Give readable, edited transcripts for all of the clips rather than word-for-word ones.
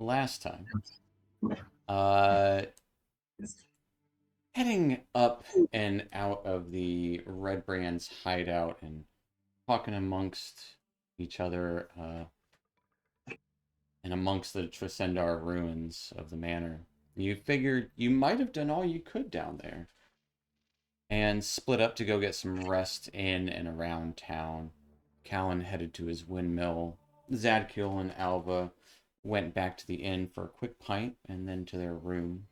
last time, uh, heading up and out of the Red Brand's hideout and talking amongst each other and amongst the Tresendar ruins of the manor, you figured you might have done all you could down there and split up to go get some rest in and around town. Callan headed to his windmill. Zadkiel and Alva went back to the inn for a quick pint and then to their room,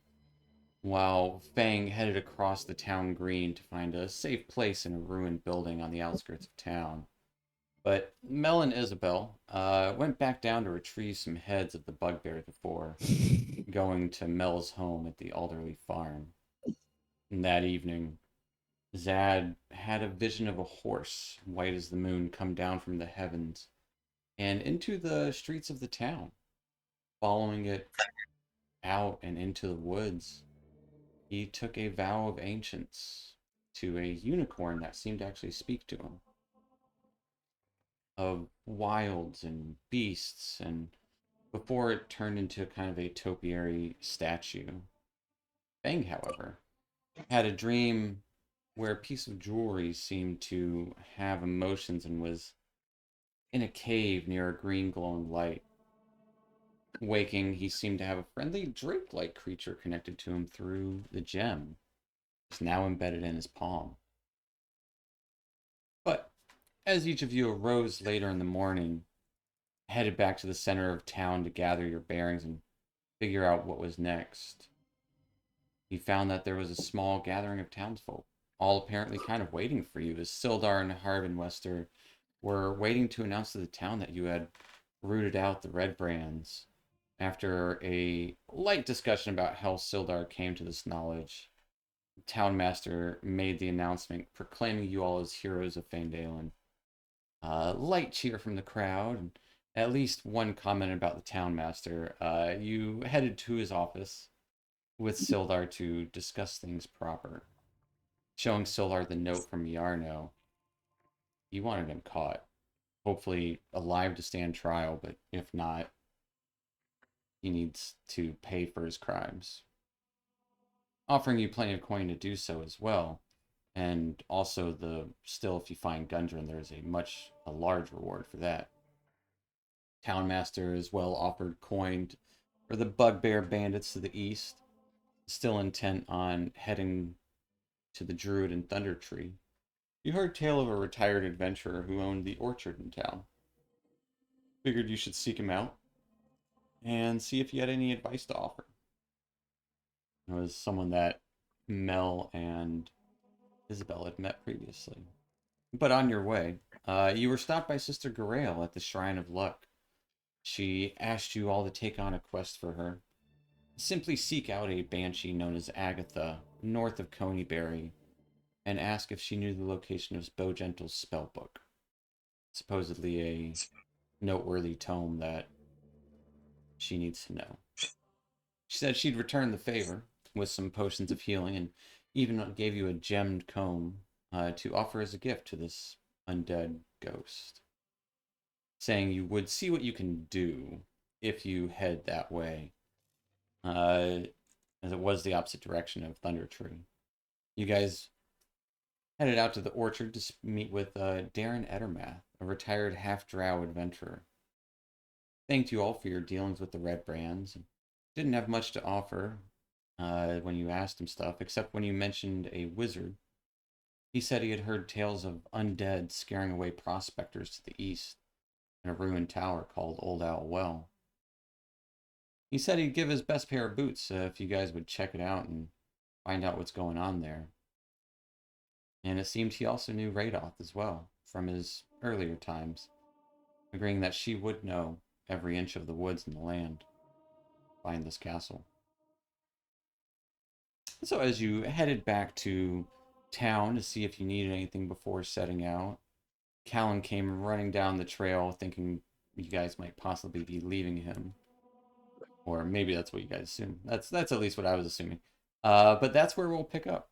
while Fang headed across the town green to find a safe place in a ruined building on the outskirts of town. But Mel and Isabel went back down to retrieve some heads of the bugbears before going to Mel's home at the Alderley farm. And that evening, Zad had a vision of a horse, white as the moon, come down from the heavens and into the streets of the town. Following it out and into the woods, he took a vow of ancients to a unicorn that seemed to actually speak to him, of wilds and beasts, and before it turned into kind of a topiary statue. Fang, however, had a dream where a piece of jewelry seemed to have emotions and was in a cave near a green glowing light. Waking, he seemed to have a friendly drake-like creature connected to him through the gem, it's now embedded in his palm. But as each of you arose later in the morning, headed back to the center of town to gather your bearings and figure out what was next, you found that there was a small gathering of townsfolk, all apparently kind of waiting for you, as Sildar and Harbenwester were waiting to announce to the town that you had rooted out the Red Brands. After a light discussion about how Sildar came to this knowledge, Townmaster made the announcement proclaiming you all as heroes of Phandelver. Light cheer from the crowd, and at least one comment about the Townmaster. You headed to his office with Sildar to discuss things proper, showing Sildar the note from Yarno. You wanted him caught, hopefully alive to stand trial, but if not, he needs to pay for his crimes. Offering you plenty of coin to do so as well. And also if you find Gundren, there's a large reward for that. Townmaster as well offered coin for the bugbear bandits to the east, still intent on heading to the Druid and Thunder Tree. You heard tale of a retired adventurer who owned the orchard in town. Figured you should seek him out and see if he had any advice to offer. It was someone that Mel and Isabel had met previously. But on your way, you were stopped by Sister Garael at the Shrine of Luck. She asked you all to take on a quest for her. Simply seek out a banshee known as Agatha, north of Coneyberry, and ask if she knew the location of Bowgentle's spellbook. Supposedly a noteworthy tome that she needs to know. She said she'd return the favor with some potions of healing and even gave you a gemmed comb to offer as a gift to this undead ghost, saying you would see what you can do if you head that way, as it was the opposite direction of Thunder Tree. You guys headed out to the orchard to meet with Darren Ettermath, a retired half-drow adventurer. Thanked you all for your dealings with the Red Brands. Didn't have much to offer when you asked him stuff, except when you mentioned a wizard. He said he had heard tales of undead scaring away prospectors to the east in a ruined tower called Old Owl Well. He said he'd give his best pair of boots if you guys would check it out and find out what's going on there. And it seemed he also knew Radoth as well, from his earlier times, agreeing that she would know every inch of the woods and the land behind this castle. So as you headed back to town to see if you needed anything before setting out, Callan came running down the trail thinking you guys might possibly be leaving him. Or maybe that's what you guys assume. That's at least what I was assuming. But that's where we'll pick up.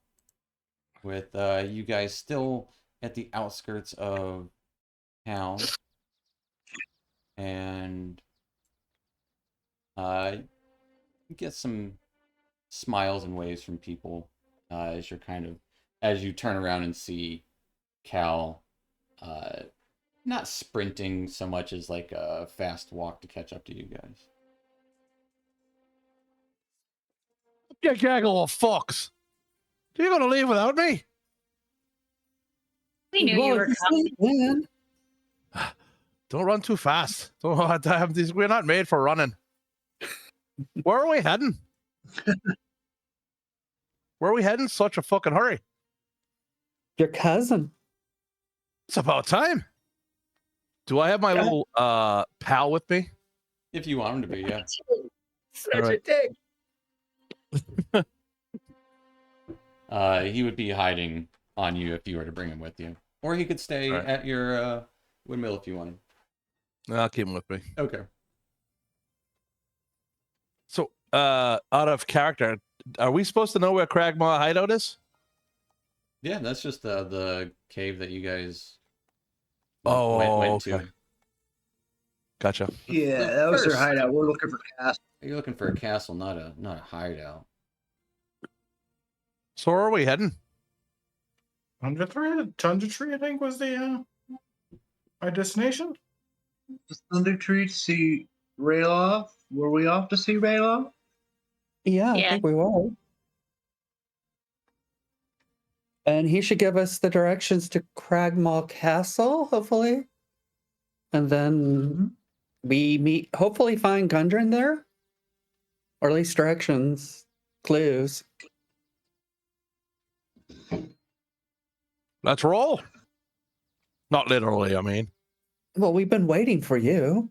With you guys still at the outskirts of town. And You get some smiles and waves from people as you turn around and see Cal, uh, not sprinting so much as like a fast walk to catch up to you guys. You gaggle of fucks. Are you going to leave without me? We knew you were coming. Don't run too fast. Don't have these. We're not made for running. Where are we heading? Where are we heading? Such a fucking hurry. Your cousin. It's about time. Do I have my little pal with me? If you want him to be, yeah. Such a dick. He would be hiding on you if you were to bring him with you. Or he could stay at your windmill if you want him. I'll keep him with me. Okay. So, out of character, are we supposed to know where Cragmaw hideout is? Yeah, that's just the cave that you guys Okay. went to. Gotcha. Yeah, that was their hideout. We're looking for castle. You're looking for a castle, not a hideout. So where are we heading? Tundra Tree, I think, was the our destination. The Thunder Tree to see Rayloff. Were we off to see Rayloff? Yeah, I think we were. And he should give us the directions to Cragmaw Castle, hopefully. And then we hopefully find Gundren there. Or at least directions, clues. Let's roll. Not literally, I mean. Well, we've been waiting for you.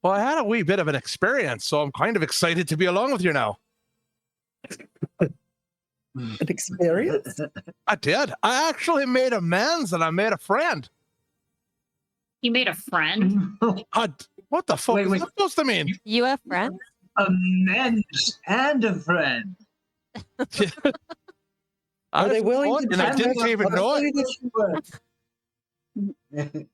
Well, I had a wee bit of an experience, so I'm kind of excited to be along with you now. An experience? I did. I actually made amends and I made a friend. You made a friend? What the fuck is that supposed to mean? You have friends? Amends and a friend. Are they willing to and I didn't even know it.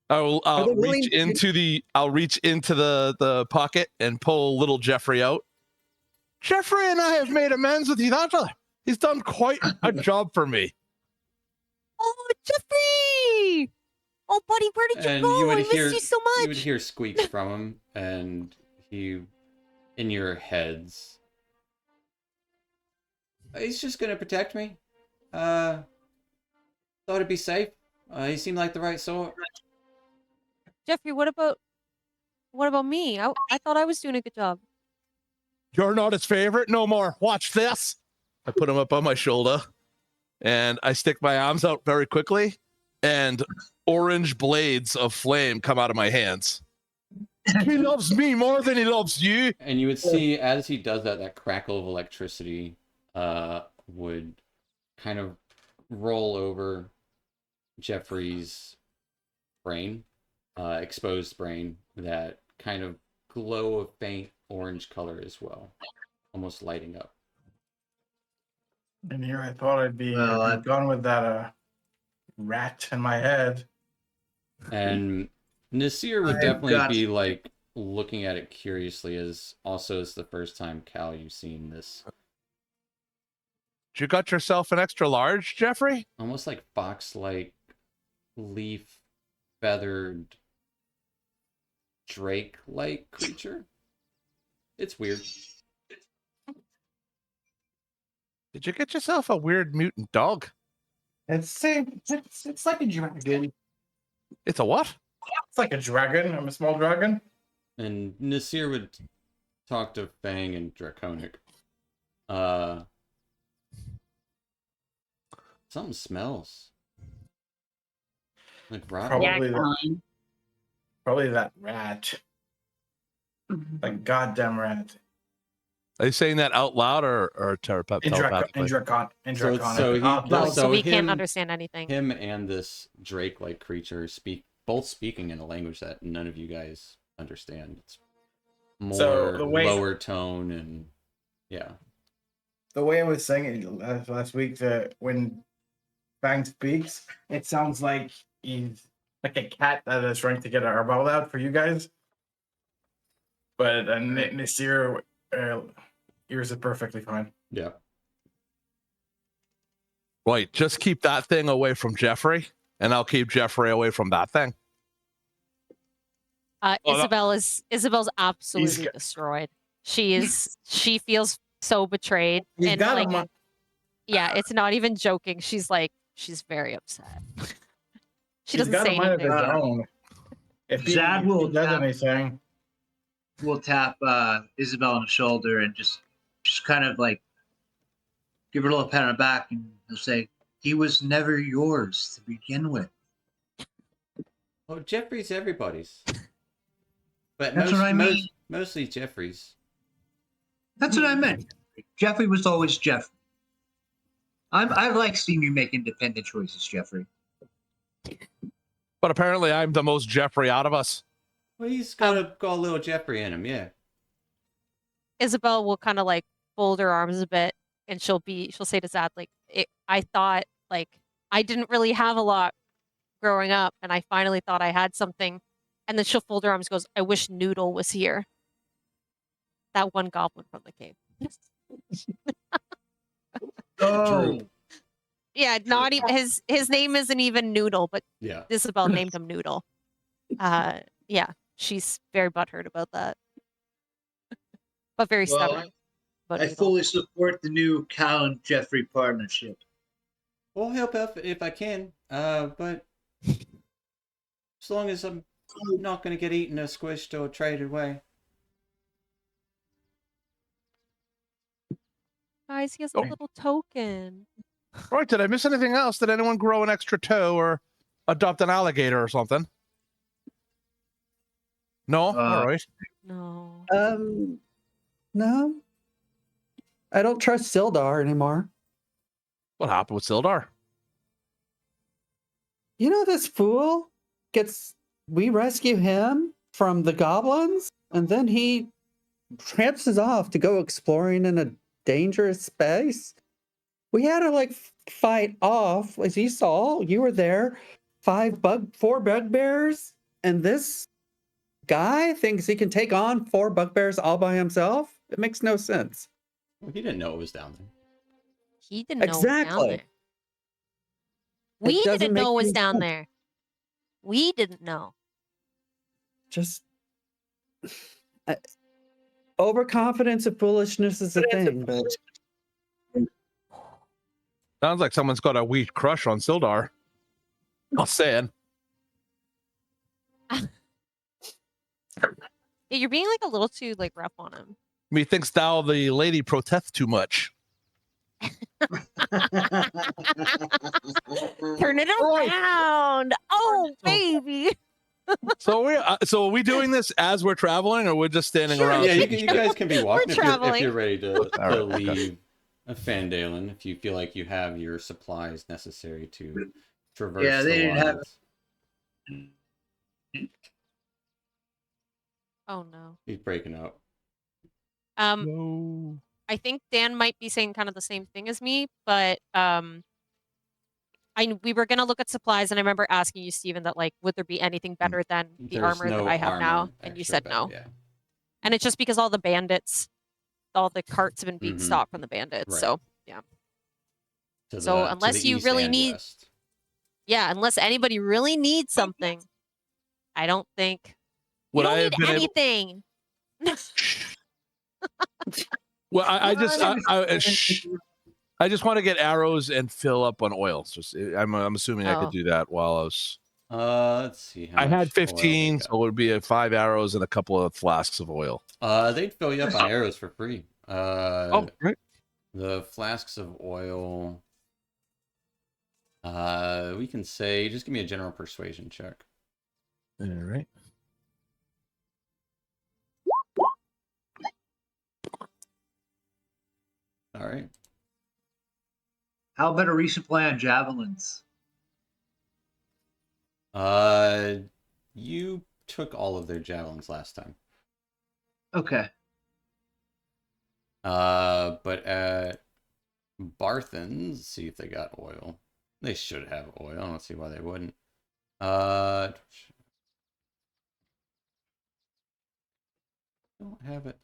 I'll reach into the pocket and pull little Jeffrey out. Jeffrey and I have made amends with each other. He's done quite a job for me. Oh, Jeffrey! Oh, buddy, where did you go? I missed you so much. You would hear squeaks from him, and he, in your heads, he's just gonna protect me. Thought it'd be safe. He seemed like the right sort. Jeffrey, what about me? I thought I was doing a good job. You're not his favorite no more. Watch this. I put him up on my shoulder, and I stick my arms out very quickly, and orange blades of flame come out of my hands. He loves me more than he loves you. And you would see, as he does that, that crackle of electricity would kind of roll over Jeffrey's brain, exposed brain, that kind of glow of faint orange color as well, almost lighting up. And here I thought I'd be gone with that rat in my head. And Nasir would definitely be like looking at it curiously, as also it's the first time, Cal, you've seen this. You got yourself an extra large, Jeffrey? Almost like fox-like, leaf feathered drake-like creature. It's weird. Did you get yourself a weird mutant dog? It's like a dragon. It's a what? It's like a dragon. I'm a small dragon. And Nasir would talk to Fang and Draconic. Something smells. Like rotten. Probably that rat. Like goddamn rat. Are you saying that out loud or telepathically? So we can't understand anything. Him and this drake-like creature both speaking in a language that none of you guys understand. It's more lower tone and yeah. The way I was saying it last week, that when Fang speaks, it sounds like he's like a cat that is trying to get a herb out for you guys. But Nasir ears it perfectly fine. Yeah. Right, just keep that thing away from Jeffrey, and I'll keep Jeffrey away from that thing. Oh, no. Isabel's absolutely destroyed. She feels so betrayed. He's and got like, him. yeah, it's not even joking. She's very upset. She He's doesn't got say a mind of his anything. own. If Zad will he does tap- anything, We'll tap Isabel on the shoulder and just kind of like give her a little pat on the back, and he'll say, "He was never yours to begin with." Oh, Jeffrey's everybody's. But That's what I mean. mostly Jeffrey's. That's what I meant. Jeffrey was always Jeffrey. I like seeing you make independent choices, Jeffrey. But apparently I'm the most Jeffrey out of us. Well, he's got a little Jeffrey in him, yeah. Isabel will kind of like fold her arms a bit, and she'll say to Zad, like, I thought, like, I didn't really have a lot growing up, and I finally thought I had something. And then she'll fold her arms and goes, I wish Noodle was here. That one goblin from the cave. Oh, Yeah, not even his name isn't even Noodle, but Yeah. Isabel named him Noodle. Yeah, she's very butthurt about that. But very stubborn. About I Noodle. fully support the new Cal and Jeffrey partnership. We'll help out if I can. But as long as I'm not going to get eaten or squished or traded away. Guys, he has a little token. Right, did I miss anything else? Did anyone grow an extra toe or adopt an alligator or something? No? All right. No. No. I don't trust Sildar anymore. What happened with Sildar? You know, this fool we rescue him from the goblins, and then he tramps us off to go exploring in a dangerous space. We had to like fight off, as you saw, you were there, 4 bugbears, and this guy thinks he can take on 4 bugbears all by himself. It makes no sense. Well, he didn't know it was down there. He didn't know Exactly. it was down there. We doesn't didn't make know it was any down sense. there. We didn't know. Just overconfidence and foolishness is a thing, but Sounds like someone's got a weak crush on Sildar. Not saying. Yeah, you're being like a little too like rough on him. Methinks thou the lady protest too much. Turn it around. Oh, baby. So are we doing this as we're traveling, or we're just standing Sure. around? Yeah, you guys can be walking if traveling. you're ready to right, leave Phandelver, if you feel like you have your supplies necessary to traverse Yeah, they the didn't have- wilds. Oh no. He's breaking up. No. I think Dan might be saying kind of the same thing as me, but we were gonna look at supplies, and I remember asking you, Steven, that like, would there be anything better than the There's armor no that I have now? armor And you extra said back, no. Yeah. And it's just because all the carts have been being Mhm. stopped from the bandits. Right. So To unless the you east really and need- west. yeah, unless anybody really needs something, I don't think you Would don't I have need been able? anything. Well, I just want to get arrows and fill up on oils. Just I'm assuming I Oh. could do that while I was. Let's see. How I much had oil they 15, got. so it would be 5 arrows and a couple of flasks of oil. They'd fill you up on arrows for free. Right. The flasks of oil. We can say, just give me a general persuasion check. All right. All right. How about a resupply on javelins? You took all of their javelins last time. Okay. But at Barthen's, see if they got oil. They should have oil. I don't see why they wouldn't. Don't have it.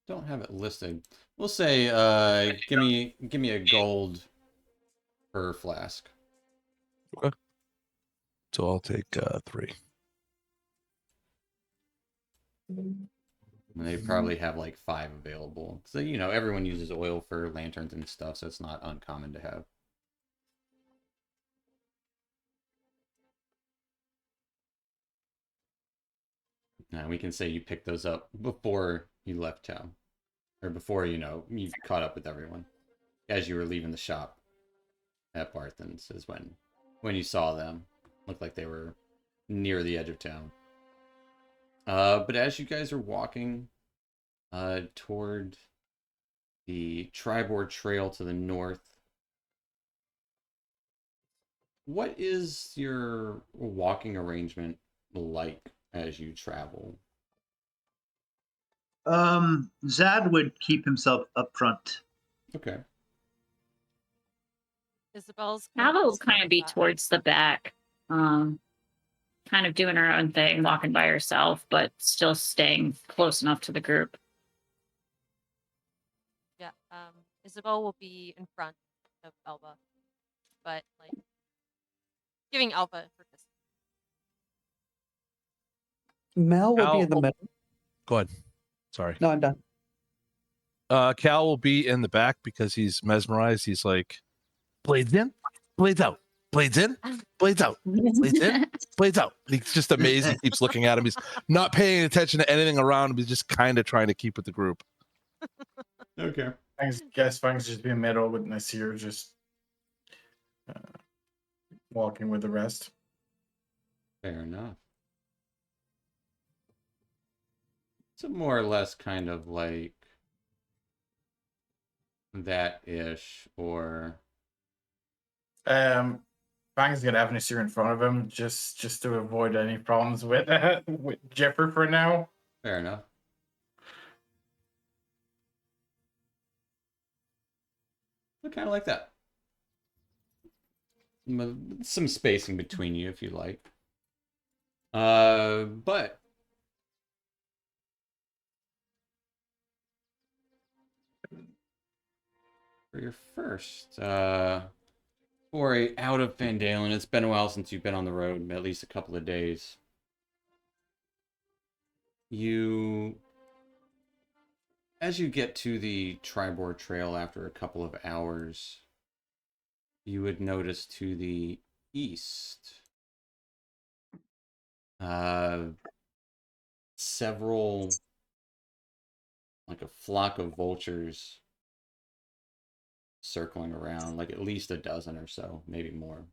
Don't have it listed. We'll say, give me a gold per flask. So I'll take 3. And they probably have like 5 available. So, you know, everyone uses oil for lanterns and stuff, so it's not uncommon to have. Now, we can say you picked those up before you left town. Or before, you know, you caught up with everyone. As you were leaving the shop at Barthen's is when you saw them. Looked like they were near the edge of town. But as you guys are walking toward the Tribord Trail to the north, what is your walking arrangement like as you travel? Zad would keep himself up front. Okay. Isabel's Ava will just kind of be that. towards the back, kind of doing her own thing, walking by herself, but still staying close enough to the group. Yeah. Isabel will be in front of Elva, but like giving Elva her distance. Mel will be in the Al- middle. Go ahead. Sorry. No, I'm done. Cal will be in the back because he's mesmerized. He's like, blades in, blades out, blades in, blades out, blades in, blades out. He's just amazed. He keeps looking at him. He's not paying attention to anything around him. He's just kind of trying to keep with the group. Okay. I guess Fang's just be in middle with Nasir just walking with the rest. Fair enough. So more or less kind of like that-ish, or Fang's gonna have Nasir in front of him just to avoid any problems with Jeffrey for now. fair enough. I kind of like that. Some spacing between you if you like. But for your first foray out of Phandelver, it's been a while since you've been on the road, at least a couple of days. As you get to the Tribord Trail after a couple of hours, you would notice to the east several, like a flock of vultures circling around, like at least a dozen or so, maybe more.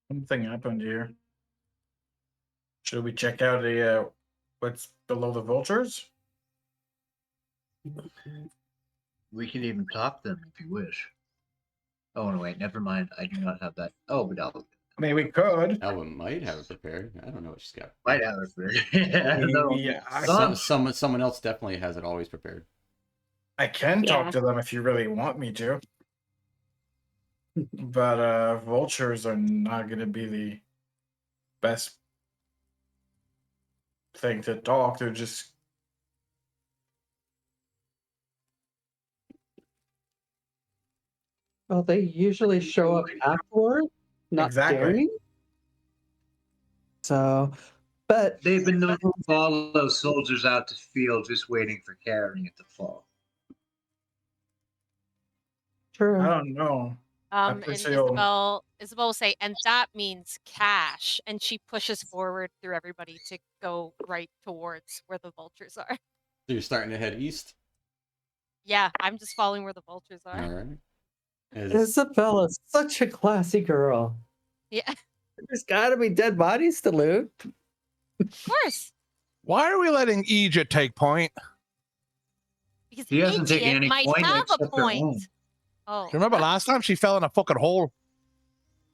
Something happened here. Should we check out the what's below the vultures? We can even talk to them if you wish. Oh, no, wait, never mind. I do not have that. Oh, but I'll I mean, we could. Elba might have it prepared. I don't know what she's got. might have it for no. Yeah, Someone else definitely has it always prepared. I can Yeah. talk to them if you really want me to. But vultures are not going to be the best thing to talk. They're just Well, they usually show up afterward, not Exactly. during. So, but They've been known to follow soldiers out to field just waiting for carrying it to fall. true. I don't know. And pretty sure you'll- Isabel will say, and that means cash. And she pushes forward through everybody to go right towards where the vultures are. So you're starting to head east? Yeah, I'm just following where the vultures are. All right. Isabella's such a classy girl. Yeah, There's got to be dead bodies to loot. of course. Why are we letting Egypt take point? Because He hasn't taken idiot any might point have a except her own. point. Oh, Remember last time she fell in a fucking hole?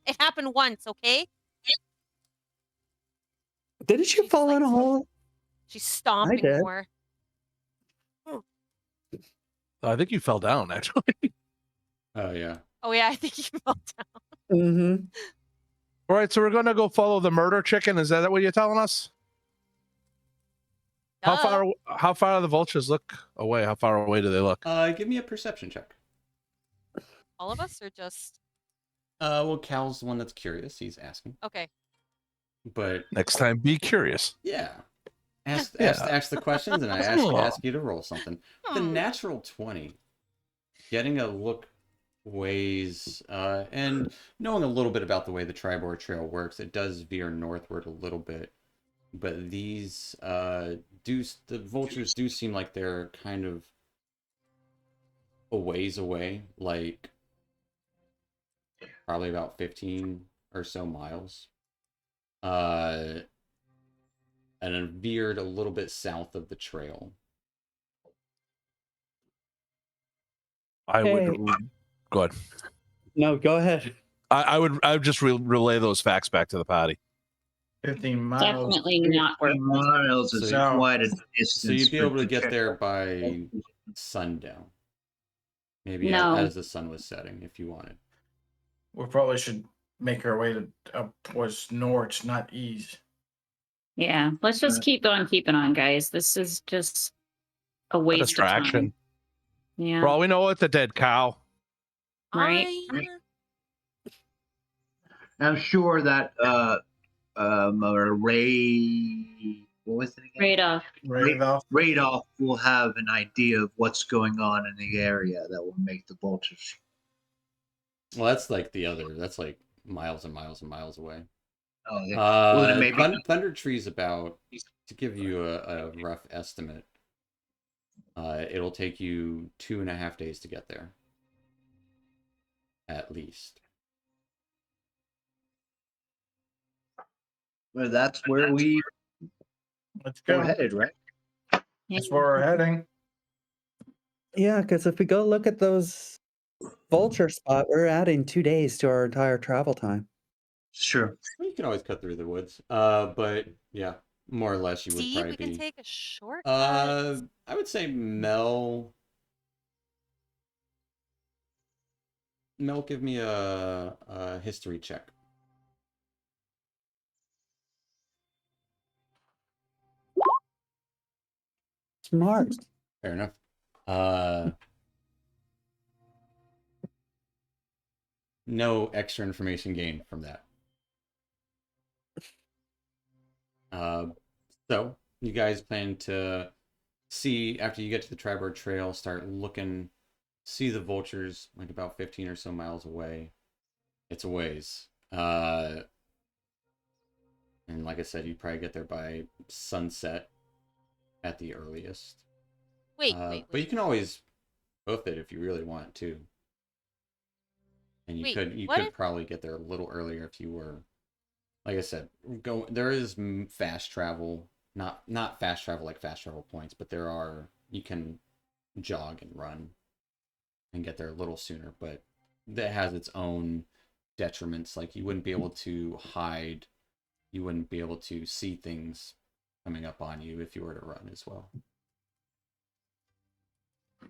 it happened once, okay? Didn't you She's fall in like- a hole? She's stomping did. more. I think you fell down, actually. Oh yeah. Oh yeah, I think you fell down. Mm-hmm. All right, so we're gonna go follow the murder chicken. Is that what you're telling us? How Duh. far do the vultures look away? How far away do they look? Give me a perception check. All of us, or just Well, Cal's the one that's curious. He's asking, okay? but Next time, be curious. yeah, ask Yeah. ask the questions, and I ask you to roll something. The natural 20, getting a look ways, and knowing a little bit about the way the Tribor Trail works, it does veer northward a little bit. But these the vultures do seem like they're kind of a ways away, like probably about 15 or so miles. And it veered a little bit south of the trail. I would Hey. go ahead. No, go ahead. I would just relay those facts back to the party. 15 miles. Definitely not worth 15 it. miles is So- quite a distance. So you'd be for able to the get trip. there by sundown. Maybe No. as the sun was setting, if you wanted. We probably should make our way to up towards north, not east. Yeah, let's just keep on keeping on, guys. This is just a A waste of distraction. time. Yeah. For all we know, it's a dead cow. Right. I'm sure that Ray, what was it again? Right off. Right off. Radolf will have an idea of what's going on in the area that will make the vultures. Well, that's like that's like miles and miles and miles away. Oh, yeah. Well, then maybe Thunder Tree's about, to give you a rough estimate, it'll take you 2.5 days to get there. At least. well, that's where we Let's go go. headed, right? That's where we're heading. Yeah, because if we go look at those vulture spot, we're adding 2 days to our entire travel time. Sure. Well, you can always cut through the woods. But yeah, more or less you would See, probably we can be. take a shortcut. I would say Mel, give me a history check. Smart. Fair enough. No extra information gained from that. So you guys plan to see, after you get to the Tribord Trail, start looking, see the vultures like about 15 or so miles away. It's a ways. And like I said, you'd probably get there by sunset at the earliest. Wait, But you can always hoof it if you really want to. And you Wait, could if- probably get there a little earlier if you were, like I said, there is fast travel, not fast travel like fast travel points, but you can jog and run and get there a little sooner, but that has its own detriments. Like you wouldn't be able to hide, you wouldn't be able to see things coming up on you if you were to run as well.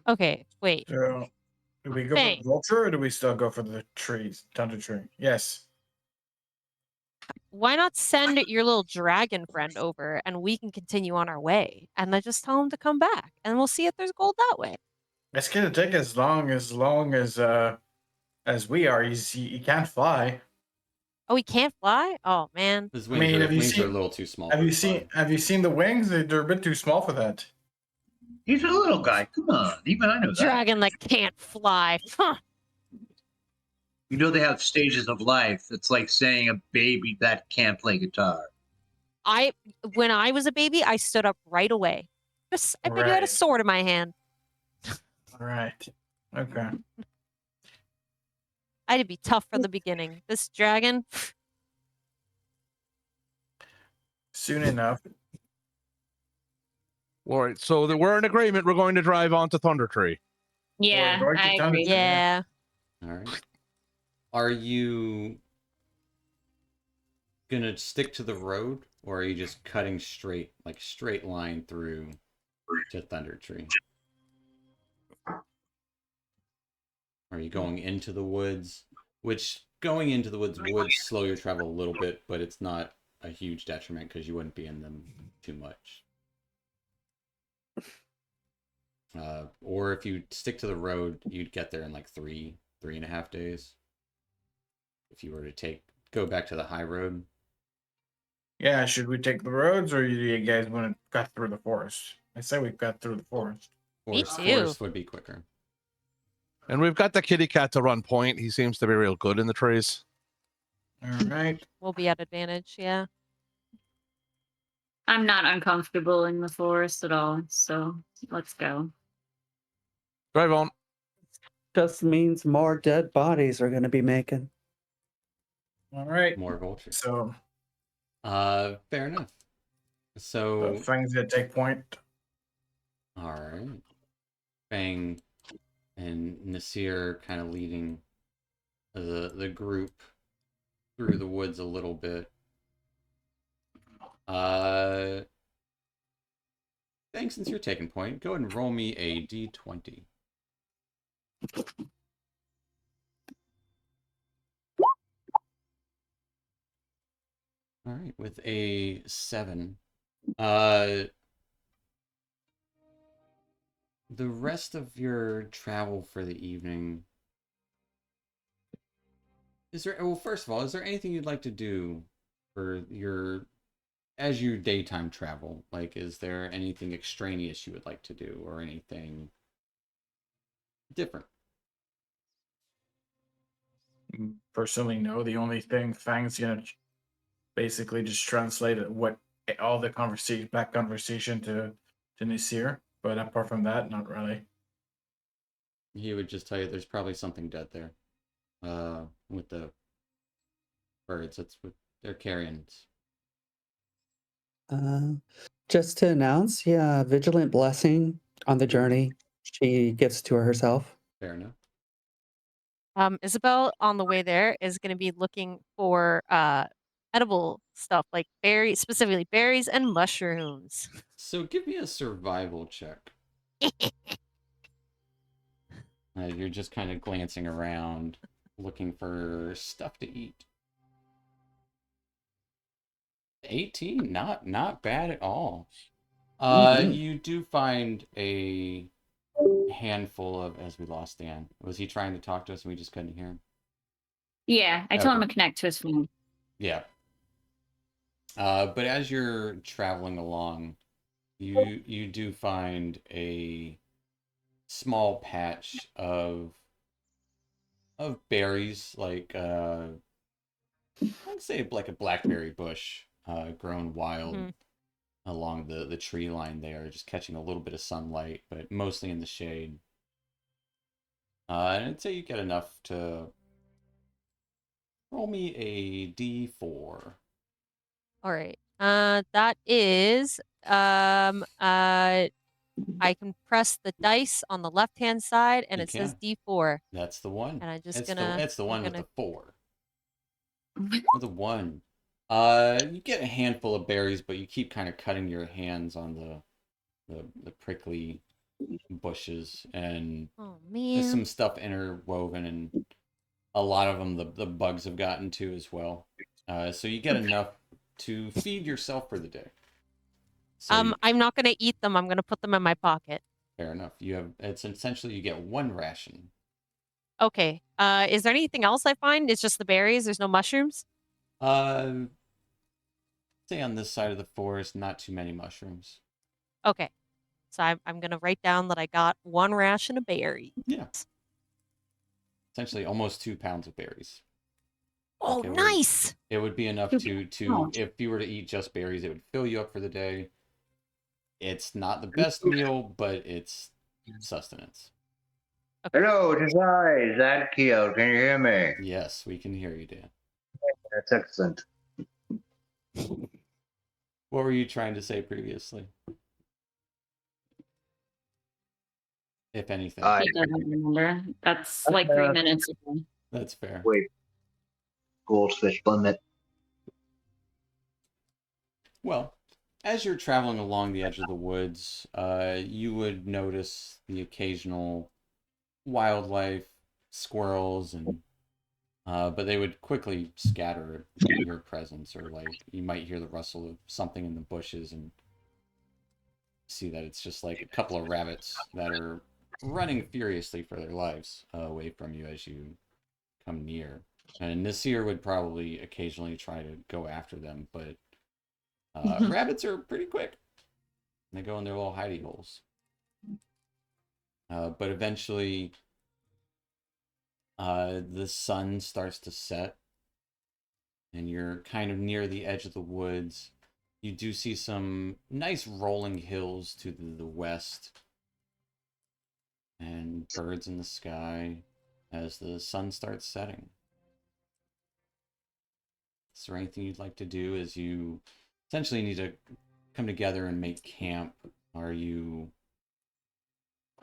Okay, wait. So, do we go for Thanks. the vulture or do we still go for the trees? Thunder tree. Yes. Why not send your little dragon friend over and we can continue on our way and then just tell him to come back and we'll see if there's gold that way. It's gonna take as long as we are. He can't fly. Oh, he can't fly? Oh man. His I mean, have you wings are a seen- little too small. Have for you his seen body. Have you seen the wings? They're a bit too small for that. He's a little guy. Come on. Even I know that. Dragon that can't fly. Huh. You know they have stages of life. It's like saying a baby that can't play guitar. When I was a baby, I stood up right away. I maybe had a Right. sword in my hand. All right. Okay. I had to be tough from the beginning. This dragon, Soon enough. All right, so we're in agreement. We're going to drive on to Thunder Tree. Yeah, going to I Thunder agree. Tree. yeah. All right. Are you gonna stick to the road or are you just cutting straight, like straight line through to Thunder Tree? Are you going into the woods? Which going into the woods would slow your travel a little bit, but it's not a huge detriment because you wouldn't be in them too much. Or if you stick to the road, you'd get there in like 3.5 days. If you were to go back to the high road. Yeah, should we take the roads, or do you guys want to cut through the forest? I say we cut through the forest. Me Forest, too. forest would be quicker. And we've got the kitty cat to run point. He seems to be real good in the trees. All right. We'll be at advantage. Yeah. I'm not uncomfortable in the forest at all, so let's go. Drive on. Just means more dead bodies are going to be making. All right. More vultures. So Fair enough. So Fang's gonna take point. all right. Fang and Nasir kind of leading the group through the woods a little bit. Fang, since you're taking point, go ahead and roll me a d20. All right, with a 7. The rest of your travel for the evening, first of all, is there anything you'd like to do for as you daytime travel? Like, is there anything extraneous you would like to do or anything different? Personally, no. The only thing Fang's gonna basically just translate what all the conversation to Nasir. But apart from that, not really. He would just tell you there's probably something dead there. With the birds, that's what they're carrion. Just to announce, yeah, Vigilant Blessing on the journey. She gives to herself. Fair enough. Isabel on the way there is going to be looking for edible stuff like specifically berries and mushrooms. So give me a survival check. You're just kind of glancing around, looking for stuff to eat. 18, not bad at all. You do find a handful of, as we lost Dan. Was he trying to talk to us and we just couldn't hear him? Yeah, I told him Okay. to connect to his phone. Yeah. But as you're traveling along, you do find a small patch of berries, like I'd say like a blackberry bush, grown wild along the tree line there, just catching a little bit of sunlight, but mostly in the shade. And I'd say you get enough to roll me a d4. All right. That is I can press the dice on the left-hand side and You it says can. D4. That's the one. And I'm just It's gonna it's the one I'm with the gonna 4. With the 1. You get a handful of berries, but you keep kind of cutting your hands on the prickly bushes, and Oh there's man. some stuff interwoven, and a lot of them the bugs have gotten to as well. So you get enough to feed yourself for the day. So I'm not gonna eat them. I'm gonna put them in my pocket. fair enough. It's essentially you get 1 ration. Okay. Is there anything else I find? It's just the berries. There's no mushrooms. Say on this side of the forest, not too many mushrooms. Okay. So I'm gonna write down that I got 1 ration of berries. Yeah. Essentially almost 2 pounds of berries. Oh, nice. It would be enough to if you were to eat just berries, it would fill you up for the day. It's not the best meal, but it's sustenance. Hello, it is I, Zadkiel. Can you hear me? Yes, we can hear you, Dan. That's excellent. What were you trying to say previously? If anything. He doesn't remember. That's like 3 minutes ago. That's fair. Wait. Goldfish limit. Well, as you're traveling along the edge of the woods, you would notice the occasional wildlife, squirrels, and but they would quickly scatter at your presence, or like you might hear the rustle of something in the bushes and see that it's just like a couple of rabbits that are running furiously for their lives away from you as you come near. And Nasir would probably occasionally try to go after them, but rabbits are pretty quick. They go in their little hidey holes. But eventually, the sun starts to set, and you're kind of near the edge of the woods. You do see some nice rolling hills to the west, and birds in the sky as the sun starts setting. Is there anything you'd like to do as you essentially need to come together and make camp? What are you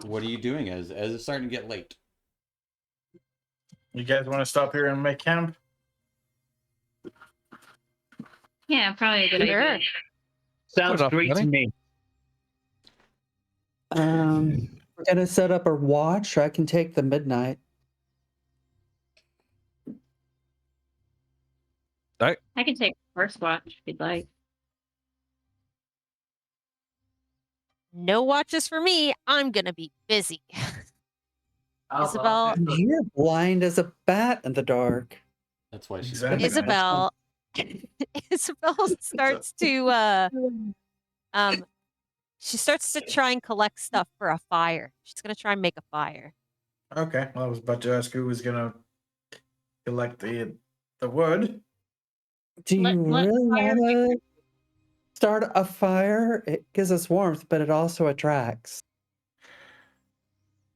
doing as it's starting to get late? You guys want to stop here and make camp? Yeah, probably a good Sure. idea. Sounds enough great to money. me. We're gonna set up a watch. I can take the midnight. I can take first watch if you'd like. No watches for me. I'm gonna be busy. Isabel, You're blind as a bat in the dark. That's why she's Exactly. busy. Isabel, Isabel starts to she starts to try and collect stuff for a fire. She's gonna try and make a fire. Okay. Well, I was about to ask who was gonna collect the wood. Do you Let really fire want to start a fire? It gives us warmth, but it also attracts.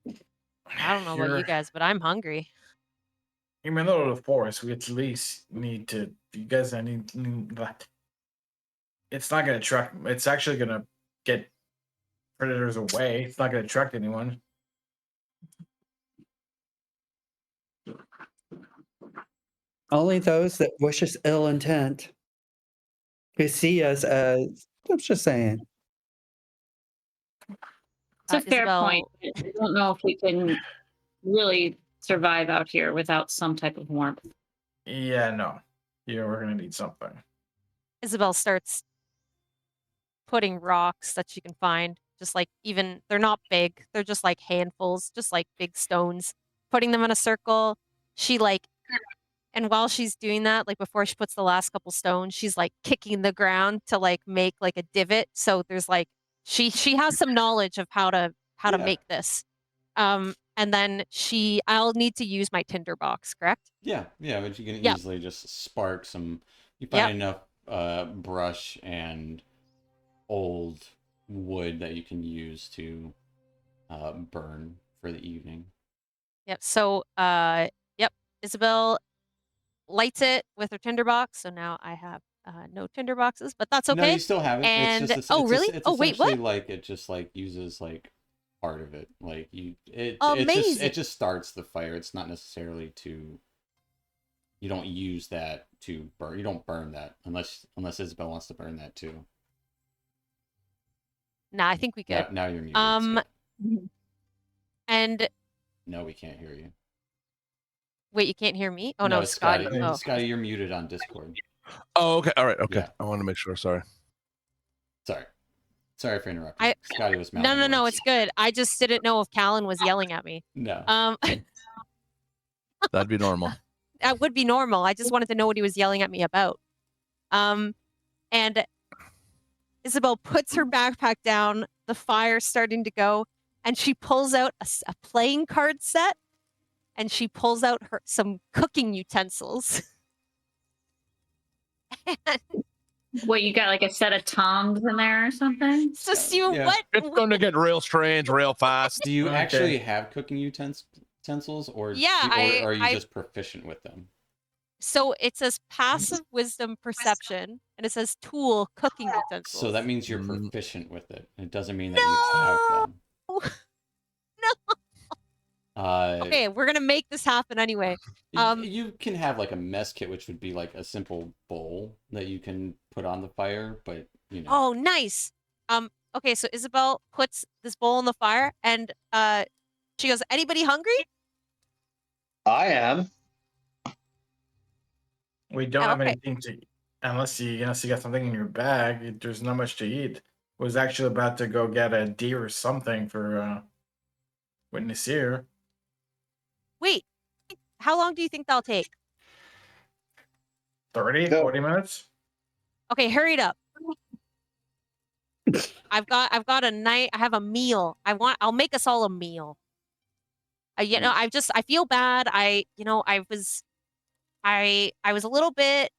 I don't know about you guys, but I'm hungry. You're in the middle of the forest. We at least need to. You guys, I need that. It's not gonna attract. It's actually gonna get predators away. It's not gonna attract anyone. Only those that wish us ill intent, who see us as. I'm just saying. It's a fair Isabel, point. I don't know if we can really survive out here without some type of warmth. Yeah, no. Yeah, we're gonna need something. Isabel starts putting rocks that she can find, just like even they're not big, they're just like handfuls, just like big stones, putting them in a circle. She like, and while she's doing that, like before she puts the last couple stones, she's like kicking the ground to like make like a divot. So there's like she has some knowledge of how to Yeah. make this. And then I'll need to use my tinderbox, correct? Yeah, but you can Yep. easily just spark some. You Yep. find enough brush and old wood that you can use to burn for the evening. Yep. So yep, Isabel lights it with her tinderbox. So now I have no tinderboxes, but that's okay. No, you still have it. And it's just oh really? It's Oh wait, essentially what? like it just like uses like part of it. Like it Amazing. just starts the fire. It's not necessarily to. You don't use that to burn. You don't burn that unless Isabel wants to burn that too. Nah, I think we could. Now you're muted. Scott. And No, we can't hear you. wait, you can't hear me? Oh no, it's Scotty. Scotty. Oh. Scotty, you're muted on Discord. Oh, okay. All right. Okay. Yeah. I want to make sure. Sorry. Sorry for interrupting. Scotty was mouthing No, words. it's good. I just didn't know if Callan was yelling at me. No. That'd be normal. That would be normal. I just wanted to know what he was yelling at me about. And Isabel puts her backpack down, the fire's starting to go, and she pulls out a playing card set, and she pulls out some cooking utensils. And What, you got like a set of tongs in there or something? so Steven, Yeah. what? It's going to get real strange real fast. Do you Okay. actually have cooking utensils, or Yeah, or are you I- just proficient with them? So it says passive wisdom perception, and it says tool cooking utensils. So that means you're Mm. proficient with it. It doesn't mean that you have them. Okay, we're gonna make this happen anyway. You can have like a mess kit, which would be like a simple bowl that you can put on the fire, but you know. Oh, nice. Okay, so Isabel puts this bowl in the fire and she goes, anybody hungry? I am. We don't Oh, have okay. anything to unless you got something in your bag. There's not much to eat. Was actually about to go get a deer or something for witness here. Wait, how long do you think that'll take? 30, Go. 40 minutes. Okay, hurry it up. I've got a night. I have a meal. I'll make us all a meal. I feel bad. I was a little bit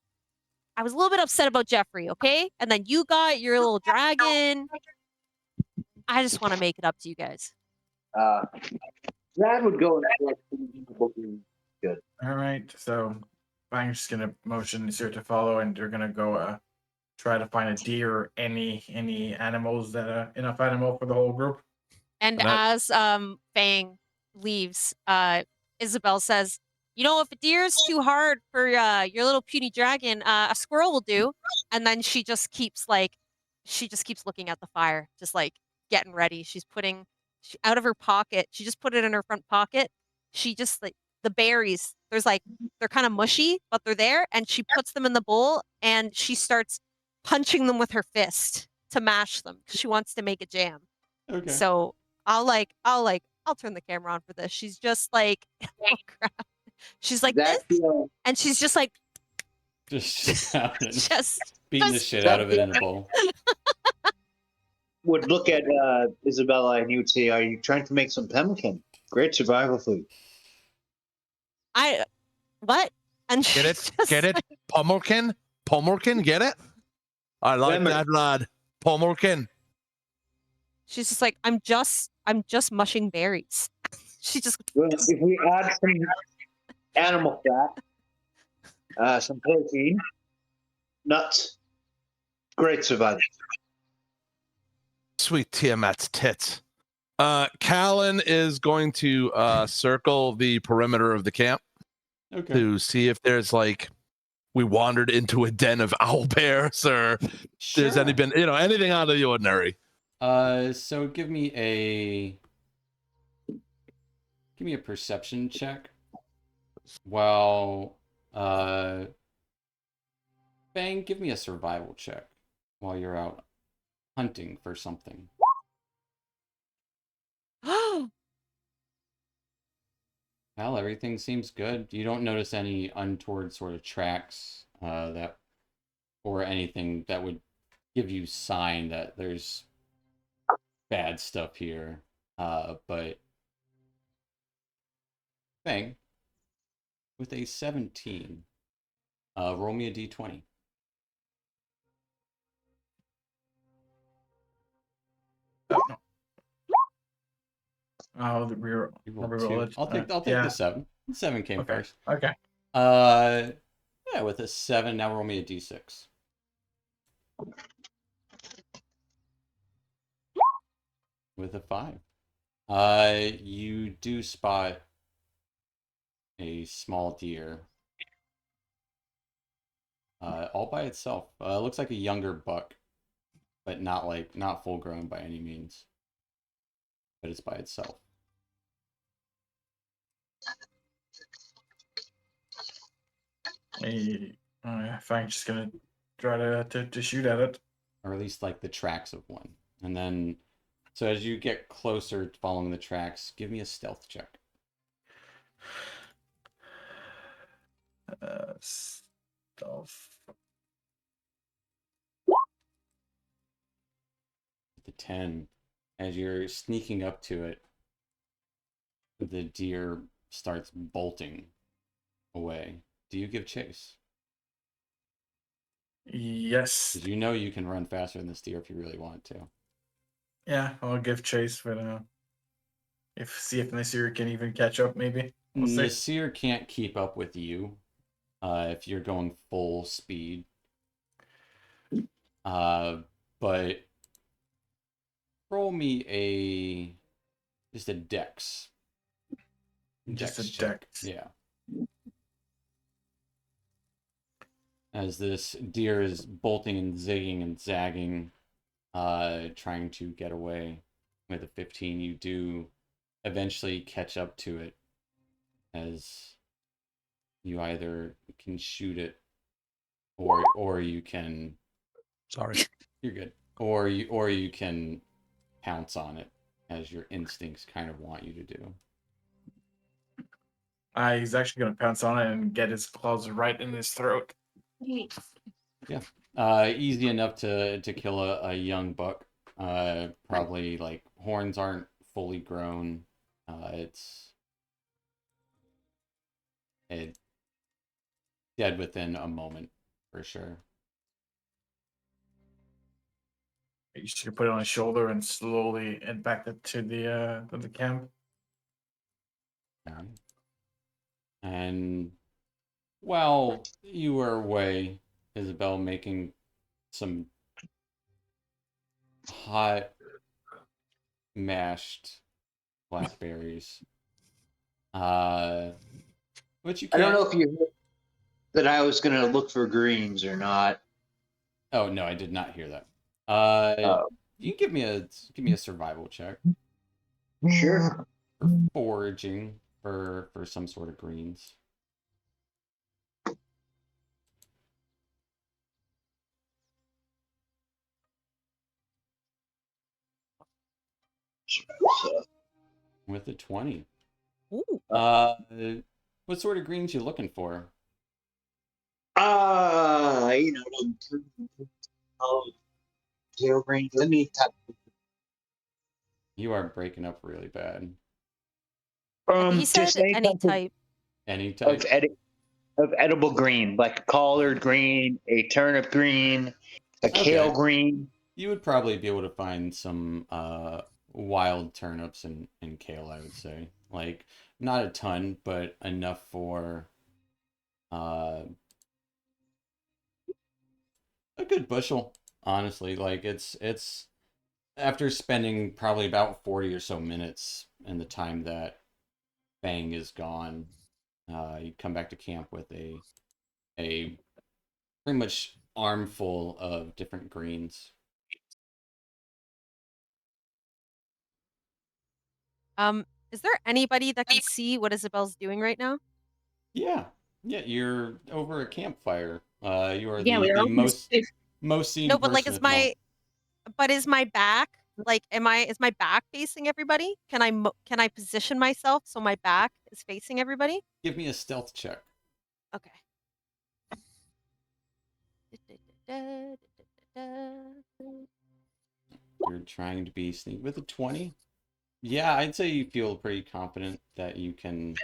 upset about Jeffrey. Okay, and then you got your little dragon. I just want to make it up to you guys. That would go in like good. All right, so I'm just gonna motion Nasir to follow, and they're gonna go try to find a deer or any animals that enough animal for the whole group. And And I- as Fang leaves, Isabel says, if a deer's too hard for your little puny dragon, a squirrel will do. And then she just keeps looking at the fire, just like getting ready. She's putting out of her pocket. She just put it in her front pocket. She just like the berries. They're kind of mushy, but they're there, and she puts them in the bowl and she starts punching them with her fist to mash them because she wants to make a jam. Okay. So I'll turn the camera on for this. She's just like, oh crap. She's like That this, and she's just like, Just beating the just- shit out of it in a bowl. would look at Isabella and you would say, "Are you trying to make some pemmican? Great survival food." what? And Get it? she's just Get it? like- Pomorkin? Pomorkin? Get it? I like Remember- that, lad. Pomorkin. she's just like, I'm just mushing berries. She just Well, if we add some animal fat, some protein, nuts, great survival. Sweet Tiamat's tits. Callan is going to circle the perimeter of the camp Okay. to see if there's we wandered into a den of owl bears or there's Sure. anything out of the ordinary. So give me a perception check. While Bang, give me a survival check while you're out hunting for something. Well, everything seems good. You don't notice any untoward sort of tracks or anything that would give you sign that there's bad stuff here. But Bang, with a 17, roll me a d20. Oh, the rear. You rolled reroll 2. it. I'll take yeah. the 7. The 7 came Okay. first. Okay. Yeah, with a 7, now roll me a d6. With a 5. You do spot a small deer. All by itself. Looks like a younger buck, but not full grown by any means. But it's by itself. Frank's just gonna try to shoot at it. Or at least the tracks of one. And then, so as you get closer to following the tracks, give me a stealth check. Stealth. The 10. As you're sneaking up to it, the deer starts bolting away. Do you give chase? Yes. Because you can run faster than this deer if you really want to. Yeah, I'll give chase, but see if Nasir can even catch up. Maybe we'll see. Nasir can't keep up with you if you're going full speed. But roll me just a dex. Just a check. dex. Yeah. as this deer is bolting and zigging and zagging, trying to get away. With a 15, you do eventually catch up to it, as you either can shoot it, or you can. Sorry. You're good. Or you can pounce on it, as your instincts kind of want you to do. He's actually gonna pounce on it and get his claws right in his throat. Easy enough to kill a young buck. Probably like horns aren't fully grown. It's dead within a moment for sure. You should put it on his shoulder and slowly head back to the camp. And while you were away, Isabel, making some hot mashed blackberries. Which you I can't. don't know if you heard that I was gonna look for greens or not. Oh no, I did not hear that. You can give me a survival check. Sure. For foraging for some sort of greens. With a 20. Ooh. What sort of greens you looking for? You know, tail greens. Let me type. You are breaking up really bad. He said Just any any type. Any type? of edible green, like a collard green, a turnip green, a kale Okay. green. You would probably be able to find some wild turnips and kale, I would say. Like, not a ton, but enough for a good bushel, honestly. Like, it's after spending probably about 40 or so minutes in the time that Fang is gone, you come back to camp with a pretty much armful of different greens. Is there anybody that can see what Isabel's doing right now? Yeah, you're over a campfire. You are Yeah, we were the all most seen No, but like, person at the moment. is my back like, is my back facing everybody? Can I position myself so my back is facing everybody? Give me a stealth check. Okay. You're trying to be sneak with a 20. Yeah, I'd say you feel pretty confident that you can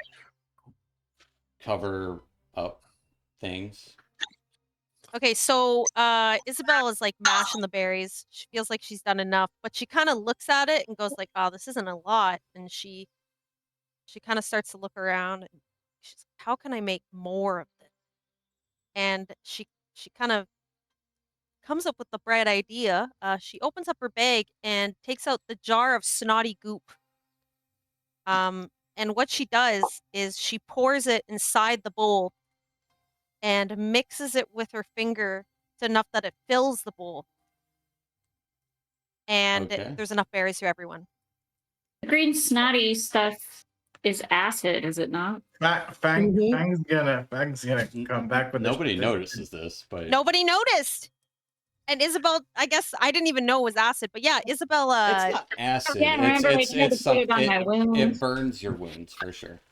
cover up things. Okay, so Isabel is like mashing the berries. She feels like she's done enough, but she kind of looks at it and goes like, "Oh, this isn't a lot." And she kind of starts to look around and she's like, "How can I make more of this?" And she kind of comes up with the bright idea. She opens up her bag and takes out the jar of snotty goop. And what she does is she pours it inside the bowl and mixes it with her finger to enough that it fills the bowl. And Okay. there's enough berries for everyone. The green snotty stuff is acid, is it not? Fang's gonna come back with Nobody the notices this, but Nobody noticed. And Isabel, I guess I didn't even know it was acid, but yeah, Isabel. it's not acid. Yeah, remember I tried to put it on my It wounds. burns your wounds for sure.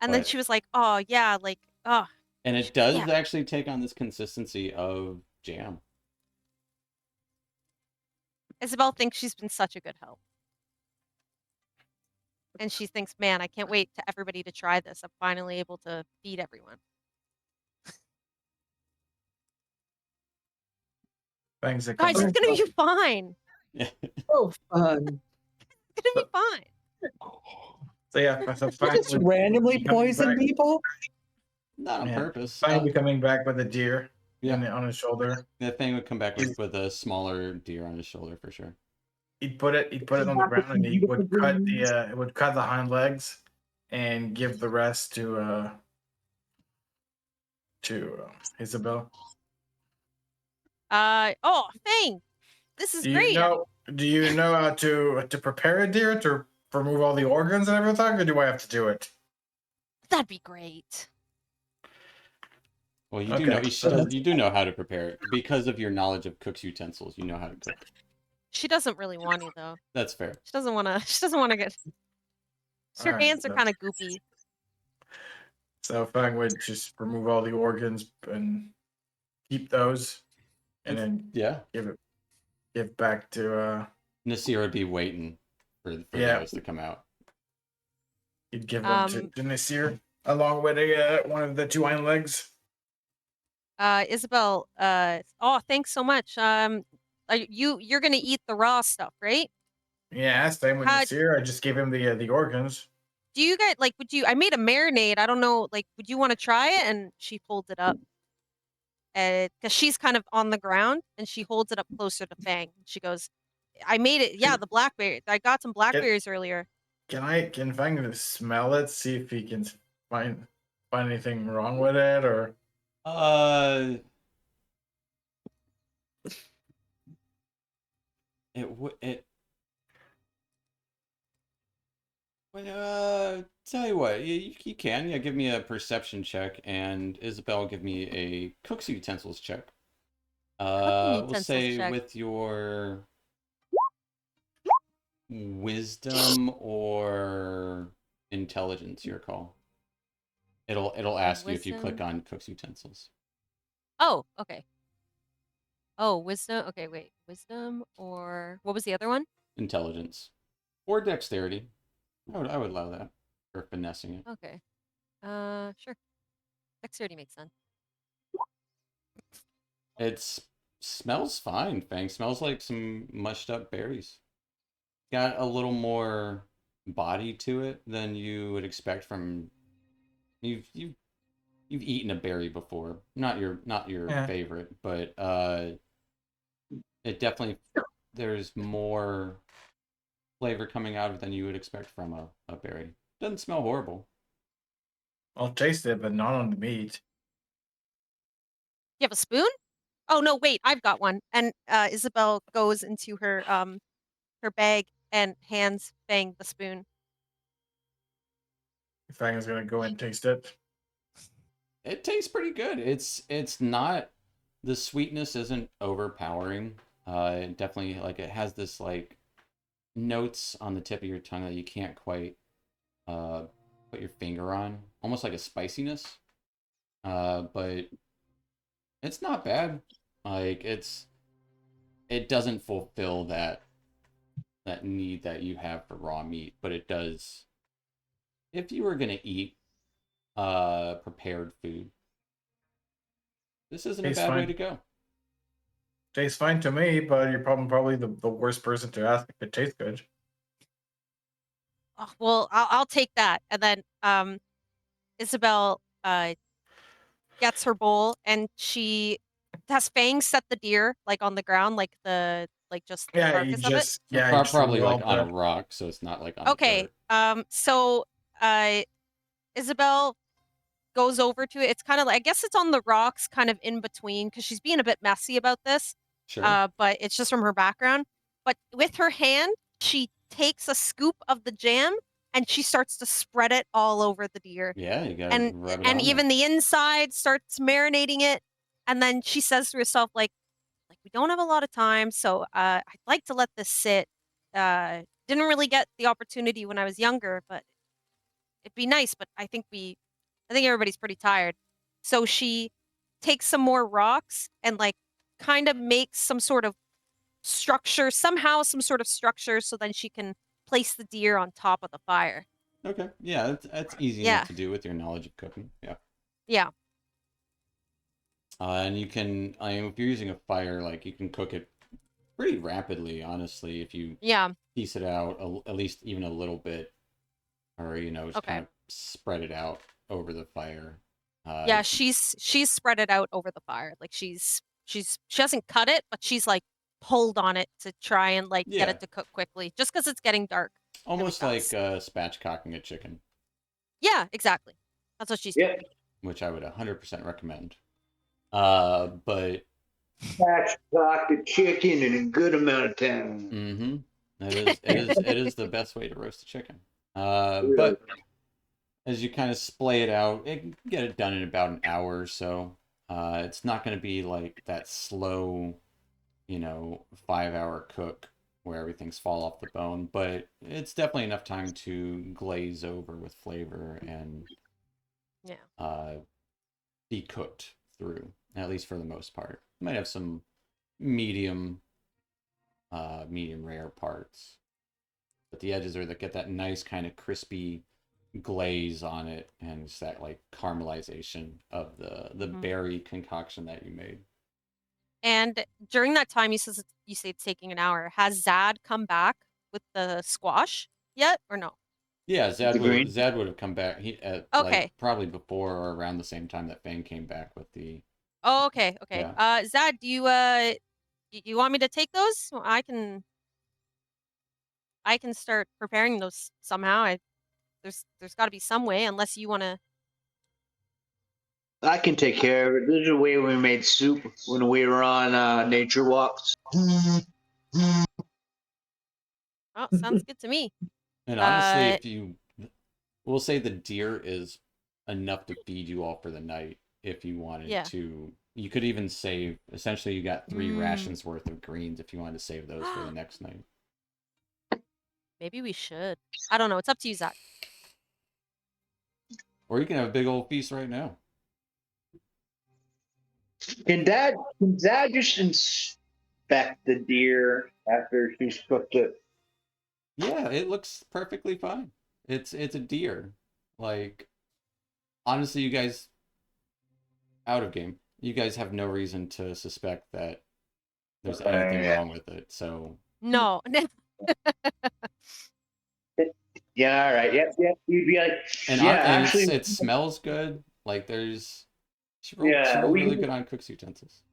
And then but- she was like, "Oh yeah, like oh." And it does Yeah. actually take on this consistency of jam. Isabel thinks she's been such a good help. And she thinks, man, I can't wait to everybody to try this. I'm finally able to feed everyone. Fang's gonna Guys, come it's back. gonna be fine. Oh, fun. It's gonna be fine. So yeah, so Fang Just would randomly be coming poison back- people? Not on Yeah. purpose. Fang would be coming back with a deer Yeah. on his shoulder. That thing would come back with a smaller deer on his shoulder for sure. He'd put it on the ground and he would cut the hind legs and give the rest to to Isabel. Oh, Fang, this is Do you great. know? Do you know how to prepare a deer to remove all the organs and everything, or do I have to do it? That'd be great. Well, you do Okay. know you do know how to prepare it because of your knowledge of cook's utensils. You know how to cook. She doesn't really want to though. That's fair. She doesn't want to. She doesn't want to get. Her Alright, hands are so- kind of goopy. So Fang would just remove all the organs and keep those, and then Yeah. give back to Nasir would be waiting for Yeah. those to come out. he'd give them to Nasir along with one of the 2 hind legs. Isabel. Oh, thanks so much. You're gonna eat the raw stuff, right? Yeah, same with How- Nasir. I just gave him the organs. Do you guys like? Would you? I made a marinade. I don't know. Like, would you want to try it? And she folds it up, because she's kind of on the ground, and she holds it up closer to Fang. She goes, "I made it. Yeah, the blackberry. I got some blackberries earlier." Can Fang smell it? See if he can find anything wrong with it, or Tell you what, you can. Yeah, give me a perception check, and Isabel, give me a cook's utensils check. We'll utensils say check. with your wisdom or intelligence, your call. It'll ask you if you click Wisdom. on cook's utensils. Oh, okay. Oh, wisdom. Okay, wait. Wisdom or what was the other one? Intelligence or dexterity. I would allow that for finessing it. Okay. Sure. Dexterity makes sense. It smells fine. Fang smells like some mushed up berries. Got a little more body to it than you would expect from you've eaten a berry before. Not your Yeah. favorite, but it definitely there's more flavor coming out of it than you would expect from a berry. Doesn't smell horrible. I'll taste it, but not on the meat. You have a spoon? Oh no, wait, I've got one. And Isabel goes into her bag and hands Fang the spoon. Fang is gonna go and taste it. It tastes pretty good. It's not, the sweetness isn't overpowering. It definitely, like, it has this like notes on the tip of your tongue that you can't quite put your finger on, almost like a spiciness. But it's not bad. Like, it doesn't fulfill that need that you have for raw meat, but it does. If you were gonna eat prepared food, this isn't a Tastes bad way fine. to go. Tastes fine to me, but you're probably the worst person to ask if it tastes good. Oh, well, I'll take that. And then Isabel gets her bowl and she has Fang set the deer like on the ground, like just the Yeah, carcass of it. you just Probably remove like all on a the- rock, so it's not like on Okay. dirt. So Isabel goes over to it. It's kind of like, I guess it's on the rocks, kind of in between, because she's being a bit messy about this. Sure. But it's just from her background. But with her hand, she takes a scoop of the jam and she starts to spread it all over the deer. Yeah, you gotta And rub it and on even the inside starts marinating it. And then she says to herself, like we don't have a lot of time, so I'd like to let this sit. Didn't really get the opportunity when I was younger, but it'd be nice. But I think everybody's pretty tired. So she takes some more rocks and like kind of makes some sort of structure, somehow some sort of structure, so then she can place the deer on top of the fire. there. Okay. Yeah, that's easy Yeah. enough to do with your knowledge of cooking. Yeah. Yeah. And you can, I mean, if you're using a fire, like, you can cook it pretty rapidly, honestly, if you Yeah. piece it out at least even a little bit, or just Okay. kind of spread it out over the fire. Yeah, she's spread it out over the fire. Like she hasn't cut it, but she's like pulled on it to try and like get Yeah. it to cook quickly, just because it's getting dark. Almost like fast. spatchcocking a chicken. Yeah, exactly. That's what she's Yeah. doing. which I would 100% recommend. But Patch pocket chicken in a good amount of time. it is the best way to roast a chicken. But as you kind of splay it out, it can get it done in about an hour or so. It's not going to be like that slow, 5-hour cook where everything's fall off the bone, but it's definitely enough time to glaze over with flavor and Yeah. be cooked through, at least for the most part. You might have some medium rare parts, but the edges are that get that nice kind of crispy glaze on it, and it's that like caramelization of the berry concoction that you made. And during that time, you say it's taking an hour. Has Zad come back with the squash yet, or no? Yeah, The green? Zad would have come back. Okay. Like probably before or around the same time that Fang came back with the. Oh, okay. Yeah. Zad, do you want me to take those? Well, I can start preparing those somehow. There's got to be some way, unless you want to. I can take care of it. There's a way we made soup when we were on nature walks. Oh, sounds good to me. And honestly, if we'll say the deer is enough to feed you all for the night. If you wanted to, you could even save. Essentially, you got 3 rations worth of greens if you wanted to save those for the next night. Maybe we should. I don't know. It's up to you, Zach. Or you can have a big old feast right now. Can Dad just inspect the deer after she's cooked it? Yeah, it looks perfectly fine. It's a deer. Like, honestly, you guys, out of game, you guys have no reason to suspect that there's anything wrong with it. So No. Yeah, all right. Yep. You'd be like, and actually, it smells good. Like she rolled really good on cook's utensils.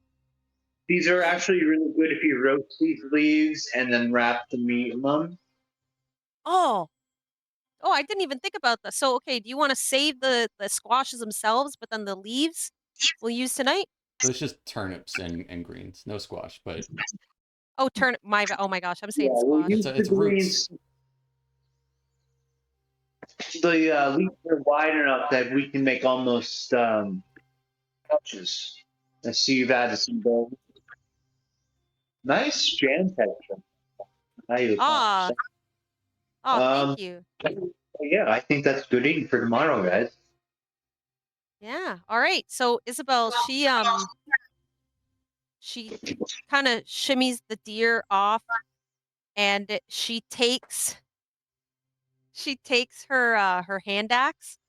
These are actually really good if you roast these leaves and then wrap the meat in them. Oh, I didn't even think about that. So, okay, do you want to save the squashes themselves, but then the leaves we'll use tonight? So it's just turnips and greens, no squash, but Oh, oh my gosh, I'm saying We'll squash. use it's the roots. greens. The leaves are wide enough that we can make almost pouches. I see you've added some gold. Nice jam texture. Thank you. Yeah, I think that's good eating for tomorrow, guys. Yeah. All right. So Isabel, she kind of shimmies the deer off, and she takes her hand axe,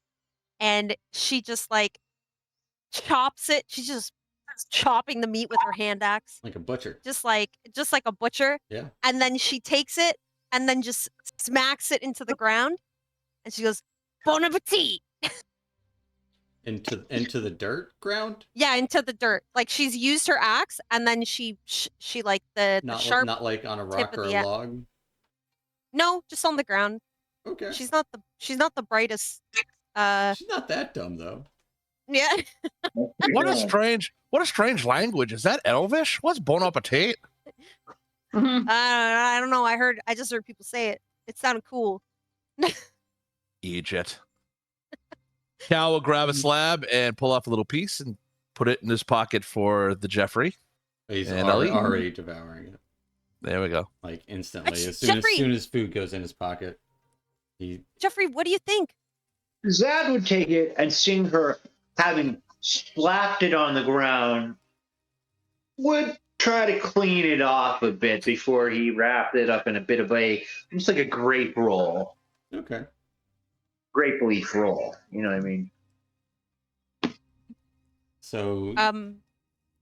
and she just like chops it. She's just chopping the meat with her hand axe, Like a butcher. just like a butcher. Yeah. And then she takes it and then just smacks it into the ground, and she goes, "Bon appetit." Into the dirt ground? Yeah, into the dirt. Like she's used her axe, and then she like the sharp not like on a tip rock of or a the log. No, just on the ground. Okay. She's not the brightest. She's not that dumb though. Yeah. What a strange language. Is that Elvish? What's bon appetit? I don't know. I just heard people say it. It sounded cool. Egypt. Cal will grab a slab and pull off a little piece and put it in his pocket for the Jeffrey. He's And I'll eat. already devouring it. There we go. Like instantly. As Jeffrey! soon as food goes in his pocket. Jeffrey, what do you think? Zad would take it and seeing her having slapped it on the ground, would try to clean it off a bit before he wrapped it up in a bit of almost like a grape roll. Okay. Grape leaf roll. You know what I mean? So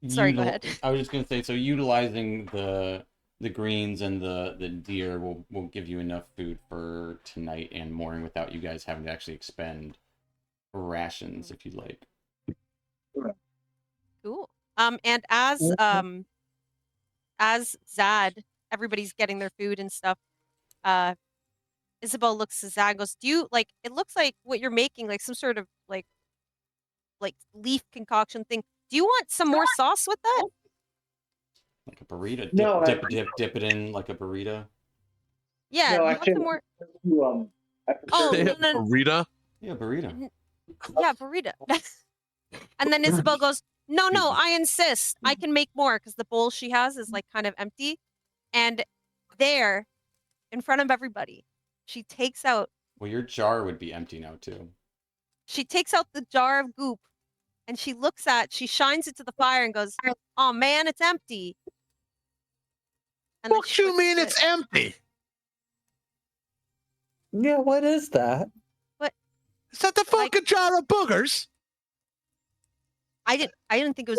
sorry, go ahead. I was just gonna say, so utilizing the greens and the deer will give you enough food for tonight and morning without you guys having to actually expend rations if you'd like. Cool. And as Zad, everybody's getting their food and stuff. Isabel looks at Zad and goes, "Do you like? It looks like what you're making, like some sort of like like leaf concoction thing. Do you want some more sauce with that? Like a burrito. Dip, No, dip it in like a burrito. Yeah, No, do you want actually, some more? I Oh, They prefer- have no. burrito. Yeah, burrito. Yeah, burrito. And then Isabel goes, no, I insist. I can make more because the bowl she has is like kind of empty. And there, in front of everybody, she takes out Well, your jar would be empty now too. the jar of goop and she shines it to the fire and goes, oh man, it's empty. And then What she you puts mean the- it's empty? Yeah, what is that? Is that the Like- fucking jar of boogers? I didn't think it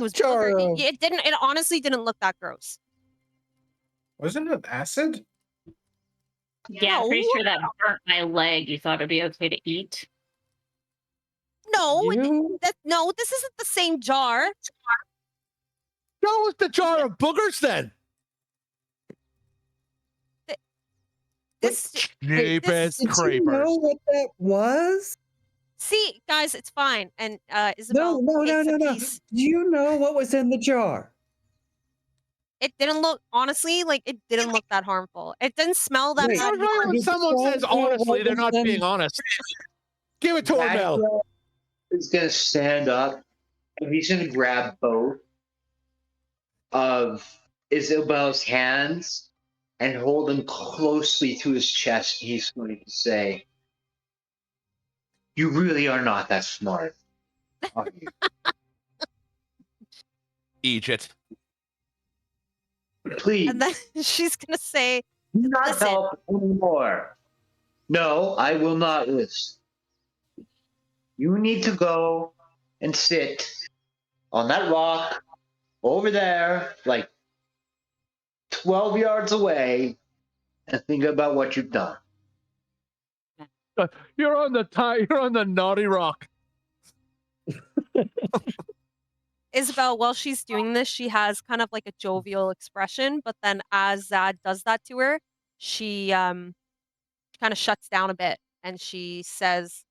was Jar booger. of- It honestly didn't look that gross. Wasn't it acid? Yeah, I'm pretty No. sure that burnt my leg. You thought it'd be okay to eat. No, You this isn't the same jar. No, it's the jar of boogers then. This Jeepers did you creepers. know what that was? see, guys, it's fine. And Isabel No. takes a piece. Do you know what was in the jar? It didn't look honestly like it didn't look that harmful. It didn't smell that Wait. bad. Sometimes when Did someone you says know what honestly, they're was not in- being honest. Give it to her, Mel. Maxwell is going to stand up and he's going to grab both of Isabel's hands and hold them closely to his chest. He's going to say, "You really are not that smart, are you?" Eat it. Please, And then she's gonna say, do not listen. help anymore. No, I will not listen. You need to go and sit on that rock over there, like 12 yards away, and think about what you've done. You're on the naughty rock. Isabel, while she's doing this, she has kind of like a jovial expression, but then as Zad does that to her, she kind of shuts down a bit and she says,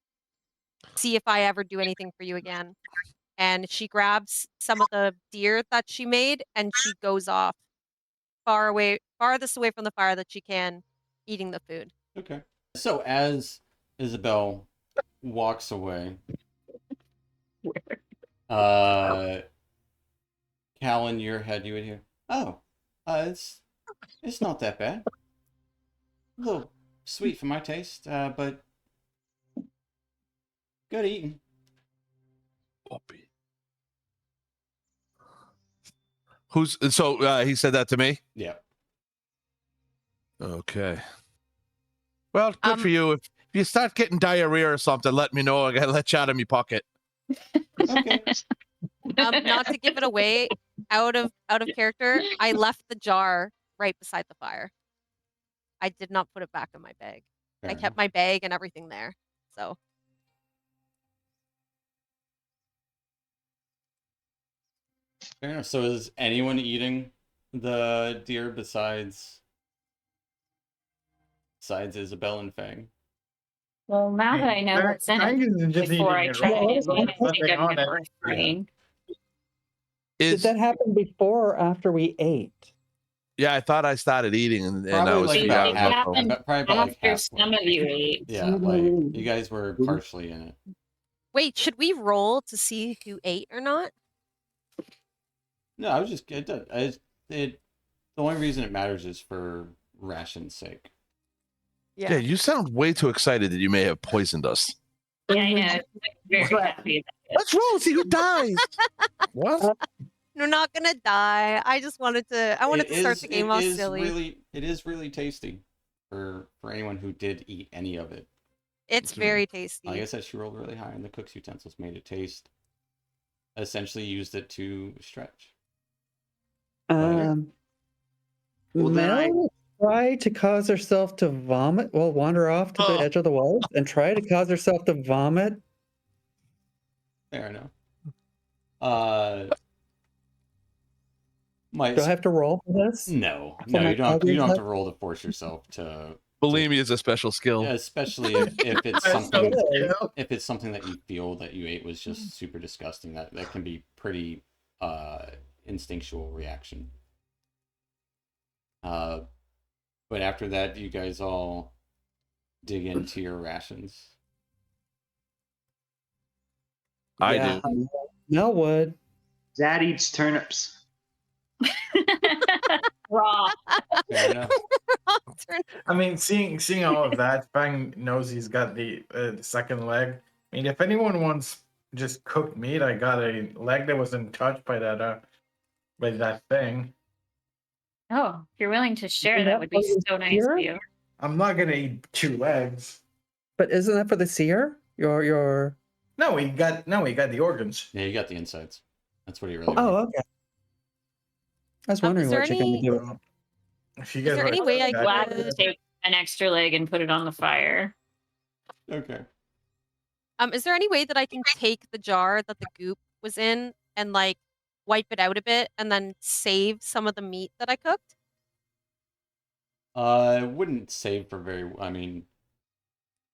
see if I ever do anything for you again. And she grabs some of the deer that she made and she goes off farthest away from the fire that she can, eating the food. Okay. So as Isabel walks away, Cal, in your head, you would hear, "Oh, it's not that bad. A little sweet for my taste, but good eating." So he said that to me? Yeah. Okay. Well, good for you. If you start getting diarrhea or something, let me know. I gotta let you out of me pocket. Okay. Not to give it away, out of character, I left the jar right beside the fire. I did not put it back in my bag. Fair I kept enough. my bag and everything there. So Fair enough. So is anyone eating the deer besides Isabel and Fang? Well, now that I know what's in Fang it, isn't just before I eating it try raw. it, There's I think nothing I'm on good it. for trying. Did Is that happen before or after we ate? yeah, I thought I started eating and I Probably was like See, about it half. happened Probably about like after half. some of you ate. Yeah, like you guys were partially in it. wait, should we roll to see who ate or not? No, I was just the only reason it matters is for ration's sake. yeah, you sound way too excited that you may have poisoned us. Yeah, I know. I'm very happy. Let's roll and see who dies. What? We're not gonna die. I just wanted to. I wanted to start the game off silly. It is really tasty for anyone who did eat any of it. It's very tasty. Like I said, she rolled really high, and the cook's utensils made it taste. Essentially, used it to stretch. Well, then I- Mel try to cause herself to vomit. Well, wander off to the edge of the woods and try to cause herself to vomit. Fair enough. My Do I have to roll for this? no, For no, my you don't. You don't have to cognitive- roll to force yourself to Bulimia is a special skill. especially if it's That's something so chill. if it's something that you feel that you ate was just super disgusting. That can be pretty instinctual reaction. But after that, you guys all dig into your rations. I Yeah, do. Mel would. Zad eats turnips. Raw. Fair enough. I mean, seeing all of that, Fang knows he's got the second leg. I mean, if anyone wants just cooked meat, I got a leg that wasn't touched by that thing. Oh, if you're willing to share, Isn't that that would be what you so nice hear? of you. I'm not gonna eat 2 legs. But isn't that for the seer? Your. No, he got the organs. Yeah, you got the insides. That's what he really Oh, wants. okay. I was Is wondering there what you're going to any- do. So, if you Is guys there want any to way cook I that- Glad could- to take an extra leg and put it on the fire. Okay. Is there any way that I can take the jar that the goop was in and like wipe it out a bit and then save some of the meat that I cooked? I wouldn't save for very. I mean,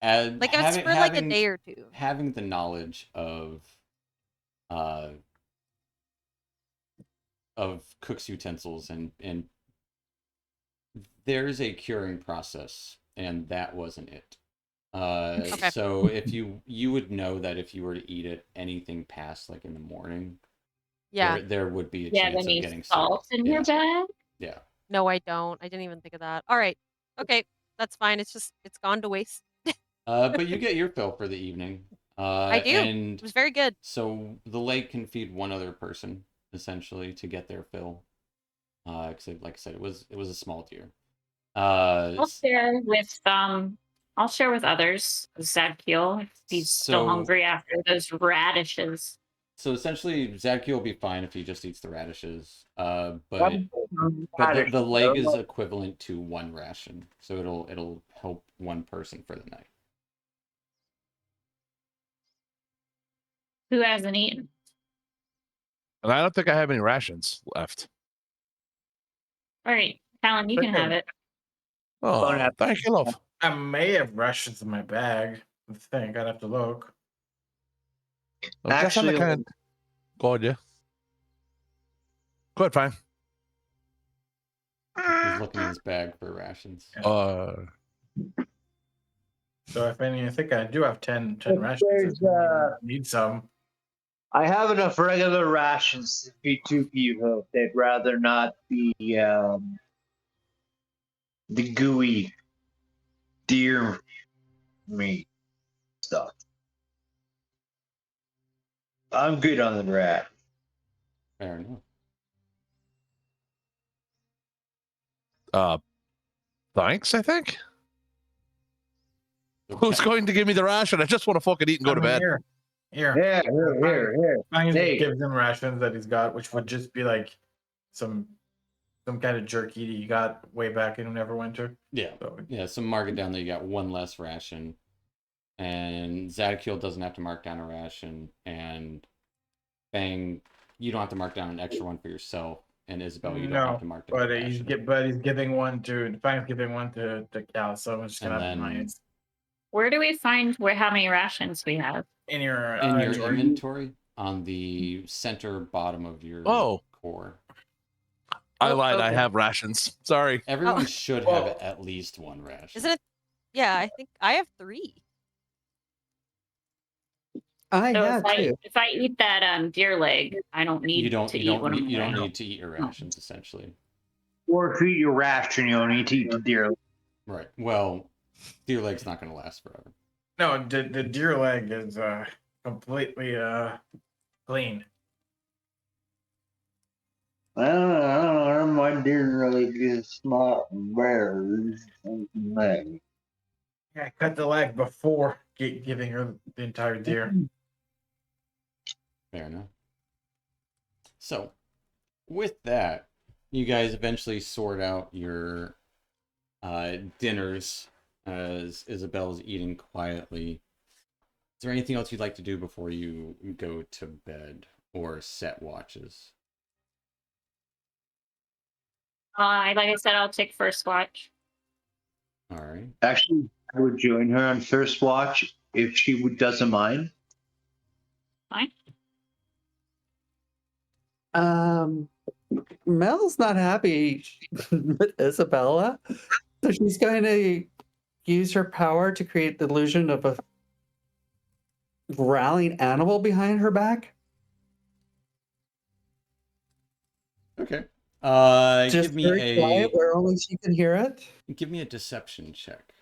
Like if it's for like a day or two. having the knowledge uh of cook's utensils and there's a curing process, and that wasn't it. Okay. So if you would know that if you were to eat it anything past like in the morning, Yeah. there would be a Yeah, chance then of you getting salt sick. in Yeah. your bag. Yeah. No, I don't. I didn't even think of that. All right. Okay. That's fine. It's gone to waste. But you get your fill for the evening. I do. And It was very good. so the lake can feed one other person essentially to get their fill. Except like I said, it was a small deer. I'll share with others. Zadkiel, if he's still So- hungry after those radishes. So essentially, Zadkiel will be fine if he just eats the radishes. But Radish, the leg is though. equivalent to one ration, so it'll help one person for the night. Who hasn't eaten? And I don't think I have any rations left. All right, Talon, you can have it. Oh, Don't have- thank you, love. I may have rations in my bag. I think I'd have to look. Well, guess I'm the Actually, kind. Go on, yeah. Go ahead, fine. He's looking in his bag for rations. So if any, I think I do have 10 If rations. there's, If you need some. I have enough regular rations to feed 2 people. They'd rather not be the gooey deer meat stuff. I'm good on the rat. Fair enough. Thanks, I think. So Who's going to give me the ration? I just want to fucking eat and go to bed. Here. Here. Fang Hey. gives him rations that he's got, which would just be like some kind of jerky that you got way back in Neverwinter. Yeah. So Yeah, so mark it down that you got one less ration. And Zadkiel doesn't have to mark down a ration. And Fang, you don't have to mark down an extra one for yourself. And Isabel, you don't have to mark down but a he's ration. giving one to Fang's giving one to Cal, so I'm just gonna And have then- mine Where do we find how many rations we have? in your In your inventory. inventory, on the center bottom of your Oh. core. I Oh, lied. I okay. have rations. Sorry. Everyone Oh. should Well- have at least one ration. Isn't it? Yeah, I think I have 3. I So had to. if I eat that deer leg, I don't need You don't to you eat don't one need, of you don't mine. need to eat your rations essentially. Or if you eat your ration, you only need to eat the deer. Right. Well, deer leg's not going to last forever. No, the deer leg is completely clean. I don't know. My deer leg is smart and bears. Yeah, I cut the leg before giving her the entire deer. Fair enough. So, with that, you guys eventually sort out your dinners as Isabel's eating quietly. Is there anything else you'd like to do before you go to bed or set watches? Like I said, I'll take first watch. All right. Actually, I would join her on first watch if she doesn't mind. Fine. Mel's not happy with Isabella, so she's going to use her power to create the illusion of a growling animal behind her back. Okay. Just very quiet, where only she can hear it. Give me a deception check.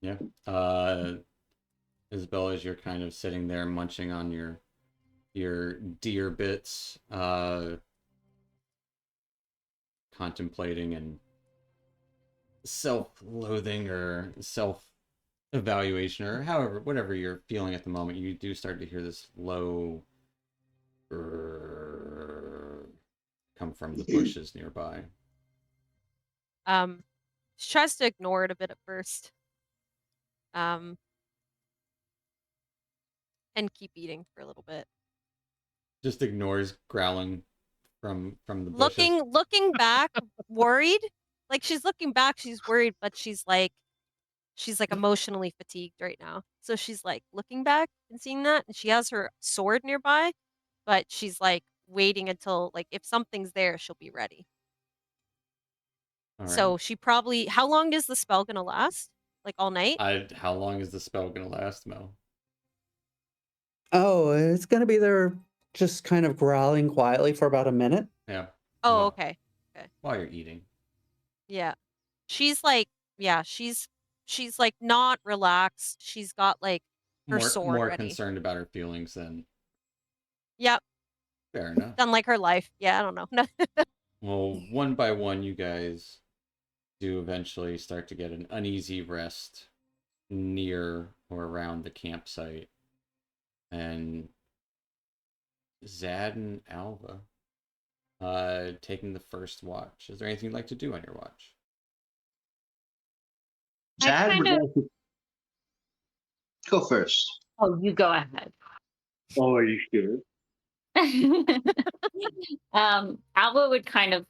Yeah. Isabella, as you're kind of sitting there munching on your deer bits, contemplating and self-loathing or self-evaluation or however, whatever you're feeling at the moment, you do start to hear this low come from the bushes nearby. She tries to ignore it a bit at first. And keep eating for a little bit. Just ignores growling from the bushes. Looking back, worried. Like she's looking back, she's worried, but she's like emotionally fatigued right now. So she's like looking back and seeing that, and she has her sword nearby, but she's like waiting until like if something's there, she'll be ready. All right. So she probably. How long is the spell gonna last? Like all night? How long is the spell gonna last, Mel? Oh, it's going to be there just kind of growling quietly for about a minute. Yeah. Oh, Well, okay. while you're eating. Yeah. She's like, yeah, she's like not relaxed. She's got like her sword More ready. concerned about her feelings than. Yep. Fair enough. Done like her life. Yeah, I don't know. Well, one by one, you guys do eventually start to get an uneasy rest near or around the campsite. And Zad and Alva taking the first watch. Is there anything you'd like to do on your watch? Zad would kinda- like to go first. Oh, you go ahead. Oh, are you sure? Alba would kind of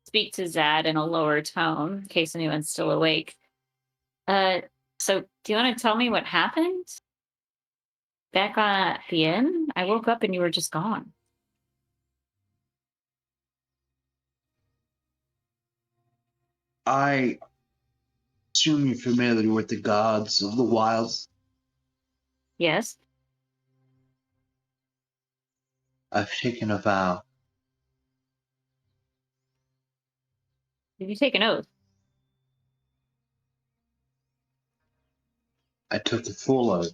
speak to Zad in a lower tone in case anyone's still awake. So do you want to tell me what happened back at the inn? I woke up and you were just gone. I assume you're familiar with the gods of the wilds. Yes. I've taken a vow. Did you take an oath? I took a full oath.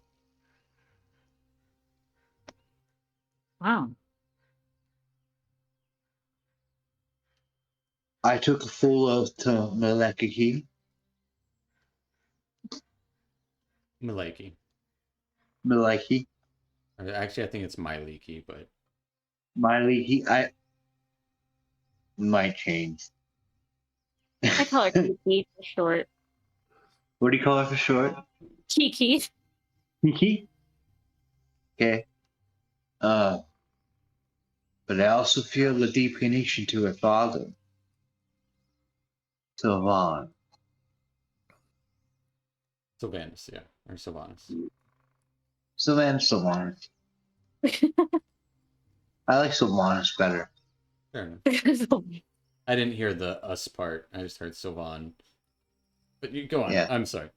Wow. I took a full oath to Malekiki. Maleki. Maleki. Actually, I think it's Myleki, but. Miley, I might change. I call her Kiki for short. What do you call her for short? Kiki. Kiki? Okay. But I also feel a deep connection to her father, Sylvan. Sylvanus, yeah. Or Sylvanus. Sylvanus. I like Sylvanus better. Fair enough. I didn't hear the us part. I just heard Sylvan. But you go on. Yeah. I'm sorry.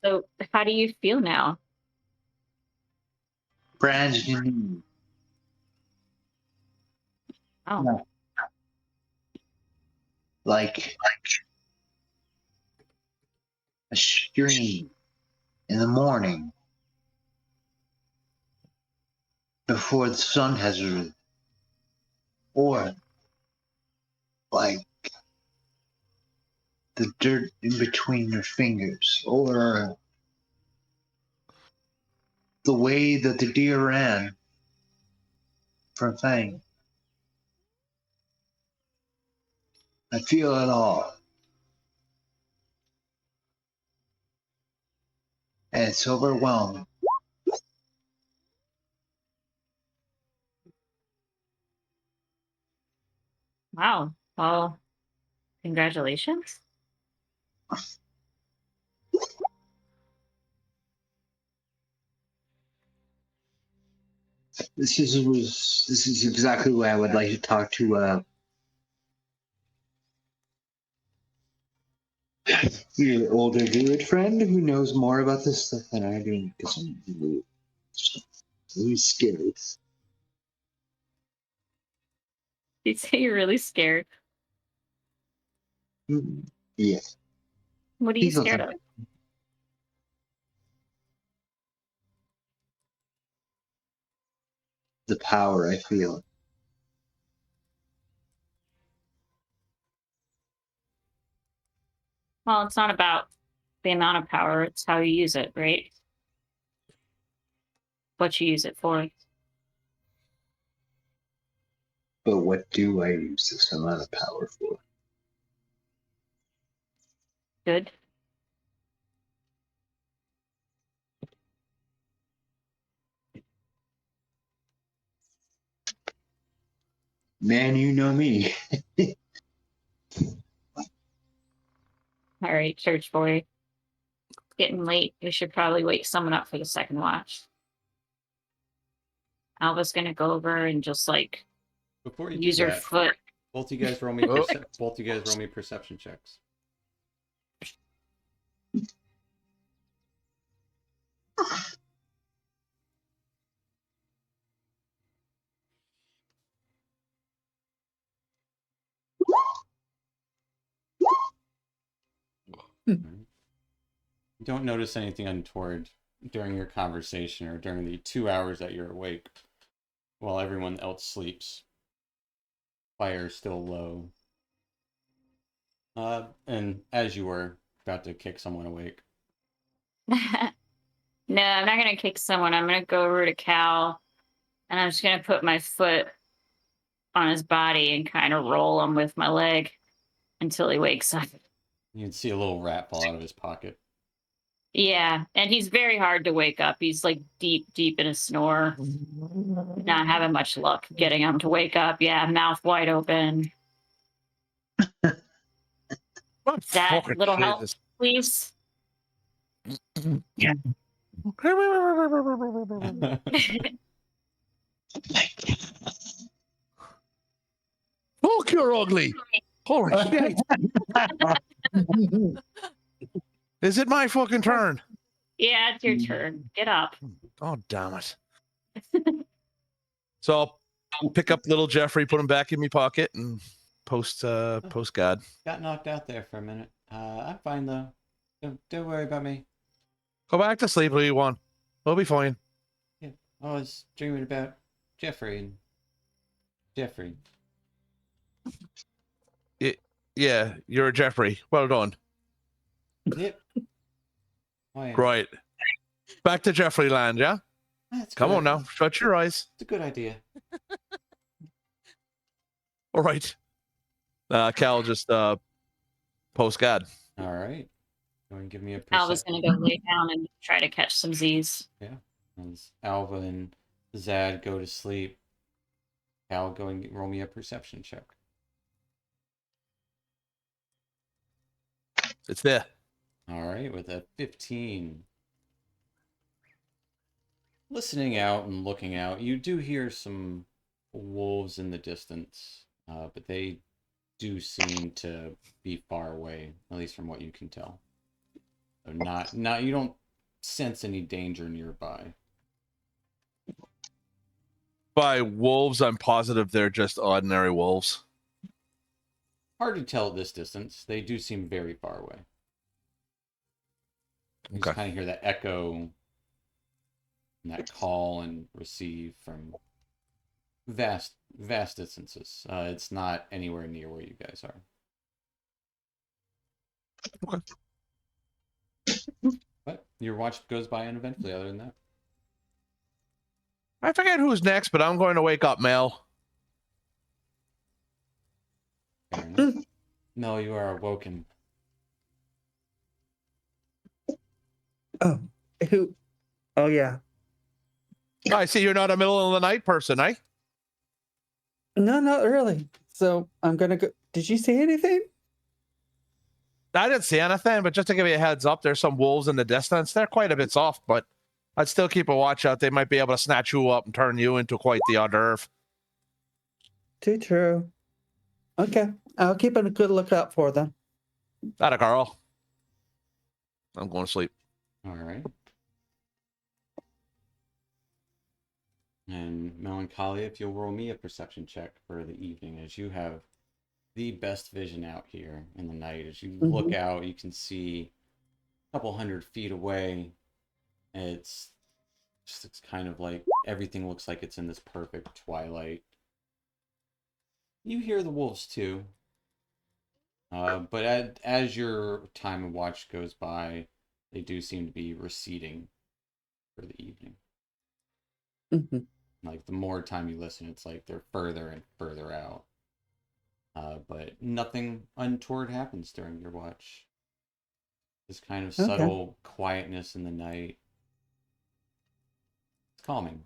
So how do you feel now? Brand new. Oh. Yeah. Like a stream in the morning before the sun has risen. Or like the dirt in between your fingers. Or the way that the deer ran from Fang. I feel it all. And it's overwhelming. Wow. Well, congratulations. This is exactly why I would like to talk to your older druid friend who knows more about this stuff than I do, because I'm really scared. You'd say you're really scared. Yeah, What are you he's not scared of? the power I feel. Well, it's not about the amount of power, it's how you use it, right? What you use it for. But what do I use this amount of power for? Good. Man, you know me. All right, church boy. It's getting late. We should probably wake someone up for the second watch. Alva's gonna go over and just like Before you use do her that, foot. both you guys roll me Oh. both you guys roll me perception checks. You don't notice anything untoward during your conversation or during the 2 hours that you're awake while everyone else sleeps. Fire is still low. And as you were about to kick someone awake. No, I'm not gonna kick someone. I'm gonna go over to Cal and I'm just gonna put my foot on his body and kind of roll him with my leg until he wakes up. You'd see a little rat fall out of his pocket. Yeah, and he's very hard to wake up. He's like deep in a snore. Not having much luck getting him to wake up. Yeah, mouth wide open. What That fucking little shit help, is- please. Fuck, you're ugly. Holy shit. Is it my fucking turn? Yeah, it's your turn. Get up. Oh, damn it. So I'll pick up little Jeffrey, put him back in my pocket, and post God. Got knocked out there for a minute. I'm fine though. Don't worry about me. Go back to sleep, who you want. We'll be fine. Yeah, I was dreaming about Jeffrey and Jeffrey. Yeah, you're a Jeffrey. Well done. Yep. Oh, yeah. Right. Back to Jeffrey land, yeah? That's a Come good on idea. now. Shut your eyes. It's a good idea. All right. Cal just post God. All right. Go and give me a Alva's perception. gonna go lay down and try to catch some Z's. As Alva and Zad go to sleep, Cal, go and roll me a perception check. It's there. All right, with a 15. Listening out and looking out, you do hear some wolves in the distance, but they do seem to be far away, at least from what you can tell. So not you don't sense any danger nearby. By wolves, I'm positive they're just ordinary wolves. Hard to tell at this distance. They do seem very far away. You Okay. just kind of hear that echo and that call and receive from vast distances. It's not anywhere near where you guys are. Okay. But your watch goes by uneventfully other than that. I forget who's next, but I'm going to wake up Mel. Fair enough. No, you are awoken. Oh, Who? Oh yeah. I see you're not a middle of the night person, eh? No, not really. So I'm gonna go. Did you see anything? I didn't see anything, but just to give you a heads up, there's some wolves in the distance. They're quite a bit soft, but I'd still keep a watch out. They might be able to snatch you up and turn you into quite the hors d'oeuvre. Too true. Okay, I'll keep a good lookout for them. That a Carl. I'm going to sleep. All right. And Melancholia, if you'll roll me a perception check for the evening, as you have the best vision out here in the night. As you look out, you can see a couple 100 feet away. It's kind of like everything looks like it's in this perfect twilight. You hear the wolves too. But as your time of watch goes by, they do seem to be receding for the evening. Mm-hmm. Like the more time you listen, it's like they're further and further out. But nothing untoward happens during your watch. This kind of subtle quietness in the night. It's calming,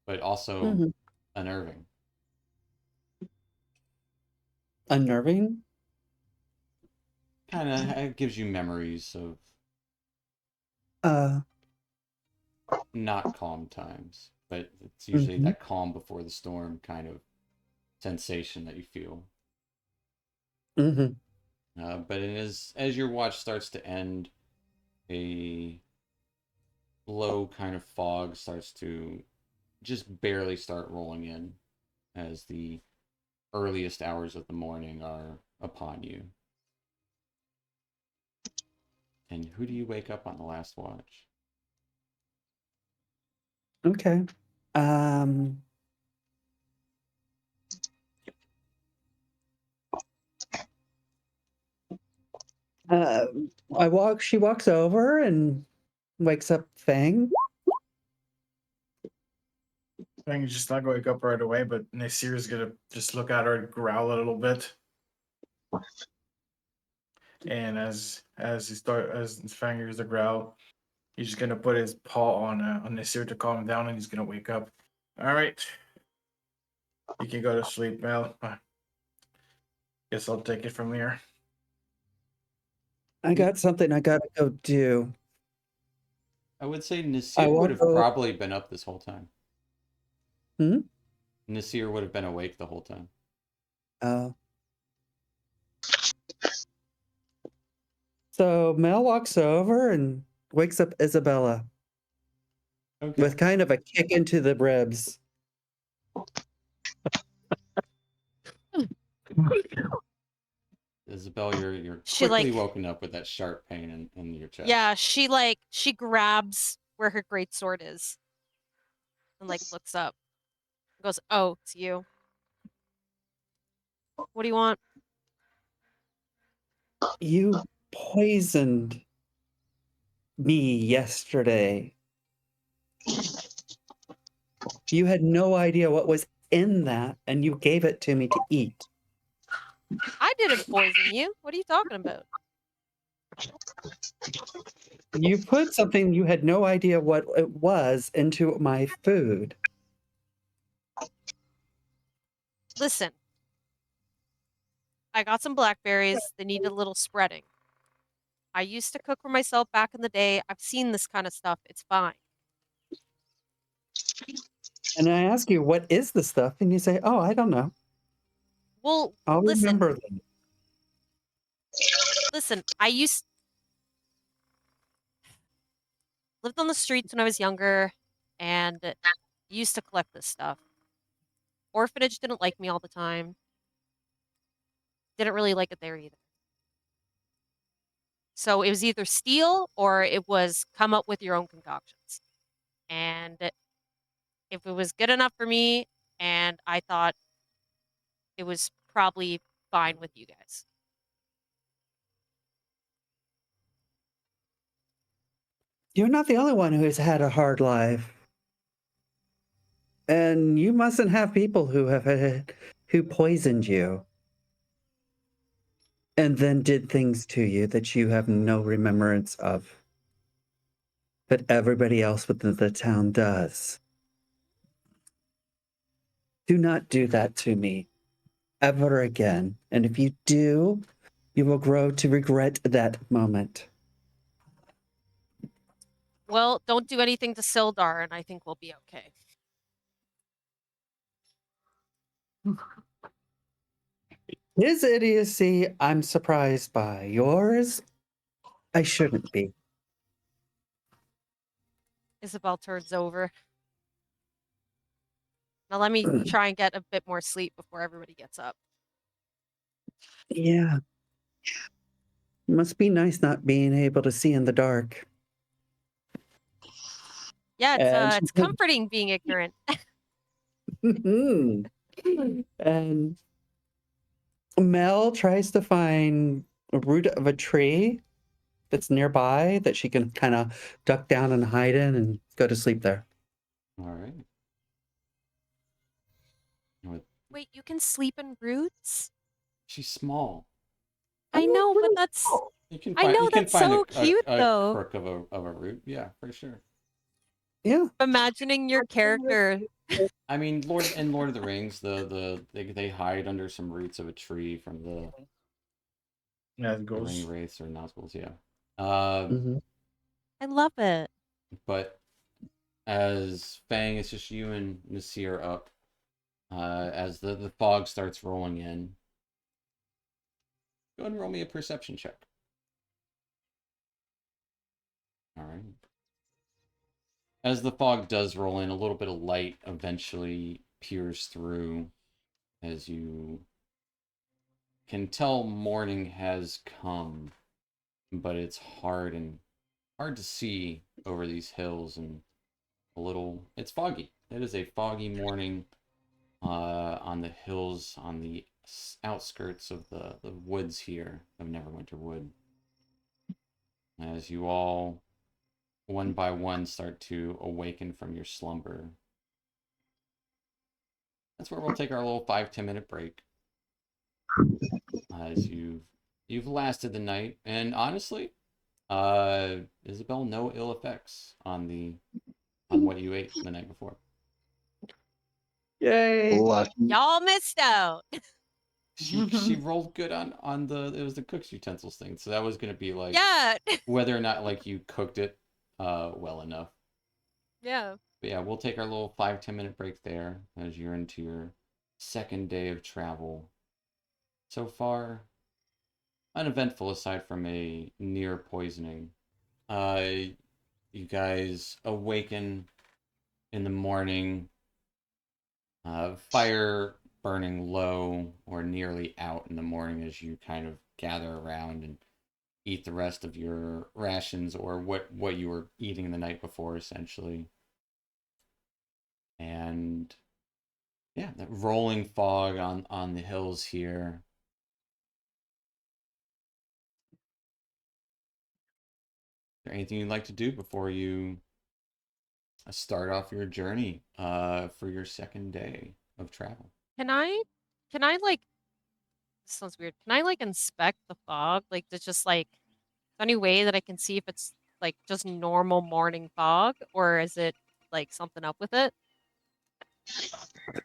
but also unnerving. Unnerving? Kind of gives you memories of not calm times, but it's usually that calm before the storm kind of sensation that you feel. But it is, as your watch starts to end, a low kind of fog starts to just barely start rolling in as the earliest hours of the morning are upon you. And who do you wake up on the last watch? Okay. She walks over and wakes up Fang. Fang's just not going to wake up right away, but Nasir's gonna just look at her and growl a little bit. And as Fang hears the growl, he's just gonna put his paw on Nasir to calm him down, and he's gonna wake up. All right, you can go to sleep, Mel. Guess I'll take it from here. I got something I gotta go do. I would say Nasir would have probably been up this whole time. Nasir would have been awake the whole time. Oh. So Mel walks over and wakes up Isabella with kind of a kick into the ribs. Isabel, you're She, quickly like- woken up with that sharp pain in your chest. Yeah, she grabs where her greatsword is and looks up. Goes, "Oh, it's you. What do you want?" You poisoned me yesterday. You had no idea what was in that, and you gave it to me to eat. I didn't poison you. What are you talking about? You put something you had no idea what it was into my food. Listen, I got some blackberries. They needed a little spreading. I used to cook for myself back in the day. I've seen this kind of stuff. It's fine. And I ask you, what is the stuff? And you say, oh, I don't know. Well, I'll listen. remember them. Listen, I lived on the streets when I was younger and used to collect this stuff. Orphanage didn't like me all the time. Didn't really like it there either. So it was either steal or it was come up with your own concoctions. And if it was good enough for me and I thought it was probably fine with you guys. You're not the only one who has had a hard life. And you mustn't have people who poisoned you and then did things to you that you have no remembrance of. but everybody else within the town does. Do not do that to me ever again. And if you do, you will grow to regret that moment. Well, don't do anything to Sildar, and I think we'll be okay. His idiocy, I'm surprised by. Yours, I shouldn't be. Isabel turns over. Now let me try and get a bit more sleep before everybody gets up. Yeah. Must be nice not being able to see in the dark. Yeah, And it's comforting being ignorant. and Mel tries to find a root of a tree that's nearby that she can kind of duck down and hide in and go to sleep there. All right. With- Wait, you can sleep in roots? She's small. I know, but that's You can I find, know you can that's find so cute a though. crook of a root. Yeah, for sure. Yeah. Imagining your character. I mean, Lord of the Rings, they hide under some roots of a tree from the Yeah, it the ring goes. wraiths or Nazguls. Yeah. Mhm. I love it. But as Fang, it's just you and Nasir up. As the fog starts rolling in, go ahead and roll me a perception check. All right. As the fog does roll in, a little bit of light eventually peers through as you can tell morning has come, but it's hard to see over these hills and it's foggy. It is a foggy morning on the hills on the outskirts of the woods here of Neverwinter Wood. As you all one by one start to awaken from your slumber. That's where we'll take our little 5-10 minute break. As you've lasted the night, and honestly, Isabel, no ill effects on what you ate the night before. Yay. Y'all missed out. She rolled good on it was the cook's utensils thing, so that was gonna be like Yeah. whether or not like you cooked it well enough. Yeah. But yeah, we'll take our little 5-10 minute break there as you're into your second day of travel. So far, uneventful aside from a near poisoning. You guys awaken in the morning, fire burning low or nearly out in the morning as you kind of gather around and eat the rest of your rations or what you were eating the night before, essentially. And yeah, that rolling fog on the hills here. Is there anything you'd like to do before you start off your journey for your second day of travel? Can I like this sounds weird. Can I like inspect the fog? Like to just like any way that I can see if it's like just normal morning fog or is it like something up with it?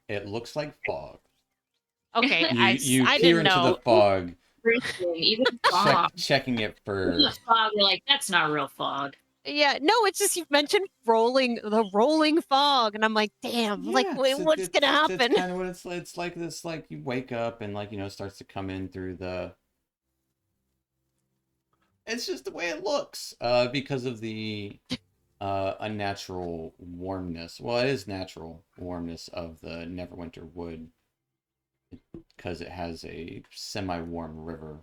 It looks like fog. Okay, You I peer didn't into the know. fog, Even fog. checking it for. The fog, you're like, that's not real fog. Yeah, no, it's just you've mentioned the rolling fog, and I'm like, damn, like what's gonna It's happen? kind of what it's like. This like you wake up and like it starts to come in through the. It's just the way it looks, because of the unnatural warmness. Well, it is natural warmness of the Neverwinter Wood, because it has a semi-warm river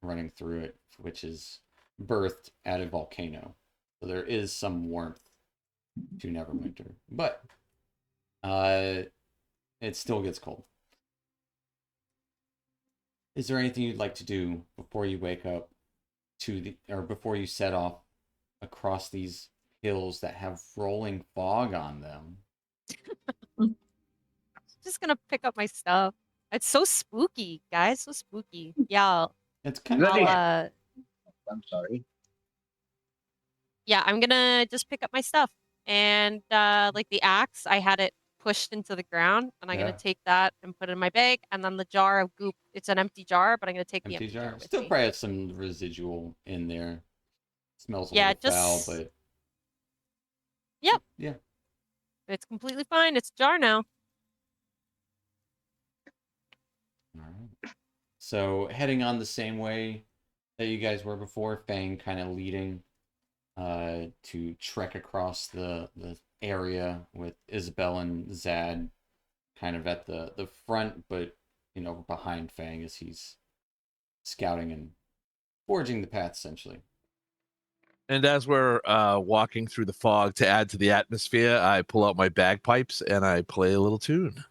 running through it, which is birthed at a volcano. So there is some warmth to Neverwinter, but it still gets cold. Is there anything you'd like to do before you wake up or before you set off across these hills that have rolling fog on them? Just gonna pick up my stuff. It's so spooky, guys, so spooky. Yeah, It's kind of I'll I'm sorry. yeah, I'm gonna just pick up my stuff. And like the axe, I had it pushed into the ground, and I'm Yeah. gonna take that and put it in my bag. And then the jar of goop, it's an empty jar, but I'm gonna take the Empty empty jar jar. with Still me. probably has some residual in there. Smells a Yeah, little foul, just but Yep. yeah. It's completely fine. It's a jar now. All right. So heading on the same way that you guys were before, Fang kind of leading to trek across the area with Isabel and Zad kind of at the front, but behind Fang as he's scouting and forging the path essentially. And as we're walking through the fog to add to the atmosphere, I pull out my bagpipes and I play a little tune.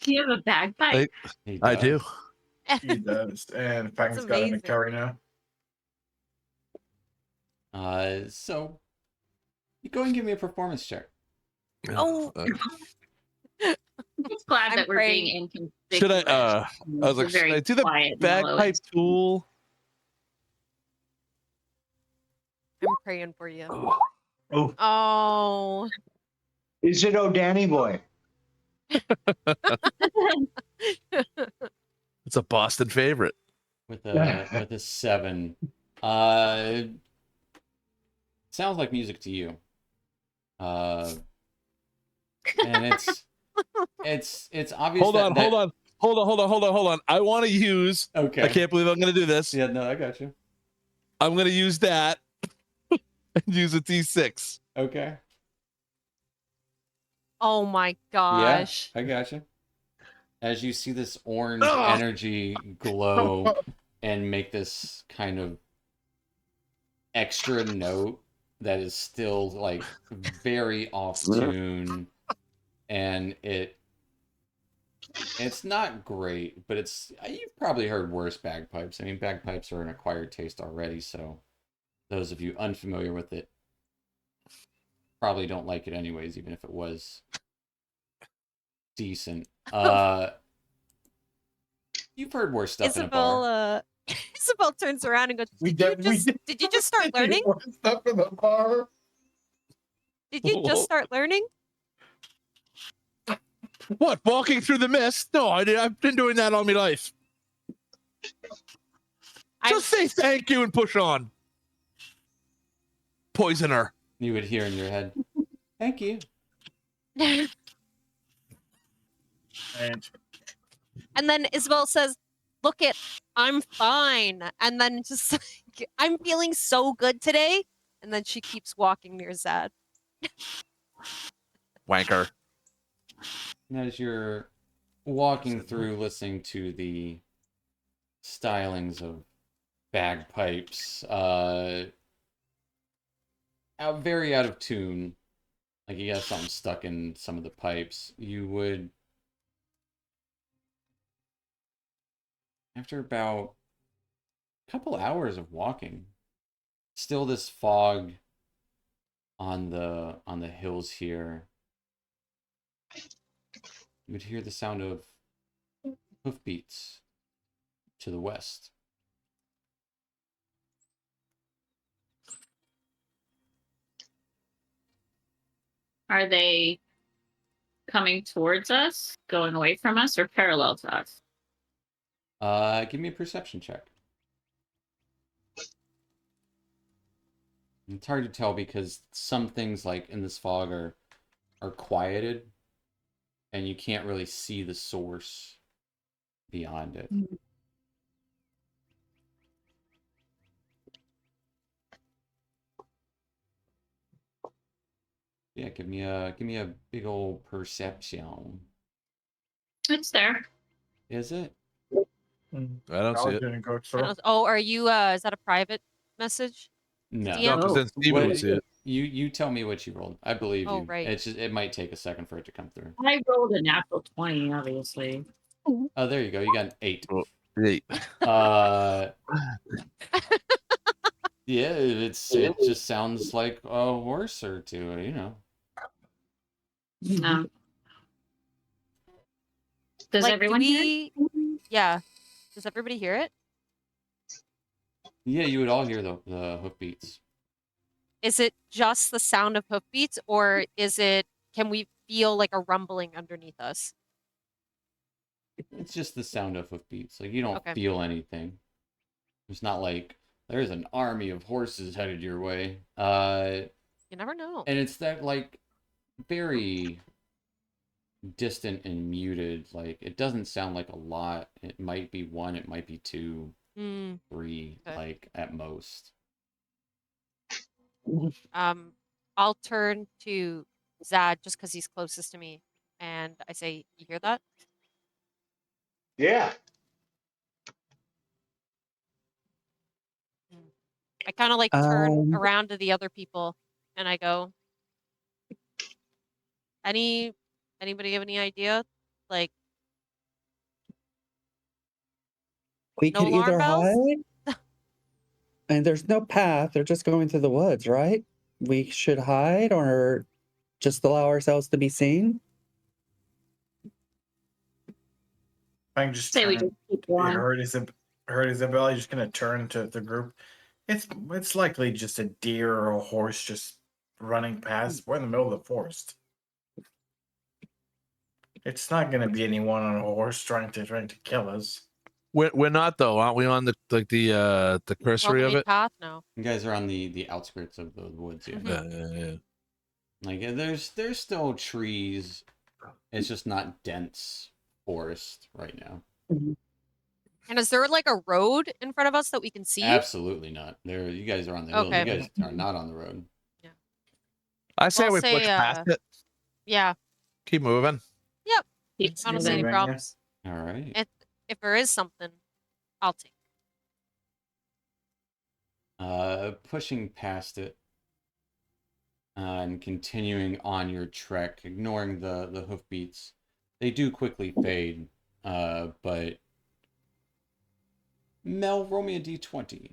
Do you have a bagpipe? I do. He does. And Fang's got an amazing. carry now. So you go and give me a performance check. Oh. I'm just glad I'm that we're praying. being inconspicuous. Should I? I was like, should I do the bagpipe tool? I'm praying for you. Oh, Oh. Is it Oh Danny Boy? It's a Boston favorite. With a 7. Sounds like music to you. And it's obvious. Hold on. I want to use. Okay. I can't believe I'm going to do this. Yeah, no, I got you. I'm going to use that and use a D6. Okay. Oh my gosh. Yeah, I got you. As you see this orange energy glow and make this kind of extra note that is still like very off tune, and it's not great, but you've probably heard worse bagpipes. I mean, bagpipes are an acquired taste already, so those of you unfamiliar with it probably don't like it anyways, even if it was decent. You've heard worse stuff in a bar. Isabel turns around and goes, did you just start learning? Stuff in the bar. Did you just start learning? What? Walking through the mist? No, I've been doing that all my life. Just say thank you and push on. Poisoner. You would hear in your head, thank you. And then Isabel says, look it, I'm fine. And then just like, I'm feeling so good today. And then she keeps walking near Zad. Wanker. And as you're walking through, listening to the stylings of bagpipes, very out of tune, like you got something stuck in some of the pipes, you would, after about a couple hours of walking, still this fog on the hills here, you would hear the sound of hoofbeats to the west. Are they coming towards us, going away from us, or parallel to us? Give me a perception check. It's hard to tell because some things like in this fog are quieted, and you can't really see the source beyond it. Yeah, give me a big old perception. It's there. Is it? I don't see it. Didn't go Oh, are you, is that a private message? No. DM? No, because then Steven What- would see it. You tell me what you rolled. I believe Oh, you. right. It's just, it might take a second for it to come through. I rolled a natural 20, obviously. Oh, there you go. You got an 8. Oh, 8. Yeah, it just sounds like a horse or two, you know. No. Does Like, everyone hear it? Yeah. Does everybody hear it? Yeah, you would all hear the hoofbeats. is it just the sound of hoofbeats, or can we feel like a rumbling underneath us? It's just the sound of hoofbeats. Like, you don't Okay. feel anything. It's not like there's an army of horses headed your way. You never know. And it's that, like, very distant and muted. Like, it doesn't sound like a lot. It might be one, it might be two, Mm, three, okay. like, at most. I'll turn to Zad just because he's closest to me, and I say, "You hear that?" Yeah. I kind of like turn Um, around to the other people, and I go, Anybody have any idea? Like, we no could alarm either bells? hide, and there's no path. They're just going through the woods, right? We should hide or just allow ourselves to be seen. I can just Say we turn. just keep You one. heard Isabella. You're just gonna turn to the group. It's likely just a deer or a horse just running past. We're in the middle of the forest. It's not gonna be anyone on a horse trying to kill us. We're not though, aren't we? On the We're on cursory the of main it. path now. You guys are on the outskirts of the woods, yeah. Mhm. Yeah. Like, there's still trees. It's just not dense forest right now. And is there like a road in front of us that we can see? Absolutely not. You guys are on the hill. You Okay. guys are not on the road. I say Well, we say, push past it. Yeah. Keep moving. Yep. Keep I don't see any moving. problems. All right. If there is something, I'll take. Pushing past it and continuing on your trek, ignoring the hoofbeats. They do quickly fade, but Mel, roll me a d20.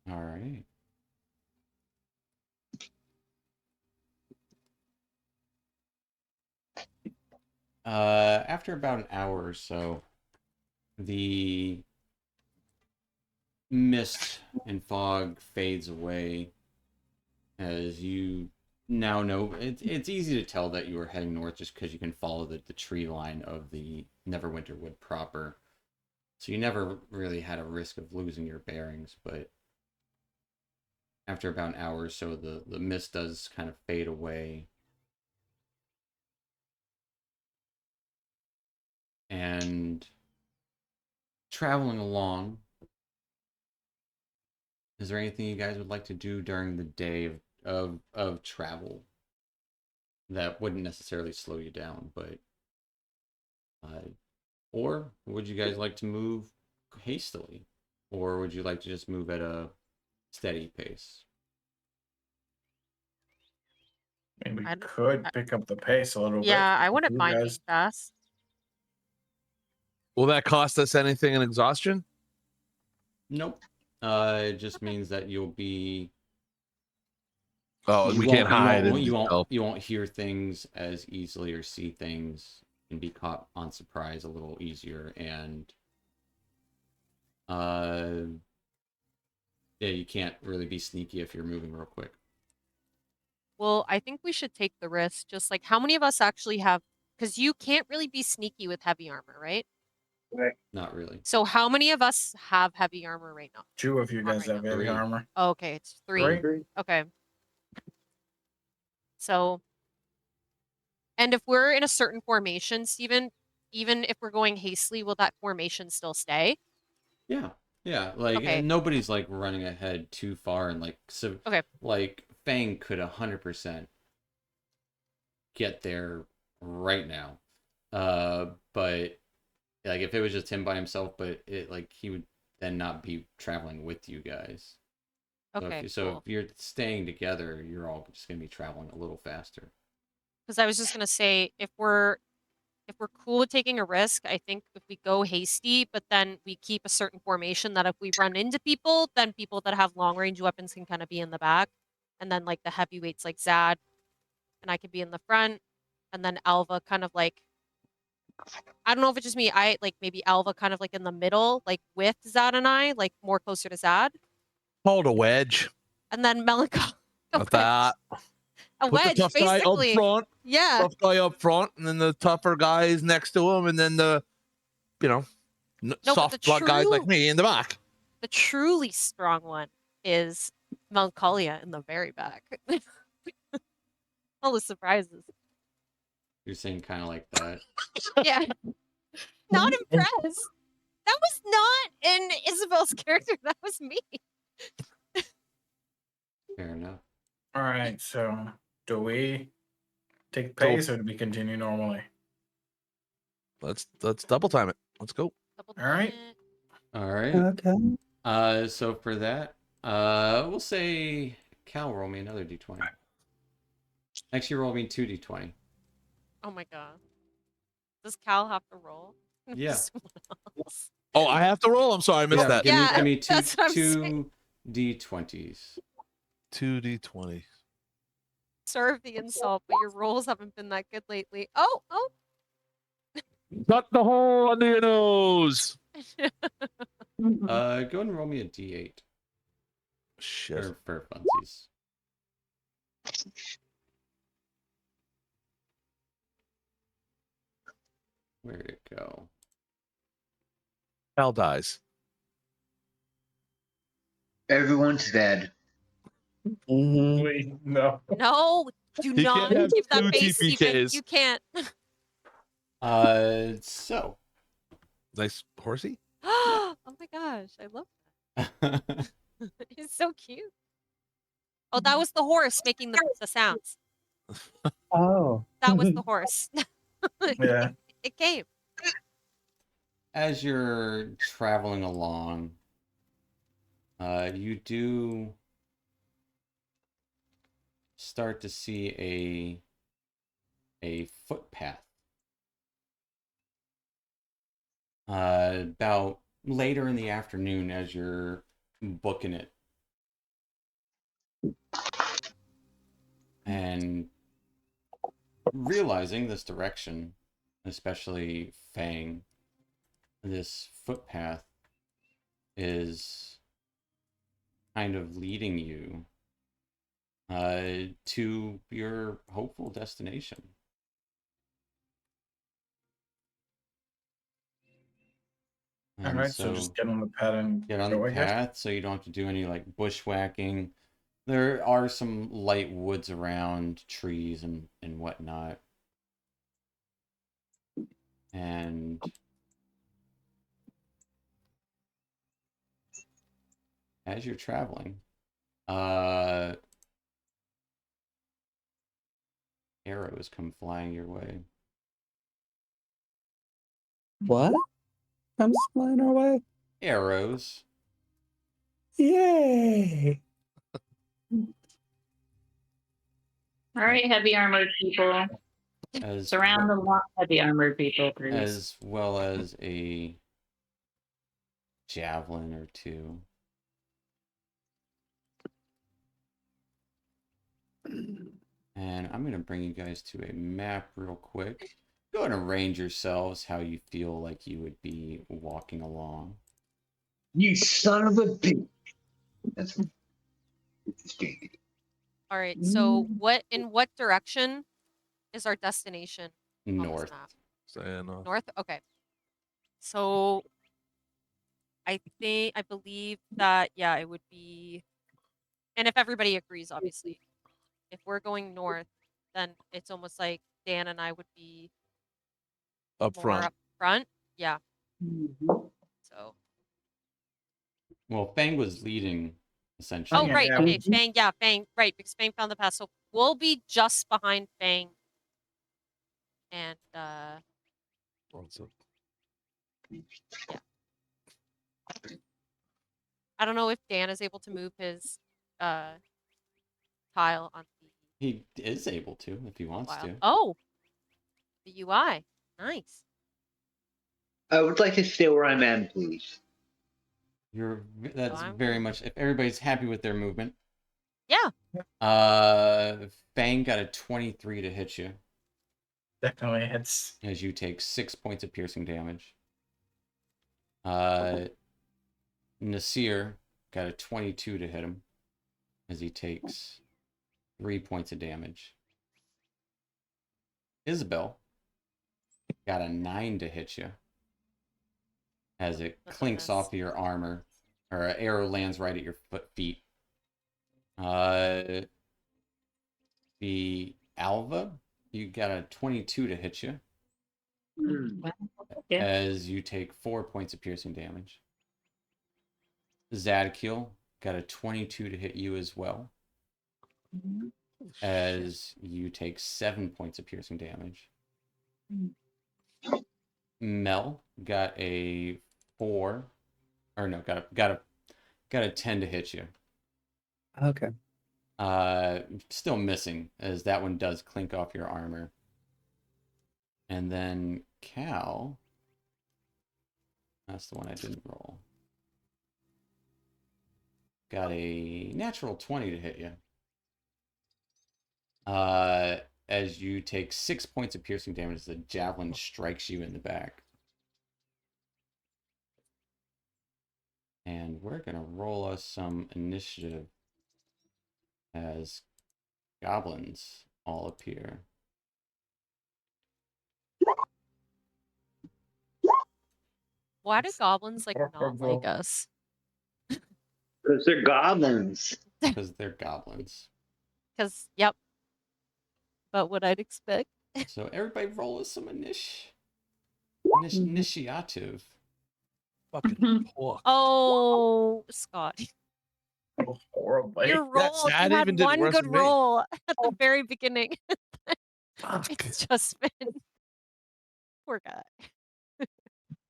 All right. After about an hour or so, the mist and fog fades away as you now know it's easy to tell that you are heading north just because you can follow the tree line of the Neverwinter Wood proper. So you never really had a risk of losing your bearings, but after about an hour or so, the mist does kind of fade away. And traveling along, is there anything you guys would like to do during the day of travel that wouldn't necessarily slow you down, but or would you guys like to move hastily, or would you like to just move at a steady pace? I mean, we I'd- could pick up the pace a little bit. Yeah, I wouldn't You mind being guys- fast. Will that cost us anything in exhaustion? Nope. It just means that you'll be. Oh, You we won't- can't hide. You won't hear things as easily or see things and be caught on surprise a little easier, and yeah, you can't really be sneaky if you're moving real quick. Well, I think we should take the risk. Just like, how many of us actually have? Because you can't really be sneaky with heavy armor, right? Not really. So how many of us have heavy armor right now? Two of you Not guys right have now. heavy Three. armor. Oh, okay, it's three. Three? Okay. So, and if we're in a certain formation, Steven, even if we're going hastily, will that formation still stay? Yeah. Yeah, like Okay. nobody's like running ahead too far, and like so Okay. like Fang could 100% get there right now. But like if it was just him by himself, but it like he would then not be traveling with you guys. Okay, So cool. if you're staying together, you're all just gonna be traveling a little faster. Because I was just gonna say, if we're cool with taking a risk, I think if we go hasty, but then we keep a certain formation that if we run into people, then people that have long range weapons can kind of be in the back, and then like the heavyweights like Zad and I could be in the front, and then Alva kind of like, I don't know if it's just me. I like maybe Alva kind of like in the middle, like with Zad and I, like more closer to Zad, Hold a wedge. and then Melancholy. With that. A Put the wedge, tough guy up basically. front. Yeah. Tough guy up front, and then the tougher guys next to him, and then the, No, but soft blood guys like me in the back. The truly strong one is Melancholia in the very back. All the surprises. You're saying kind of like that. Yeah. Not impressed. That was not in Isabel's character. That was me. Fair enough. All right, so do we take pace or do we continue normally? Let's double time it. Let's go. Double All right. it. All right. Okay. So for that, we'll say Cal roll me another d20. Actually, roll me 2d20. Oh my god. Does Cal have to roll? Yeah. Someone else. Oh, I have to roll. I'm sorry, I missed that. Give me that's what I'm saying. 2d20s. 2d20. Serve the insult, but your rolls haven't been that good lately. Oh. Cut the hole under your nose. Go and roll me a d8. Shit. For funsies. Where'd it go? Cal dies. Everyone's dead. Mhm. Wait, no. No, do He not can't have give that two face, Stephen. TPKs. You can't. So. Nice horsey. Oh my gosh, I love that. He's so cute. Oh, that was the horse making the sounds. Oh. That was the horse. Yeah. It came. As you're traveling along, you do start to see a footpath. About later in the afternoon as you're booking it. And realizing this direction, especially Fang, this footpath is kind of leading you to your hopeful destination. All And right, so just get on the pad and get on go, the I guess. path so you don't have to do any like bushwhacking. There are some light woods around, trees and whatnot. And as you're traveling, arrows come flying your way. What? Comes flying our way? Arrows. Yay! All right, heavy armored people. As Surround the lot, heavy armored people, please. as well as a javelin or two. And I'm going to bring you guys to a map real quick. Go ahead and arrange yourselves how you feel like you would be walking along. You son of a bitch. That's All right. So in what direction is our destination on this North. map? Saying, North? Okay. So I believe that, yeah, it would be, and if everybody agrees, obviously, if we're going north, then it's almost like Dan and I would be up more front. up front. Yeah. So. Well, Fang was leading, essentially. Oh, Yeah, right. yeah. Okay. Fang. Yeah. Fang. Right. Because Fang found the path. So we'll be just behind Fang. And, Also. I don't know if Dan is able to move his tile on the He is able to if he wants file. to. Oh, the UI. Nice. I would like to stay where I'm at, please. That's I'm very good. much if everybody's happy with their movement. Yeah. Fang got a 23 to hit you. Definitely hits. as you take 6 points of piercing damage. Nasir got a 22 to hit him as he takes 3 points of damage. Isabel got a 9 to hit you as it clinks off your armor, or an arrow lands right at your feet. The Alva, you got a 22 to hit you Yeah. as you take 4 points of piercing damage. Zadkiel got a 22 to hit you as well as you take 7 points of piercing damage. Mel got a 4, or no, got a 10 to hit you. Okay. Still missing, as that one does clink off your armor. And then Cal, that's the one I didn't roll, got a natural 20 to hit you. As you take 6 points of piercing damage as the javelin strikes you in the back. And we're gonna roll us some initiative as goblins all appear. Why do goblins like not like us? Because they're goblins. Because they're goblins. Because yep. But what I'd expect. So everybody roll us some initiative. Fucking pork. Oh, Scott, Horribly. your roll. You Sad had even did one worse good than me. roll at the very beginning. Fuck. It's just been poor guy.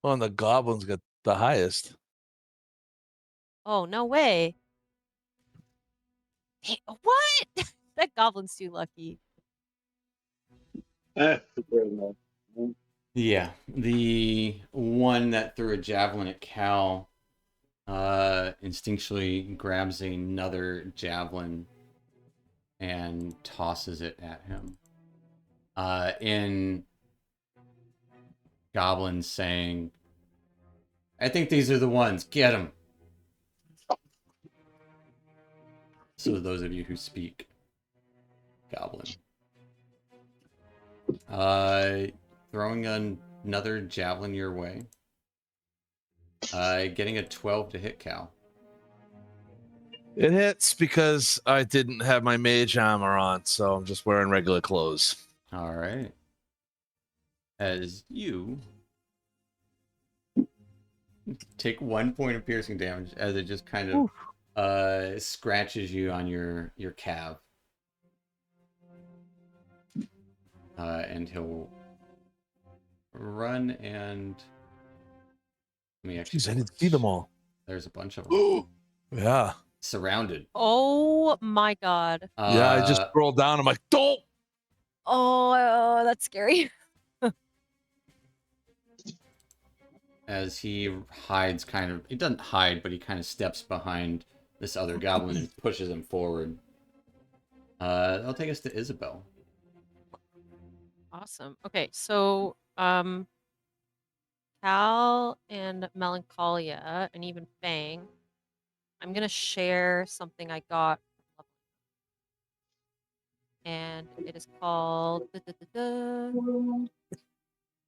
Well, and the goblins got the highest. Oh no way. Hey, what? That goblin's too lucky. Yeah, the one that threw a javelin at Cal instinctually grabs another javelin and tosses it at him. In Goblin saying, I think these are the ones, get them. So those of you who speak Goblin. Throwing another javelin your way. Getting a 12 to hit Cal. It hits because I didn't have my mage armor on, so I'm just wearing regular clothes. All right. As you take 1 point of piercing damage as it just kind of scratches you on your calf. And he'll run and let me actually. Jeez, I didn't see them all. There's a bunch of them. Yeah. Surrounded. Oh my god. Yeah, I just scrolled down. I'm like, don't. Oh, that's scary. As he hides he doesn't hide, but he kind of steps behind this other goblin and pushes him forward. That'll take us to Isabel. Awesome. Okay, so Cal and Melancholia and even Fang, I'm gonna share something I got, and it is called.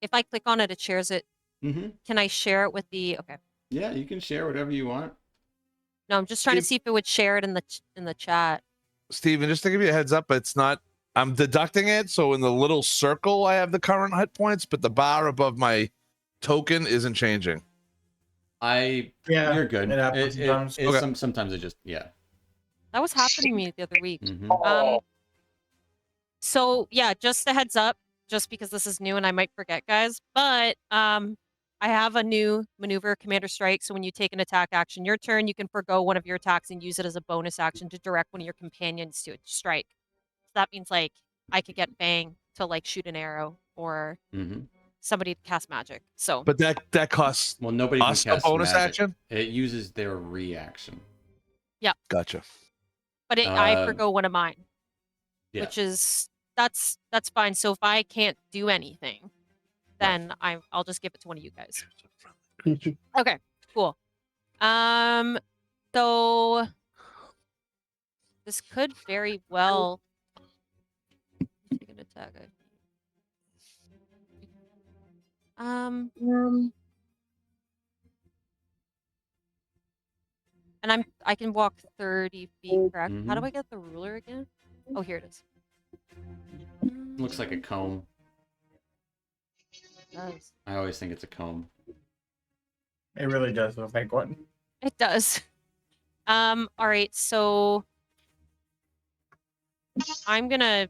If I click on it, it shares it. Mm-hmm. Can I share it with the? Okay. Yeah, you can share whatever you want. No, I'm just trying to see if it would share it in the chat. Steven, just to give you a heads up, it's not. I'm deducting it, so in the little circle I have the current hit points, but the bar above my token isn't changing. You're good. It happens sometimes. Okay. Sometimes it just That was happening to me the other week. Mm-hmm. So yeah, just a heads up, just because this is new and I might forget, guys. But I have a new maneuver, Commander Strike. So when you take an attack action your turn, you can forgo one of your attacks and use it as a bonus action to direct one of your companions to a strike. So that means like I could get Bang to like shoot an arrow or somebody to cast magic. So But that costs nobody us can a cast bonus magic. action? It uses their reaction. Yeah. Gotcha. But I forgo one of mine. Yeah. Which is that's fine. So if I can't do anything, Right. then I'll just give it to one of you guys. Mhm. Okay, cool. So this could very well take an attack. And I can walk 30 feet, correct? How do Mhm. I get the ruler again? Oh, here it is. Looks like a comb. It does. I always think it's a comb. It really does look like one. It does. All right, so I'm gonna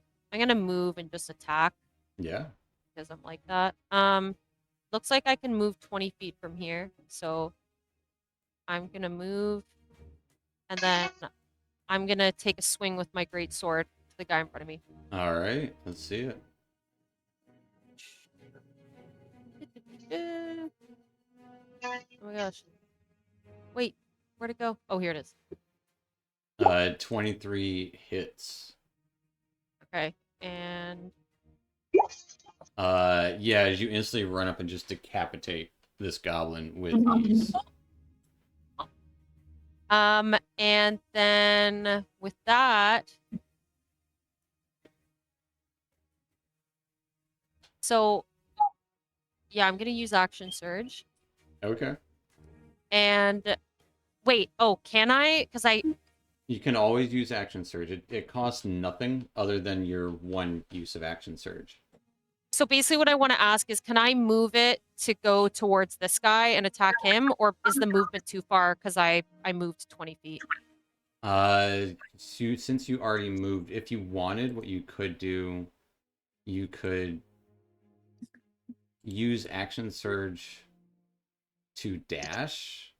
move and just attack Yeah. because I'm like that. Looks like I can move 20 feet from here, so I'm gonna move, and then I'm gonna take a swing with my great sword to the guy in front of me. All right. Let's see it. Oh my gosh. Wait, where'd it go? Oh, here it is. 23 hits. Okay, and Yeah, as you instantly run up and just decapitate this goblin with ease. and then with that, so yeah, I'm gonna use action surge. Okay. And wait, oh, can I? Because You can always use action surge. It costs nothing other than your one use of action surge. so basically what I want to ask is, can I move it to go towards this guy and attack him, or is the movement too far because I moved 20 feet? Since you already moved, if you wanted, what you could do, you could use action surge to dash,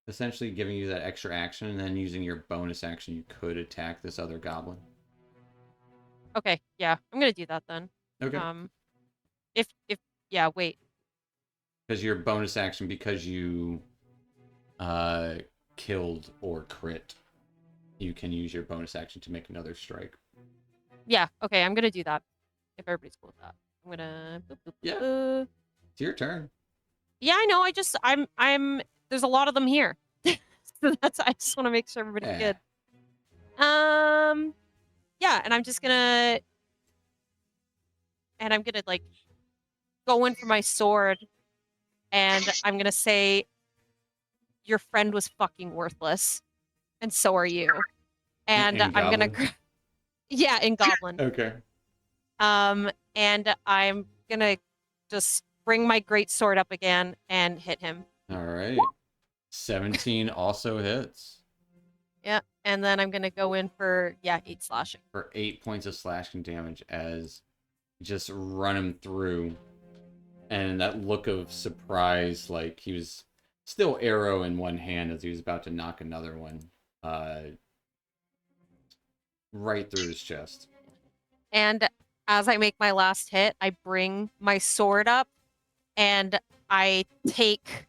essentially giving you that extra action, and then using your bonus action, you could attack this other goblin. Okay, yeah, I'm gonna do that then. Okay. If yeah, wait. Because your bonus action, because you killed or crit, you can use your bonus action to make another strike. Yeah, okay, I'm gonna do that. If everybody's cool with that, I'm gonna. Boop, boop, Yeah. boop. It's your turn. Yeah, I know. I'm. There's a lot of them here, so I just want to make sure everybody's Yeah. good. Yeah, and I'm gonna like go in for my sword, and I'm gonna say, your friend was fucking worthless, and so are you. And In I'm gonna, goblin? yeah, in goblin. Okay. And I'm gonna just bring my great sword up again and hit him. All right. 17 also hits Yeah, and then I'm gonna go in for 8 slashing. for 8 points of slashing damage as you just run him through. And that look of surprise, like he was still arrow in one hand as he was about to knock another one right through his chest. And as I make my last hit, I bring my sword up and I take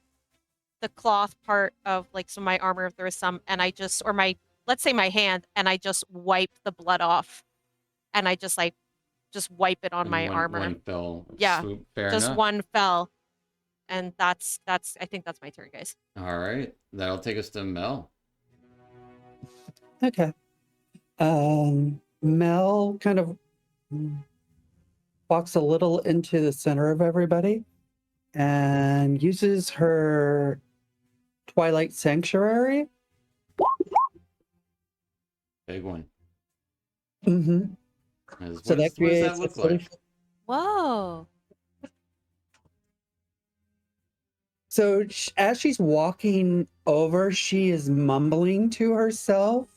the cloth part of like some of my armor, if there was some, and I just, or my, let's say my hand, and I just wipe the blood off. And I just wipe it on And my armor. One fell Yeah, swoop. Fair just enough. one fell. And that's I think that's my turn, guys. All right. That'll take us to Mel. Okay. Mel kind of walks a little into the center of everybody and uses her Twilight Sanctuary. Big one. Mm-hmm. So What does that creates look a 30 like? Whoa. So as she's walking over, she is mumbling to herself.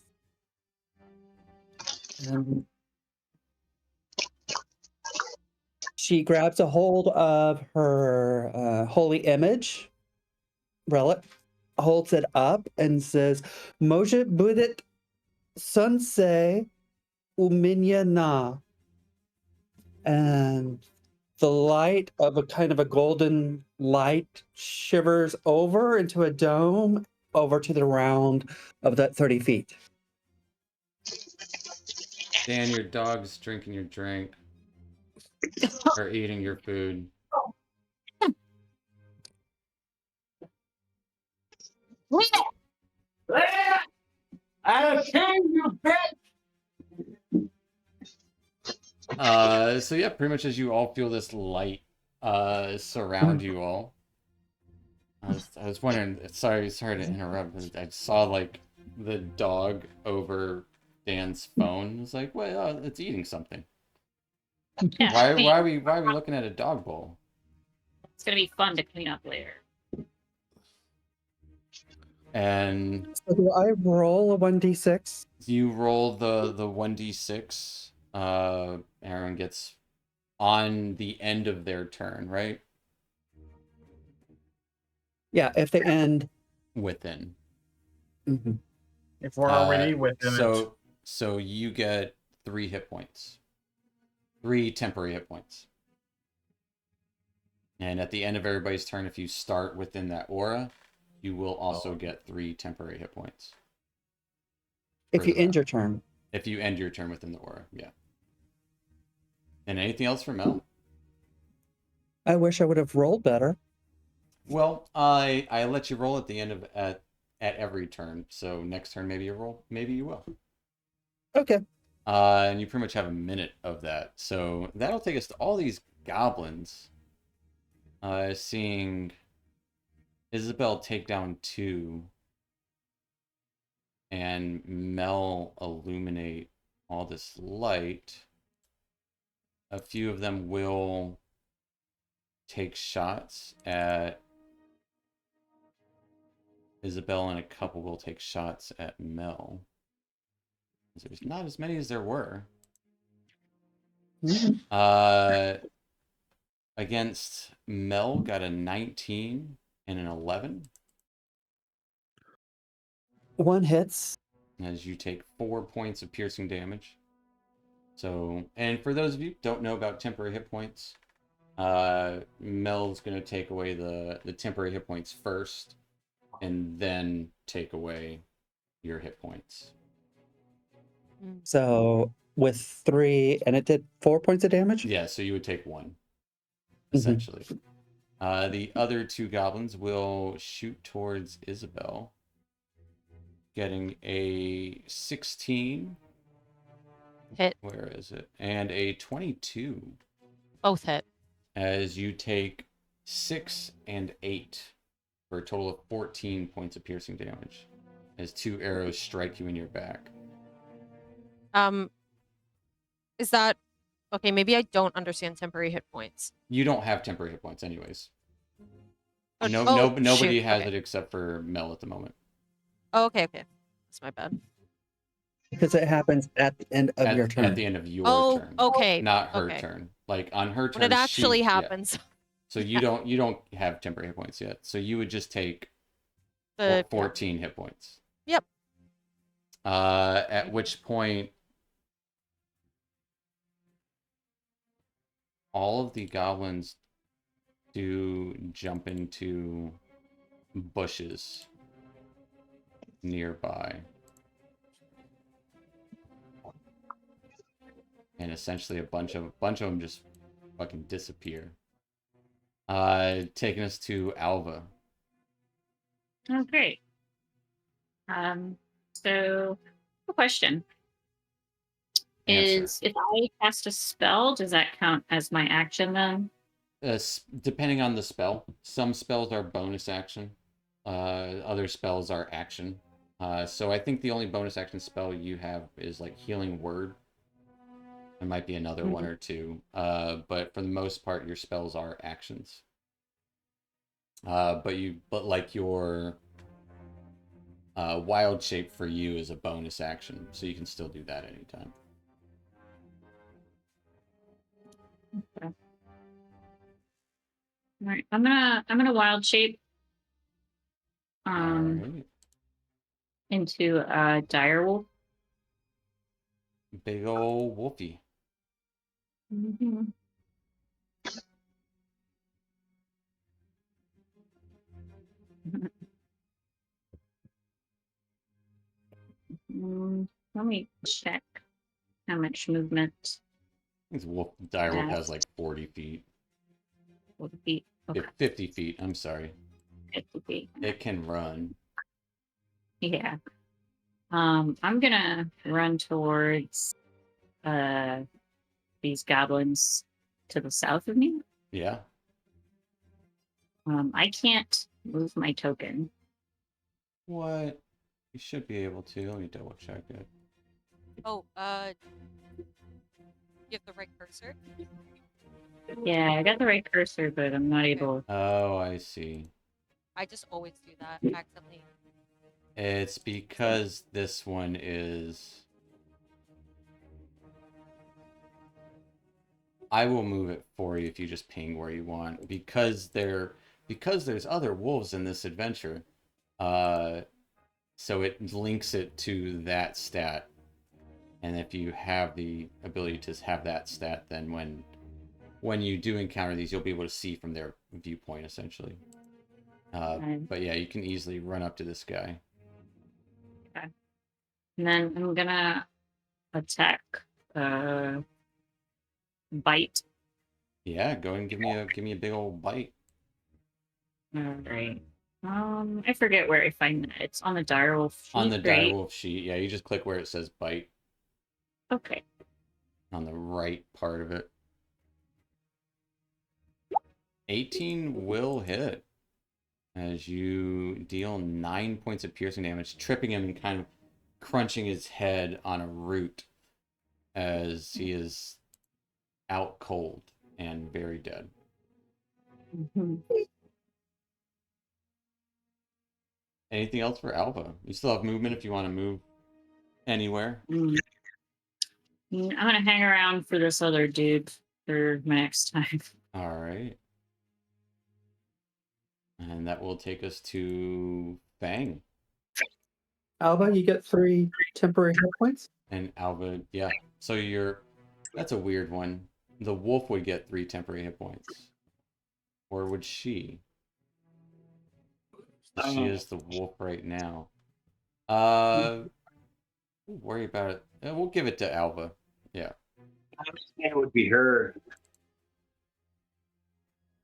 She grabs a hold of her holy image relic, holds it up, and says, Moje Budit Sunse Uminya Na. And the light of a kind of a golden light shivers over into a dome over to the round of that 30 feet. Dan, your dog's drinking your drink or eating your food. So yeah, pretty much as you all feel this light surround you all. I was wondering, sorry to interrupt, but I saw like the dog over Dan's phone. It was like, well, it's eating something. Yeah, Why are we looking at a dog bowl? It's gonna be fun to clean up later. And So do I roll a 1d6? you roll the 1d6. Aaron gets on the end of their turn, right? Yeah, if they end. Within. Mhm. If we're already within it. So you get 3 hit points. 3 temporary hit points. And at the end of everybody's turn, if you start within that aura, you will also get 3 temporary hit points. If you For end that. your turn. If you end your turn within the aura, yeah. And anything else for Mel? I wish I would have rolled better. Well, I let you roll at the end of at every turn. So next turn maybe you roll, maybe you will. Okay. And you pretty much have a minute of that. So that'll take us to all these goblins. Seeing Isabel take down 2 and Mel illuminate all this light. A few of them will take shots at Isabel, and a couple will take shots at Mel. There's not as many as there were. Mhm. Against Mel, got a 19 and an 11. One hits. As you take 4 points of piercing damage. So, and for those of you who don't know about temporary hit points, Mel's going to take away the temporary hit points first, and then take away your hit points. So with 3, and it did 4 points of damage? Yeah, so you would take 1, essentially. The other 2 goblins will shoot towards Isabel, getting a 16. Hit. Where is it? And a 22. Both hit. As you take 6 and 8 for a total of 14 points of piercing damage. As 2 arrows strike you in your back. Is that okay? Maybe I don't understand temporary hit points. You don't have temporary hit points, anyways. Oh, Nobody shoot. has Okay. it except for Mel at the moment. Oh, okay. That's my bad. Because it happens at the end of your turn. At the end of your turn. Okay. Not her Okay. turn. Like on her turn. When it actually yeah. happens. So you don't have temporary hit points yet. So you would just take 14 hit points. Yep. At which point all of the goblins do jump into bushes nearby. And essentially a bunch of them just fucking disappear. Taking us to Alva. Oh, great. So, a question Answer. is: if I cast a spell, does that count as my action then? Depending on the spell, some spells are bonus action. Other spells are action. So I think the only bonus action spell you have is like Healing Word. There might be another one or two. But for the most part, your spells are actions. But like your Wild Shape for you is a bonus action, so you can still do that anytime. Okay. All right, I'm gonna Wild Shape Alright. into a dire wolf. Big ol' wolfie. Mm-hmm. Let me check how much movement This wolf, direwolf Yeah. has like 40 feet. would be. Okay, 50 feet, I'm sorry. 50 feet. It can run. Yeah. I'm gonna run towards these goblins to the south of me. Yeah. I can't move my token. What? You should be able to. Let me double check it. Oh, you have the right cursor? Yeah, I got the right cursor, but I'm not able. Oh, I see. I just always do that accidentally. It's because this one is... I will move it for you if you just ping where you want. Because there's other wolves in this adventure. So it links it to that stat. And if you have the ability to have that stat, then when you do encounter these, you'll be able to see from their viewpoint, essentially. But yeah, you can easily run up to this guy. Okay. And then I'm gonna attack. Bite. Yeah, go and give me a big old bite. All right. I forget where I find that. It's on the direwolf sheet. On the right? direwolf sheet, yeah, you just click where it says bite Okay. on the right part of it. 18 will hit as you deal 9 points of piercing damage, tripping him and kind of crunching his head on a root as he is out cold and very dead. Mhm. Anything else for Alva? You still have movement if you want to move anywhere. I'm gonna hang around for this other dude for my next time. All right. And that will take us to Fang. Alba, you get 3 temporary hit points. And Alva, yeah. So that's a weird one. The wolf would get 3 temporary hit points. Or would she? She is the wolf right now. We'll worry about it. We'll give it to Alva. Yeah. It would be her.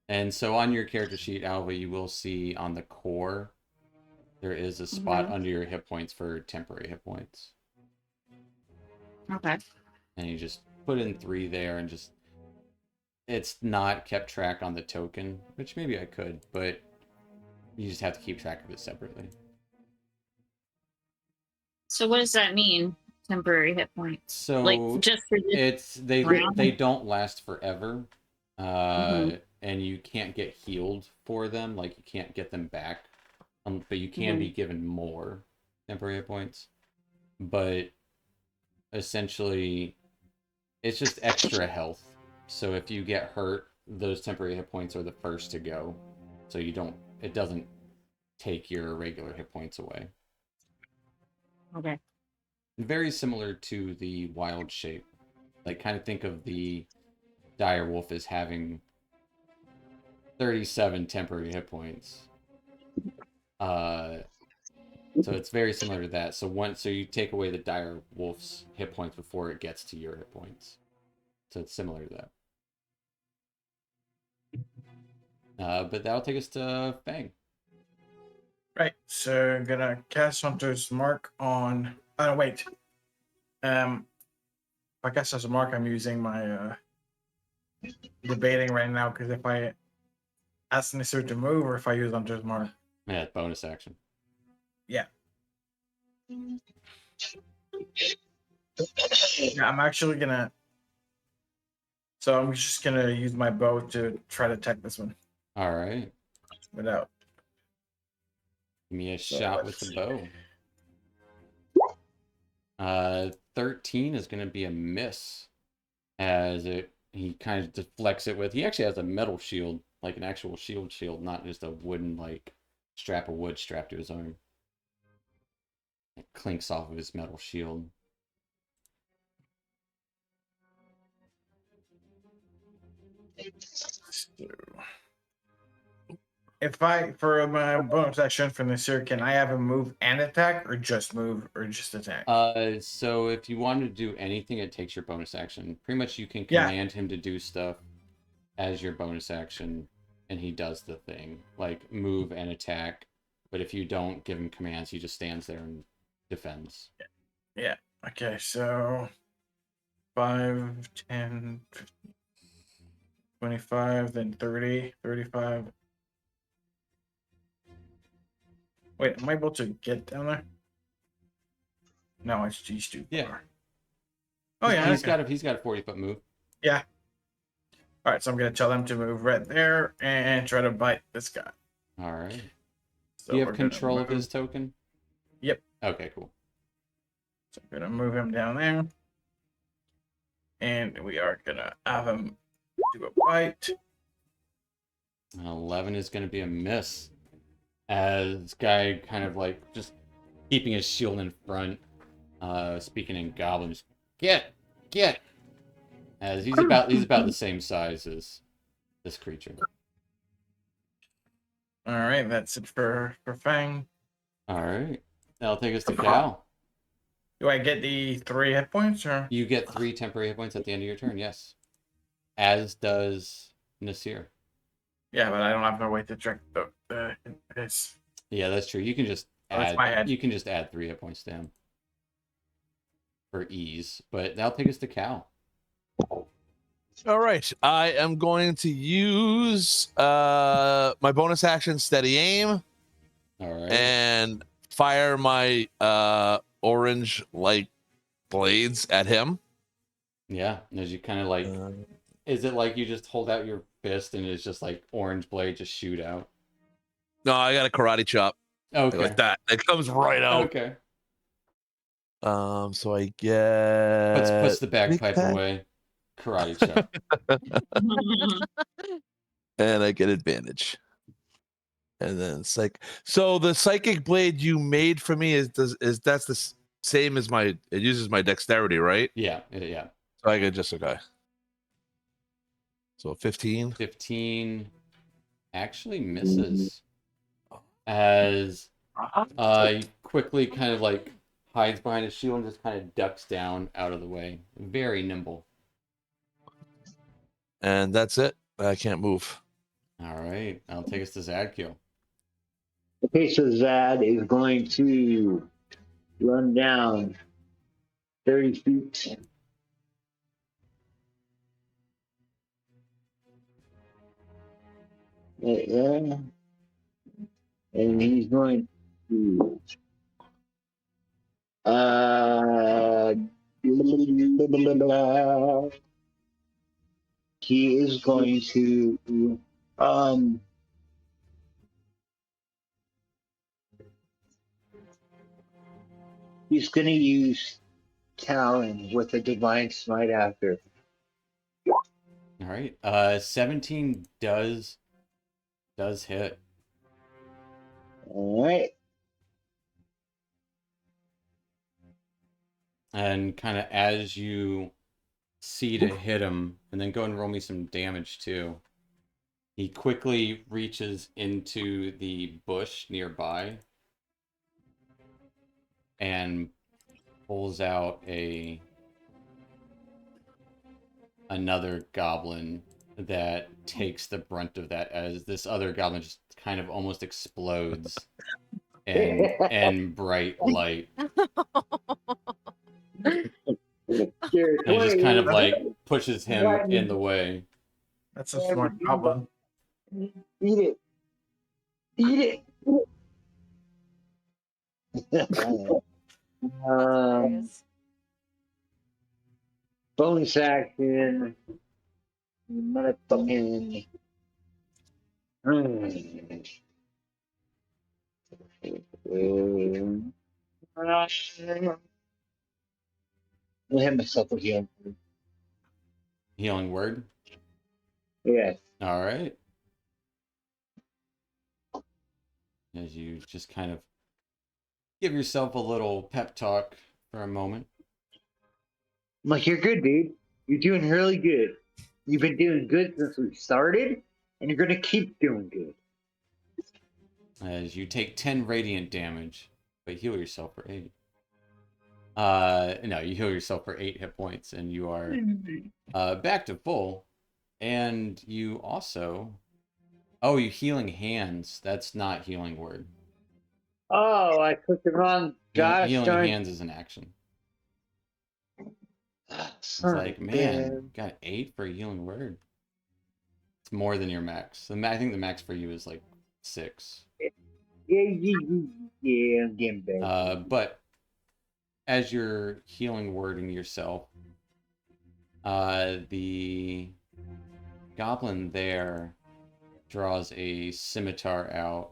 And so on your character sheet, Alva, you will see on the core, there is a spot under your hit points for temporary hit points. Okay. And you just put in 3 there and just... It's not kept track on the token, which maybe I could, but you just have to keep track of it separately. So what does that mean? Temporary hit points. So Like just for this they round? don't last forever. And you can't get healed for them, like you can't get them back. But you can be given more temporary hit points. But essentially it's just extra health. So if you get hurt, those temporary hit points are the first to go. So it doesn't take your regular hit points away. Okay. Very similar to the wild shape. Like, kind of think of the direwolf as having 37 temporary hit points. So it's very similar to that. So you take away the direwolf's hit points before it gets to your hit points. So it's similar to that. But that'll take us to Fang. Right, so I'm gonna cast Hunter's Mark on. Oh wait. If I cast as a mark, I'm using my debating right now because if I ask Nisir to move or if I use Hunter's Mark. Yeah, bonus action. Yeah. Yeah, I'm actually gonna. So I'm just gonna use my bow to try to attack this one All right. without. Give me a So shot with let's the bow. 13 is going to be a miss, as he kind of deflects it with. He actually has a metal shield, like an actual shield, not just a wooden like strap of wood strapped to his arm. It clinks off of his metal shield. if I for my bonus action from this year, can I have him move and attack, or just move, or just attack? So if you wanted to do anything, it takes your bonus action. Pretty much, you can Yeah. command him to do stuff as your bonus action, and he does the thing, like move and attack. But if you don't give him commands, he just stands there and defends. Yeah. Okay. So 5, 10, 15, 25, then 30, 35. Wait, am I able to get down there? No, it's G's too Yeah. far. Oh yeah, he's okay. got a 40-foot move. Yeah. All right, so I'm gonna tell them to move right there and try to bite this guy. All right. So Do you we're have gonna control of move- his token? Yep. Okay, cool. So I'm gonna move him down there, and we are gonna have him do a bite. An 11 is going to be a miss. As this guy kind of like just keeping his shield in front, speaking in goblins, get, as he's about the same size as this creature. All right, that's it for Fang. All right, that'll take us to Cal. Do I get the 3 hit points, or You get 3 temporary hit points at the end of your turn. Yes, as does Nasir. yeah? But I don't have no way to check the his. Yeah, that's true. You can just Oh, that's my head. You can just add 3 hit points to him for ease. But that'll take us to Cal. All right, I am going to use my bonus action, steady aim, All right. and fire my orange light blades at him. Yeah, as you kind of like, is it like you just hold out your fist and it's just like orange blade just shoot out? No, I got a karate chop. Okay. Like that. It comes right out. Okay. So I get Puts the bagpipe away. Karate chop. and I get advantage. And then so the psychic blade you made for me is that's the same as it uses my dexterity, right? Yeah, yeah. So I get just okay. So 15. 15 actually misses. As he quickly kind of like hides behind his shield and just kind of ducks down out of the way. Very nimble. And that's it. I can't move. All right, I'll take us to Zadkiel. Okay, so Zad is going to run down 30 feet. Right there. And he's going to he is going to he's going to use Talon with a divine smite after. All right, 17 does hit. All right. And kind of as you see to hit him, and then go and roll me some damage too. He quickly reaches into the bush nearby and pulls out another goblin that takes the brunt of that, as this other goblin just kind of almost explodes in bright light. And it just kind of like pushes him in the way. That's a smart goblin. Eat it. Bonus action. Motherfucking. I'll have myself a heal. Healing word? Yeah. All right. As you just kind of give yourself a little pep talk for a moment. I'm like, you're good, dude. You're doing really good. You've been doing good since we started, and you're going to keep doing good. as you take 10 radiant damage, but heal yourself for 8. No, you heal yourself for 8 hit points, and you are back to full. And you also, oh, you healing hands. That's not healing word. Oh, I clicked the wrong. Gosh Healing darn. hands is an action. It's Son like, of a man, bitch. got 8 for a healing word. It's more than your max. I think the max for you is like 6. Yeah, I'm getting back. But as you're healing wording yourself, the goblin there draws a scimitar out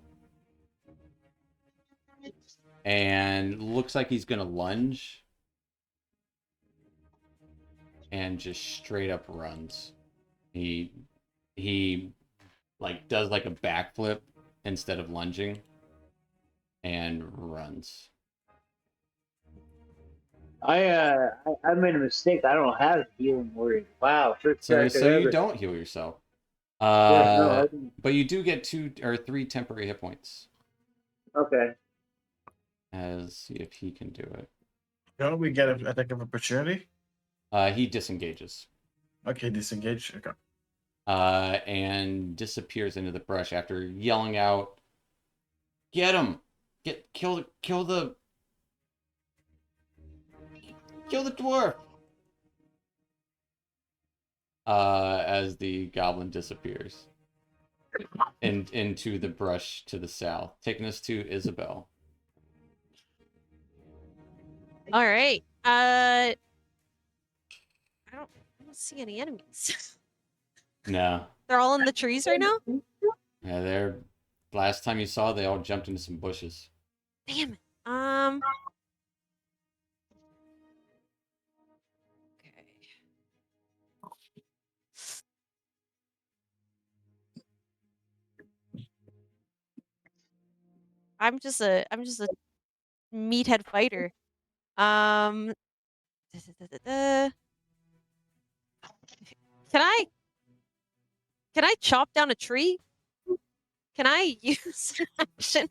and looks like he's gonna lunge and just straight up runs. He like does like a backflip instead of lunging and runs. I made a mistake. I don't have healing word. Wow, first So character you ever. don't heal yourself. Yeah, no, I didn't. But you do get 2 or 3 temporary hit points. Okay. As see if he can do it. Don't we get a attack of opportunity? He disengages. Okay, disengage. Okay. And disappears into the brush after yelling out, "Get him! Kill the dwarf!" As the goblin disappears into the brush to the south, taking us to Isabel. All right. I don't see any enemies. No, They're all in the trees right now. yeah, they're. Last time you saw, they all jumped into some bushes. Damn it. Okay. I'm just a meathead fighter. Can I chop down a tree? Can I use an action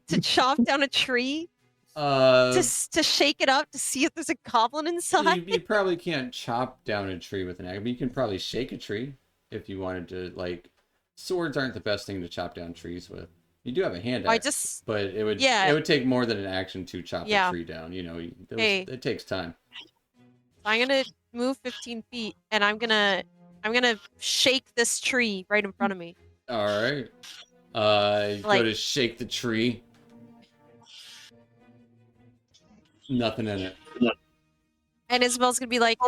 to chop down a tree to shake it up to see if there's a goblin inside? You probably can't chop down a tree with an axe, but you can probably shake a tree if you wanted to. Like, swords aren't the best thing to chop down trees with. You do have a hand axe, but it would take more than an action to chop a tree down. You know, it takes time. I'm gonna move 15 feet, and I'm gonna shake this tree right in front of me. All right. You go to shake the tree. Nothing in it. And Isabel's gonna be like,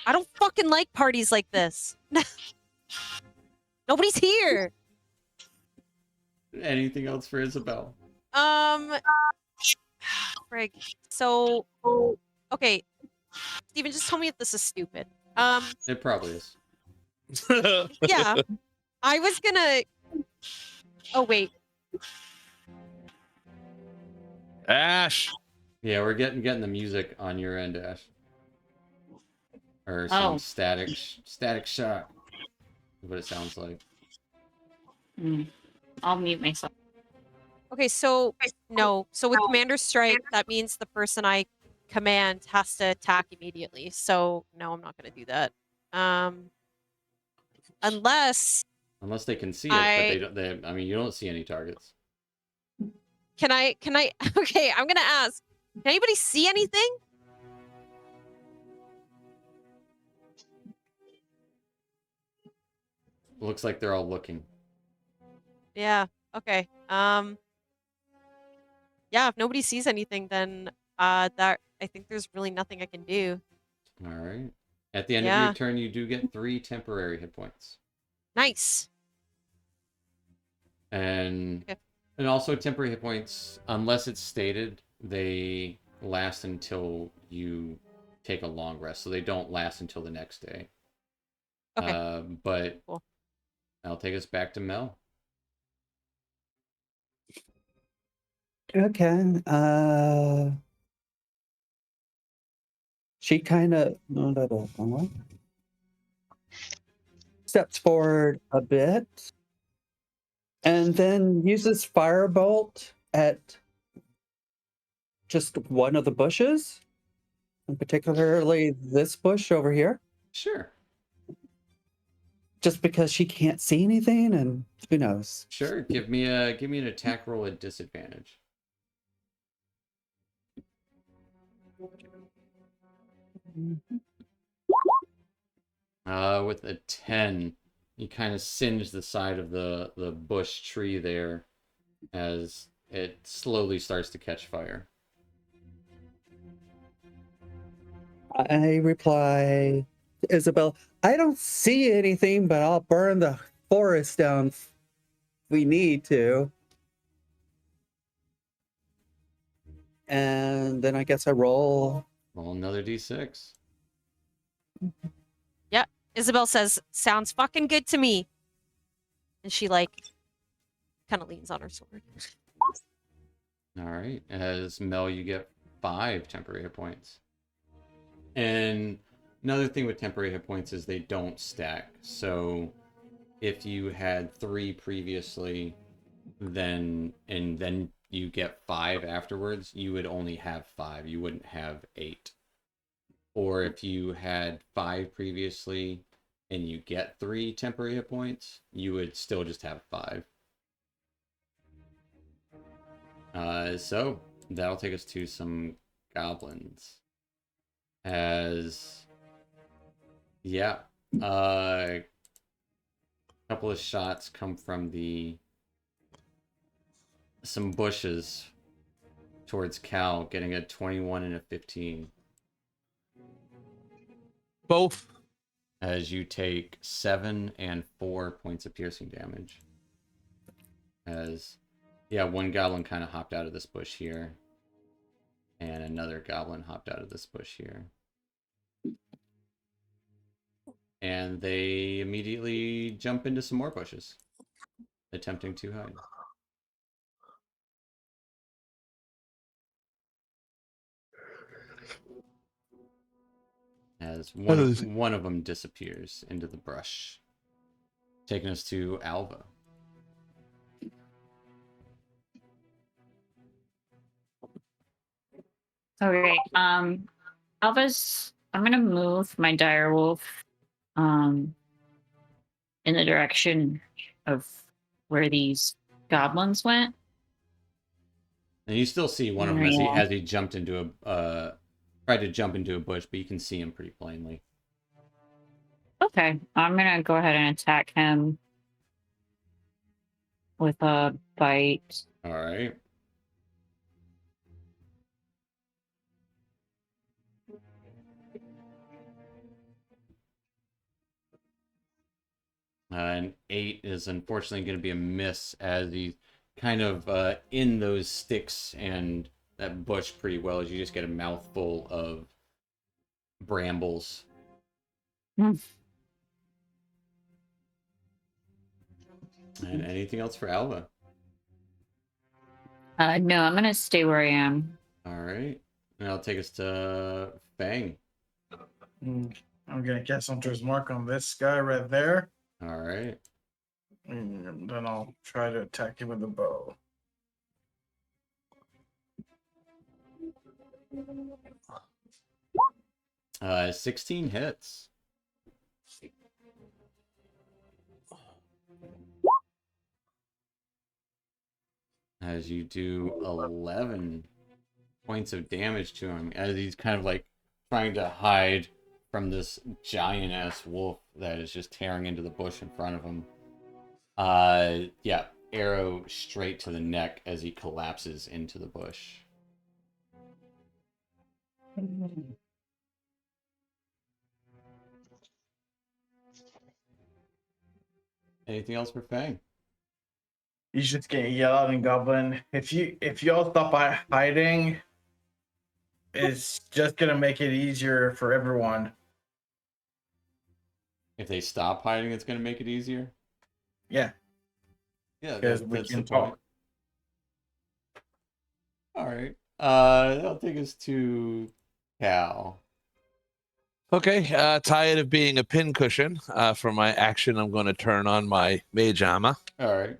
I don't fucking like parties like this. Nobody's here. Anything else for Isabel? Frig. So, okay. Steven, just tell me if this is stupid. It probably is. Yeah. I was gonna... Oh, wait. Ash. Yeah, we're getting the music on your end, Ash. Or some static shot. Is what it sounds like. I'll mute myself. Okay, so no. So with Commander Strike, that means the person I command has to attack immediately. So no, I'm not gonna do that. Unless they can see it, but I mean, you don't see any targets. Can I okay, I'm gonna ask. Can anybody see anything? Looks like they're all looking. Yeah, okay. Yeah, if nobody sees anything, then that I think there's really nothing I can do. All right. At the end of your turn, you do get 3 temporary hit points. Nice. And also temporary hit points, unless it's stated, they last until you take a long rest, so they don't last until the next day. Okay. But cool. I'll take us back to Mel. Okay. She kind of steps forward a bit And then uses firebolt at just one of the bushes, and particularly this bush over here, Sure. just because she can't see anything, and who knows. Sure. Give me an attack roll at disadvantage. With a 10, you kind of singe the side of the bush tree there as it slowly starts to catch fire. I reply to Isabel, I don't see anything, but I'll burn the forest down if we need to. And then I guess I roll. Roll another d6. Isabel says, "Sounds fucking good to me," and she like kind of leans on her sword. All right. As Mel, you get 5 temporary hit points. And another thing with temporary hit points is they don't stack. So if you had 3 previously, then you get 5 afterwards, you would only have 5. You wouldn't have 8. Or if you had 5 previously and you get 3 temporary hit points, you would still just have 5. So that'll take us to some goblins. As yeah, a couple of shots come from some bushes towards Cal, getting a 21 and a 15. Both. As you take 7 and 4 points of piercing damage. As one goblin kind of hopped out of this bush here, and another goblin hopped out of this bush here. And they immediately jump into some more bushes, attempting to hide. As one of them disappears into the brush, taking us to Alva. Okay. Alva's. I'm gonna move my direwolf, in the direction of where these goblins went. And you still see one of them as he jumped into tried to jump into a bush, but you can see him pretty plainly. Okay, I'm gonna go ahead and attack him with a bite. All right. An 8 is unfortunately going to be a miss, as he's kind of in those sticks and that bush pretty well, as you just get a mouthful of brambles. Mm. And anything else for Alva? No, I'm gonna stay where I am. All right. And that'll take us to Fang. I'm gonna cast Hunter's Mark on this guy right there. All right. And then I'll try to attack him with a bow. Uh, 16 hits. As you do 11 points of damage to him, as he's kind of like trying to hide from this giant-ass wolf that is just tearing into the bush in front of him. Arrow straight to the neck as he collapses into the bush. Anything else for Fang? He's just getting yelled out in Goblin. If y'all stop hiding, it's just gonna make it easier for everyone. If they stop hiding, it's going to make it easier? Yeah. Yeah, Because we that's can the point. talk. All right. That'll take us to Cal. Okay, tired of being a pincushion. For my action, I'm going to turn on my mage armor. All right.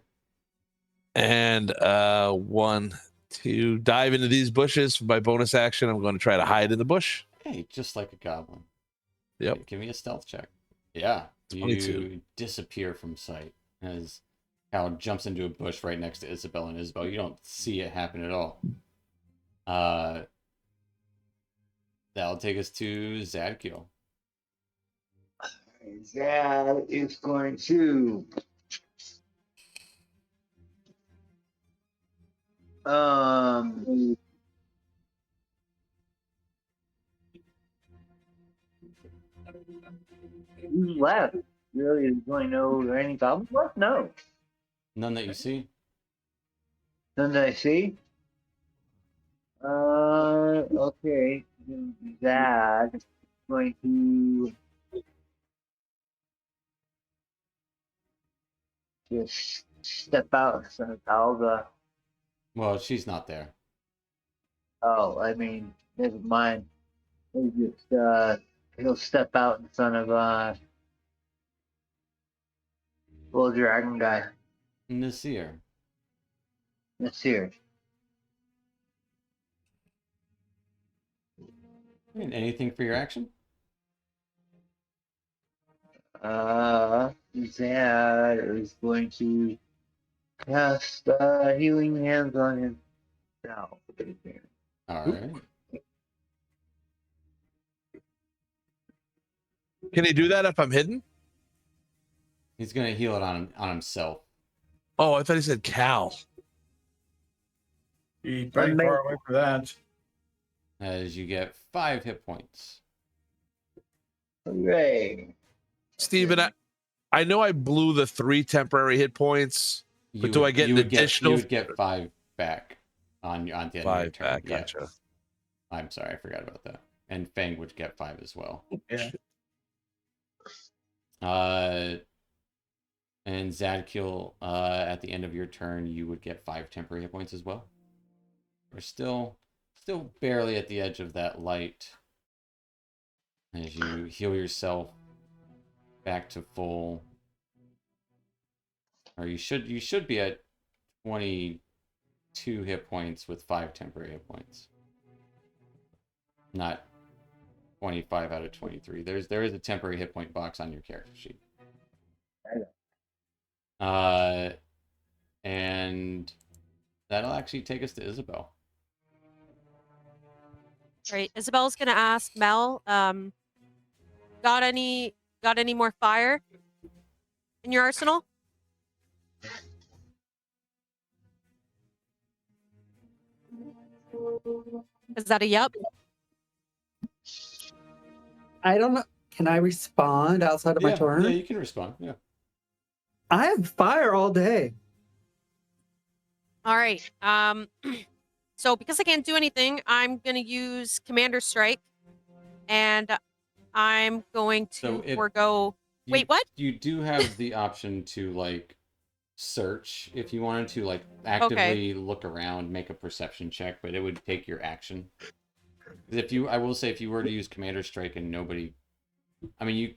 And one, two, dive into these bushes for my bonus action. I'm going to try to hide in the bush. Hey, just like a goblin. Yep. Give me a stealth check. Yeah. 22. You disappear from sight as Cal jumps into a bush right next to Isabel, and Isabel, you don't see it happen at all. That'll take us to Zadkiel. Zad is going to who's left? Really, is going to know there any goblins left? No. None that you see? None that I see. Okay. Zad is going to just step out in front of Alva. Well, she's not there. Oh, I mean, never mind. He'll step out in front of little dragon guy. Nasir. Nasir. And anything for your action? Zad is going to cast healing hands on him. Now, All right. Can he do that if I'm hidden? He's gonna heal it on himself. Oh, I thought he said Cal. Be pretty far away for that. As you get 5 hit points. Hooray! Steven, I know I blew the 3 temporary hit points, but do I get an additional? You would get 5 back on the end of your 5 turn. back, Yeah. gotcha. I'm sorry, I forgot about that. And Fang would get 5 as well. Yeah. And Zadkiel, at the end of your turn, you would get 5 temporary hit points as well. We're still barely at the edge of that light. As you heal yourself back to full, or you should be at 22 hit points with 5 temporary hit points. Not 25 out of 23. There is a temporary hit point box on your character sheet. And that'll actually take us to Isabel. Right. Isabel's gonna ask Mel, got any more fire in your arsenal? Is that a yep? I don't know. Can I respond outside of my turn? Yeah, you can respond. Yeah. I have fire all day. All right. So because I can't do anything, I'm gonna use Commander Strike, and I'm going to forego. Wait, what? You do have the option to like search if you wanted to, like actively look around, make a perception check, but it would take your action. I will say, if you were to use Commander Strike and nobody, I mean,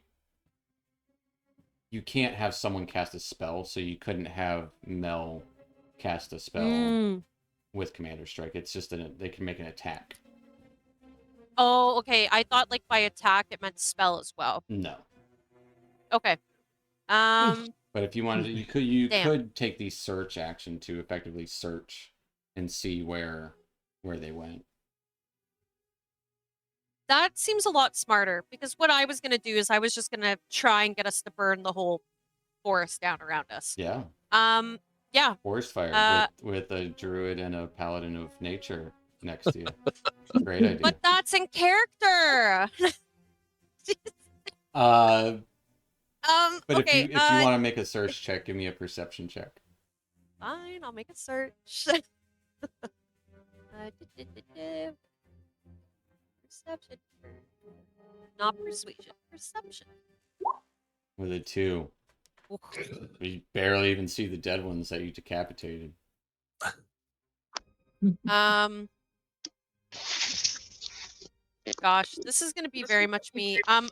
you can't have someone cast a spell, so you couldn't have Mel cast a spell with Commander Strike. It's just they can make an attack. Oh, okay. I thought like by attack it meant spell as well. No. Okay. But if you wanted to, you could take the search action to effectively search and see where they went. That seems a lot smarter, because what I was gonna do is I was just gonna try and get us to burn the whole forest down around us. Yeah. Yeah. Forest fire with a druid and a paladin of nature next to you. Great idea. But that's in character. But okay, if you want to make a search check, give me a perception check. Fine, I'll make a search. Perception. Not persuasion. Perception. With a 2. You barely even see the dead ones that you decapitated. Gosh, this is gonna be very much me. I'm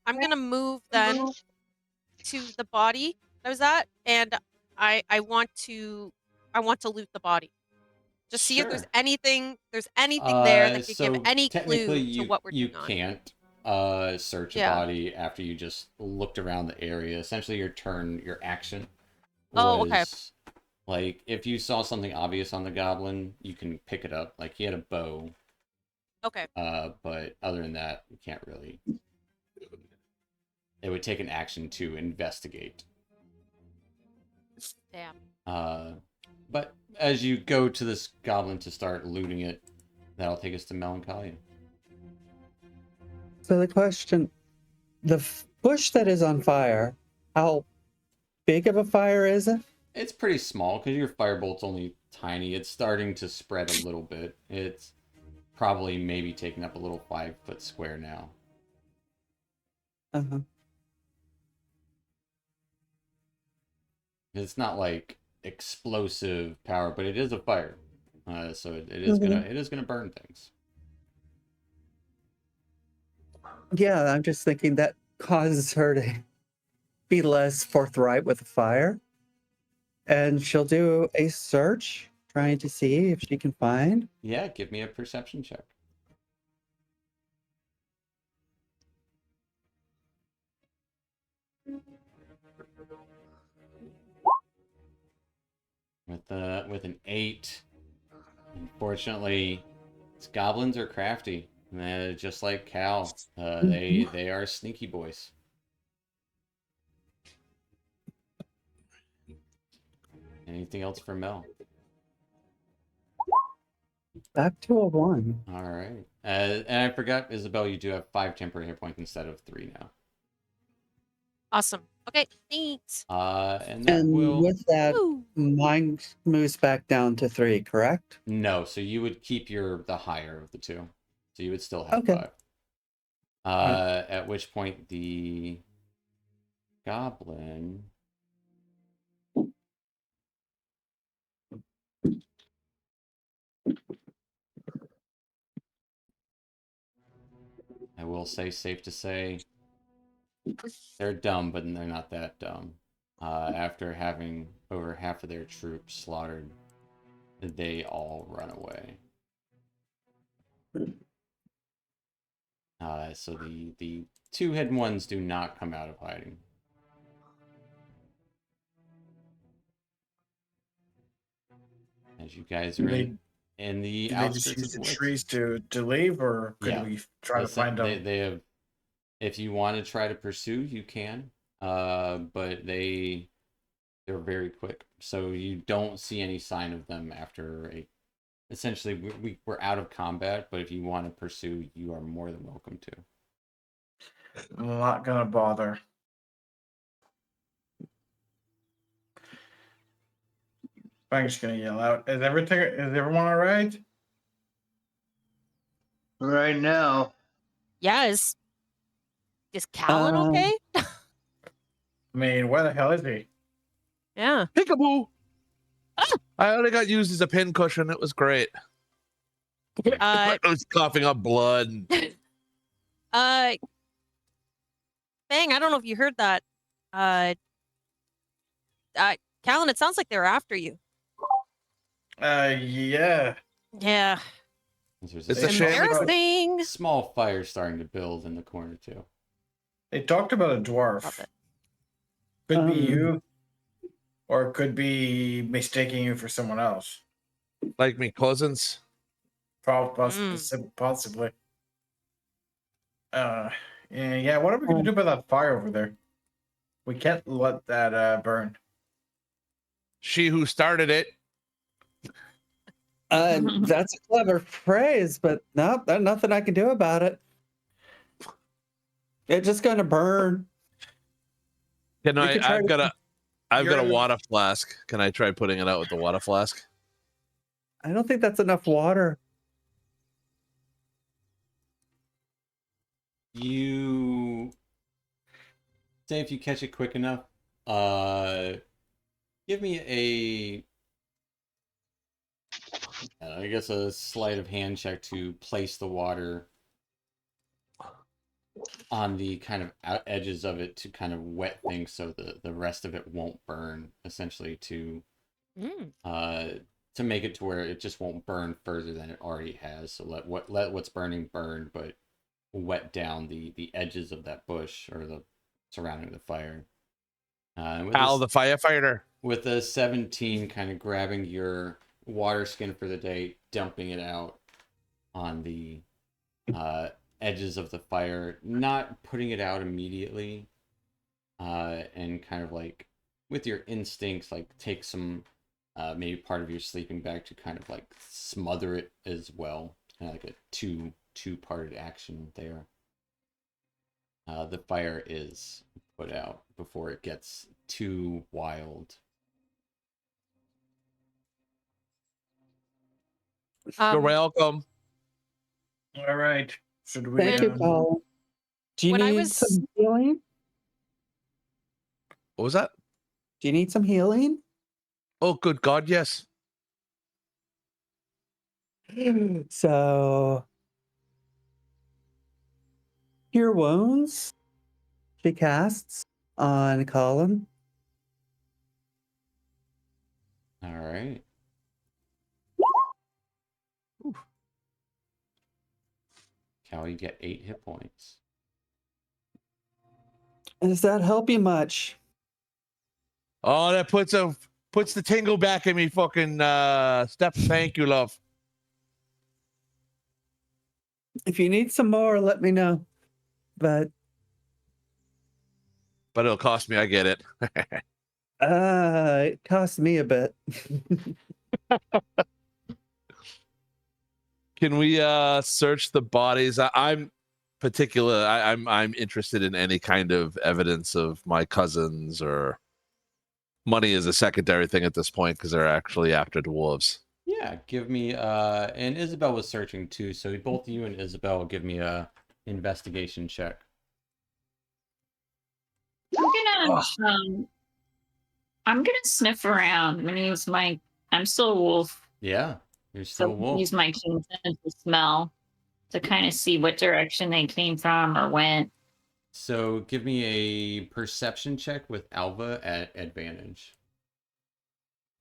gonna move then to the body I was at, and I want to I want to loot the body. Just see if Sure. there's anything there that could give So any technically clue to what we're you doing on. can't search a Yeah. body after you just looked around the area. Essentially your action Oh, okay. was like if you saw something obvious on the goblin, you can pick it up. Like he had a bow. Okay. But other than that, you can't really. It would take an action to investigate. Damn. But as you go to this goblin to start looting it, that'll take us to Melancholia. So the question, the bush that is on fire, how big of a fire is it? It's pretty small because your firebolt's only tiny. It's starting to spread a little bit. It's probably maybe taking up a little 5-foot square now. Uh-huh. It's not like explosive power, but it is a fire, so it is gonna burn things. Yeah, I'm just thinking that causes her to be less forthright with the fire. And she'll do a search, trying to see if she can find. Yeah, give me a perception check. With an 8, unfortunately, these goblins are crafty. Just like Cal, they are sneaky boys. Anything else for Mel? Back to a 1. All right. And I forgot, Isabel, you do have 5 temporary hit points instead of 3 now. Awesome. Okay, thanks. And that And will... with that, Woo. mine moves back down to 3, correct? No, so you would keep the higher of the two. So you would still have Okay. 5. At which point the goblin... I will say, safe to say, they're dumb, but they're not that dumb. After having over half of their troops slaughtered, they all run away. So the 2 hidden ones do not come out of hiding. As you guys are in the Did they just outskirts use of the the woods. trees to leave, or could Yeah. we try to find them? They have, if you want to try to pursue, you can. But they're very quick, so you don't see any sign of them after essentially we're out of combat. But if you want to pursue, you are more than welcome to. I'm not gonna bother. I'm just gonna yell out. Is everyone all right? Right now, Yeah, is Callan okay? I mean, where the hell is he? Yeah. Peekaboo! I only got used as a pin cushion. It was great. I was coughing up blood. Bang, I don't know if you heard that. Callan, it sounds like they're after you. Yeah. Yeah. There's It's a shame. Embarrassing. small fire starting to build in the corner too. They talked about a Love dwarf. it. Could be you, or it could be mistaking you for someone else. Like me cousins. Possibly. Yeah. What are we gonna do about that fire over there? We can't let that burn. She who started it. That's a clever phrase, but no, there's nothing I can do about it. It's just gonna burn. Can We could try I've got You're a in the- water flask. Can I try putting it out with the water flask? I don't think that's enough water. You say if you catch it quick enough, give me I guess a sleight of hand check to place the water on the kind of edges of it to kind of wet things so the rest of it won't burn, essentially to To make it to where it just won't burn further than it already has. So let what's burning burn, but wet down the edges of that bush or the surrounding the fire. With Al, the firefighter. with a 17, kind of grabbing your water skin for the day, dumping it out on the edges of the fire, not putting it out immediately, and kind of like with your instincts, like take some maybe part of your sleeping bag to kind of like smother it as well, kind of like a two-parted action there. The fire is put out before it gets too wild. You're welcome. All right. Should we? Thank you, Paul. Do you When I need was- some healing? What was that? Do you need some healing? Oh, good God, yes. So, Cure Wounds, she casts on Colin. All right. Cal, you get 8 hit points. Does that help you much? Oh, that puts the tingle back in me, fucking Steph. Thank you, love. If you need some more, let me know. But It'll cost me. I get it. it cost me a bit. Can we search the bodies? I'm interested in any kind of evidence of my cousins, or money is a secondary thing at this point because they're actually after the wolves. Yeah, give me and Isabel was searching too, so both you and Isabel will give me a investigation check. I'm gonna sniff around. I'm gonna use my. I'm still a wolf, Yeah, you're still a so wolf. use my keen sense of smell to kind of see what direction they came from or went. So give me a perception check with Alva at advantage.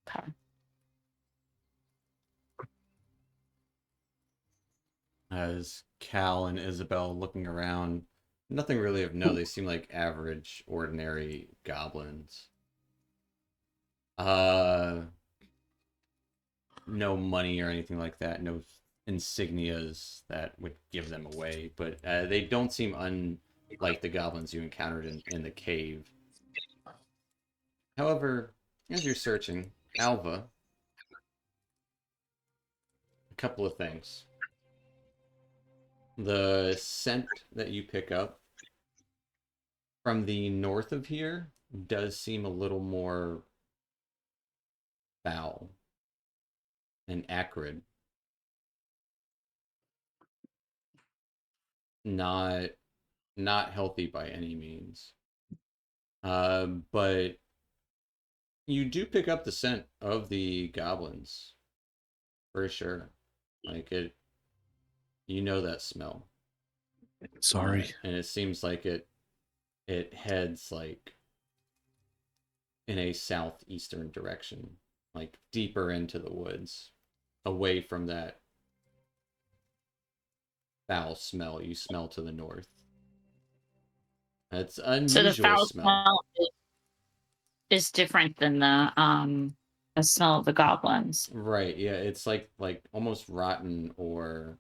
Okay. As Cal and Isabel looking around, nothing really of note. They seem like average, ordinary goblins. No money or anything like that. No insignias that would give them away. But they don't seem unlike the goblins you encountered in the cave. However, as you're searching, Alva, a couple of things. The scent that you pick up from the north of here does seem a little more foul and acrid. Not healthy by any means. But you do pick up the scent of the goblins for sure. Like it, you know that smell. Sorry. And it seems like it heads like in a southeastern direction, like deeper into the woods, away from that foul smell you smell to the north. That's unusual So the foul smell. smell is different than the smell of the goblins. Right, yeah, it's like almost rotten or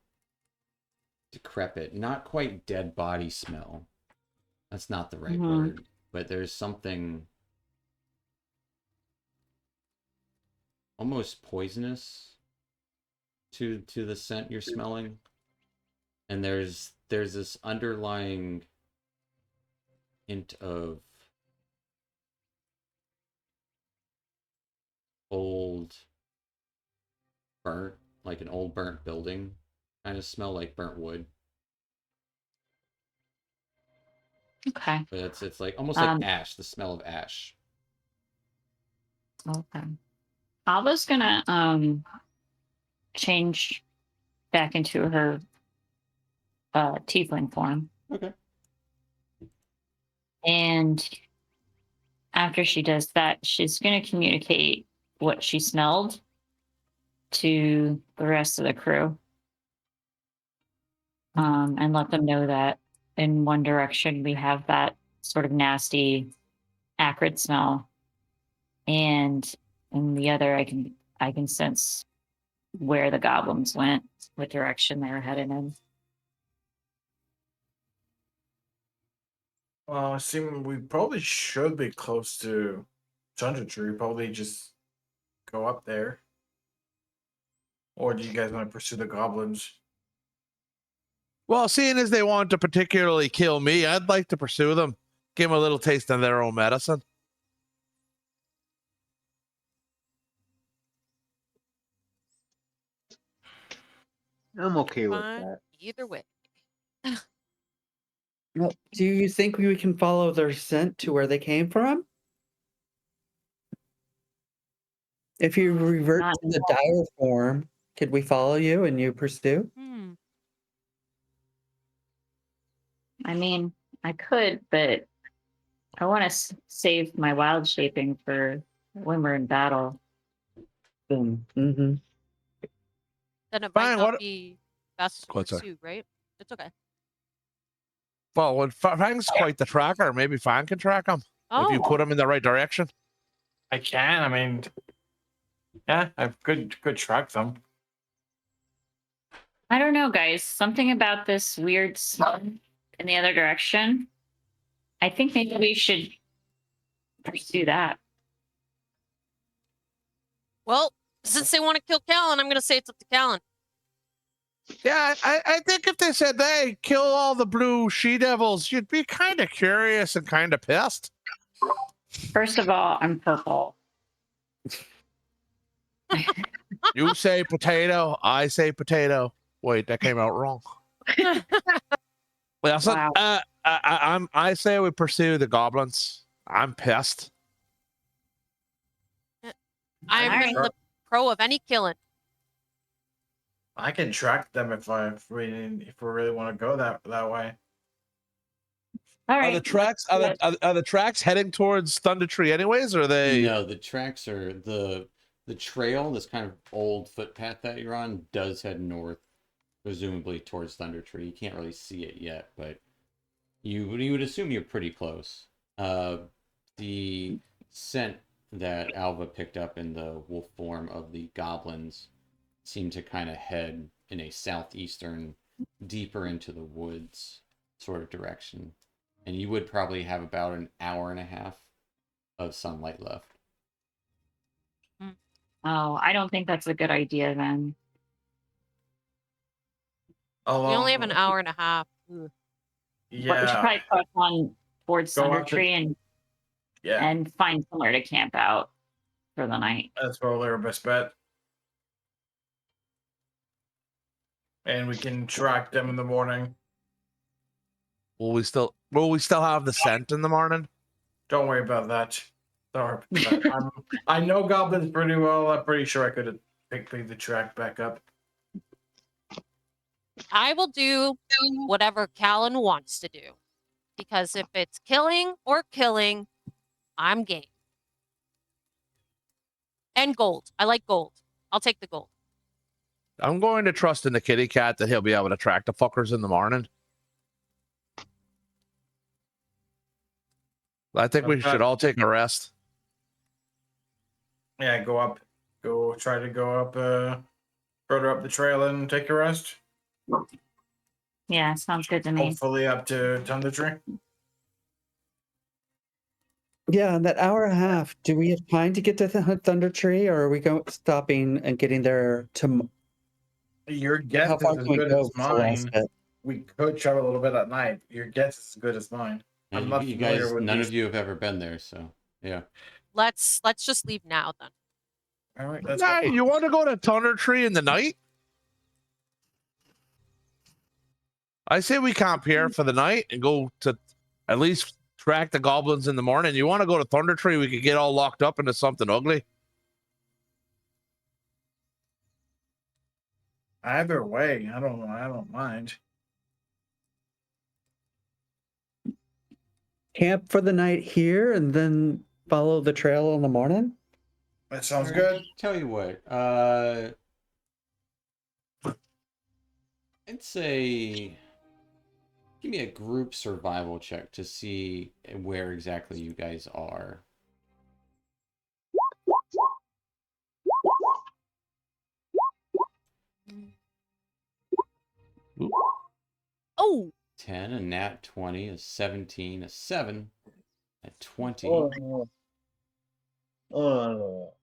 decrepit, not quite dead body smell. That's not the right word, but there's something almost poisonous to the scent you're smelling. And there's this underlying hint of old burnt, like an old burnt building kind of smell, like burnt wood. Okay. But it's like almost like ash, the smell of ash. Okay. Alva's gonna change back into her tiefling form. Okay. And after she does that, she's gonna communicate what she smelled to the rest of the crew. And let them know that in one direction we have that sort of nasty, acrid smell, and in the other I can sense where the goblins went, what direction they were headed in. Well, I assume we probably should be close to Thunder Tree. Probably just go up there. Or do you guys want to pursue the goblins? Well, seeing as they want to particularly kill me, I'd like to pursue them. Give them a little taste of their own medicine. I'm okay with Fine. that. Either way. Well, do you think we can follow their scent to where they came from? If you revert Not to the dire form, could we follow you and you pursue? Hmm. I mean, I could, but I want to save my wild shaping for when we're in battle. Mm-hmm. Then it might Fine, not what- be best to What's that? pursue, right? It's okay. Well, when Fang's quite the tracker, maybe Fang can track him if you put him in the right direction. I can. I mean, yeah, I could track them. I don't know, guys. Something about this weird smell in the other direction. I think maybe we should pursue that. Well, since they want to kill Callan, I'm going to say it's up to Callan. Yeah, I think if they said, hey, kill all the blue she-devils, you'd be kind of curious and kind of pissed. First of all, I'm purple. You say potato, I say potato. Wait, that came out wrong. Well, so, Wow. I say we pursue the goblins. I'm pissed. I'm Alright. the pro of any killing. I can track them if we really want to go that way. All Are right. the tracks are the tracks heading towards Thunder Tree anyways, or are they? No, the tracks are the trail, this kind of old footpath that you're on, does head north, presumably towards Thunder Tree. You can't really see it yet, but you would assume you're pretty close. The scent that Alva picked up in the wolf form of the goblins seemed to kind of head in a southeastern, deeper into the woods sort of direction. And you would probably have about an hour and a half of sunlight left. Oh, I don't think that's a good idea then. We We only have an hour and a half. Ugh. But we should Yeah, probably push on towards Go Thunder up to- Tree and yeah, find somewhere to camp out for the night. that's probably our best bet. And we can track them in the morning. Will we still have the scent in the morning? Don't worry about that. Don't worry about that. I know goblins pretty well. I'm pretty sure I could have picked the track back up. I will do whatever Callan wants to do. Because if it's killing or killing, I'm game. And gold. I like gold. I'll take the gold. I'm going to trust in the kitty cat that he'll be able to track the fuckers in the morning. I think we should all take a rest. Yeah, try to go up further up the trail and take a rest. Yeah, sounds good to me. Hopefully up to Thunder Tree. Yeah, in that hour and a half, do we have time to get to the Thunder Tree, or are we stopping and getting there to? Your guess How is far as can we good go as for rest? mine. We could travel a little bit at night. Your guess is as good as mine. I'm And not you familiar guys, with none these. of you have ever been there, so yeah. Let's just leave now then. All right, let's Hey, go. you want to go to Thunder Tree in the night? I say we camp here for the night and go to at least track the goblins in the morning. You want to go to Thunder Tree? We could get all locked up into something ugly. Either way, I don't mind. Camp for the night here and then follow the trail in the morning? That sounds All right, good. Tell you what, I'd say give me a group survival check to see where exactly you guys are. Oh, 10, a nat 20, a 17, a 7, a 20, Oh, oh.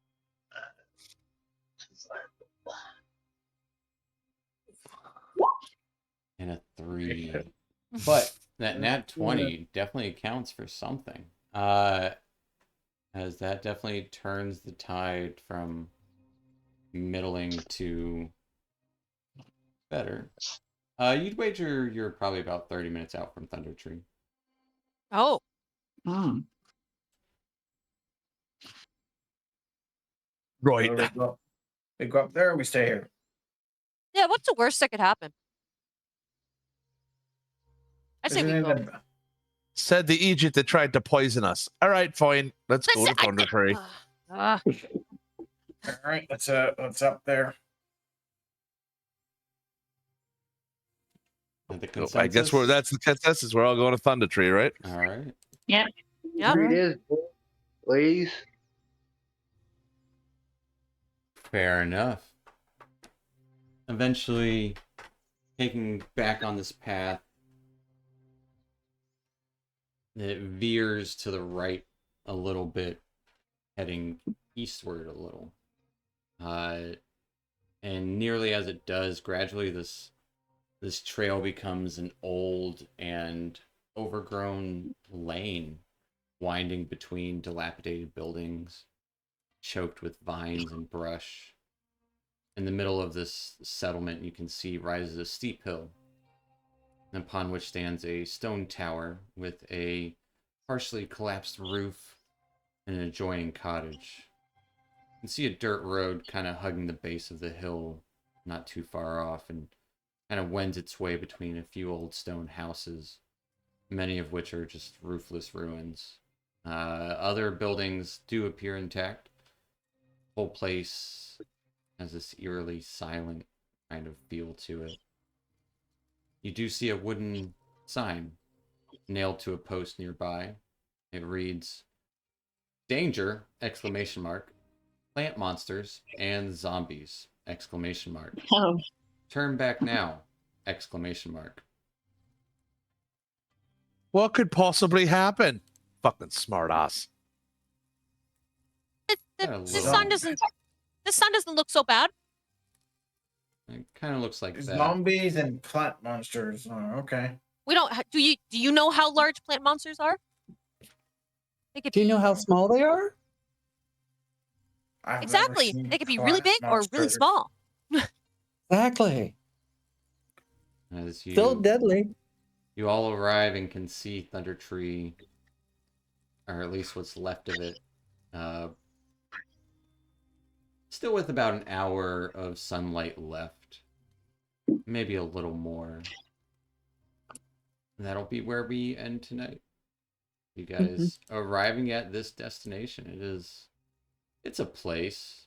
and a 3. But that nat 20 definitely accounts for something. As that definitely turns the tide from middling to better. You'd wager you're probably about 30 minutes out from Thunder Tree. oh, Hmm. Right. We go up there, or we stay here. yeah. What's the worst that could happen? I say Isn't we it go. the- Said the Egypt that tried to poison us. All right, fine. Let's go to Thunder Tree. All right, let's up there. The So consensus? I guess that's the consensus. We're all going to Thunder Tree, right? All right. Yep. Yep. Here it is, ladies. Fair enough. Eventually, taking back on this path, it veers to the right a little bit, heading eastward a little. And nearly as it does, gradually this trail becomes an old and overgrown lane, winding between dilapidated buildings, choked with vines and brush. In the middle of this settlement, you can see rises a steep hill, upon which stands a stone tower with a partially collapsed roof and an adjoining cottage. You can see a dirt road kind of hugging the base of the hill, not too far off, and kind of wends its way between a few old stone houses, many of which are just roofless ruins. Other buildings do appear intact. The whole place has this eerily silent kind of feel to it. You do see a wooden sign nailed to a post nearby. It reads, "Danger!" exclamation mark. "Plant monsters and zombies!" exclamation mark. Oh, "Turn back now!" exclamation mark. What could possibly happen? Fucking smart ass. Got a The little- sun doesn't. The sun doesn't look so bad. It kind of looks like that. Zombies and plant monsters. Oh, okay. We don't. Do you know how large plant monsters are? They could Do you know how small they are? I've never exactly. seen They could be really plant big or really monsters. small. Exactly. As Still deadly. you all arrive and can see Thunder Tree, or at least what's left of it, still with about an hour of sunlight left. Maybe a little more. That'll be where we end tonight. You guys arriving at this destination. It's a place.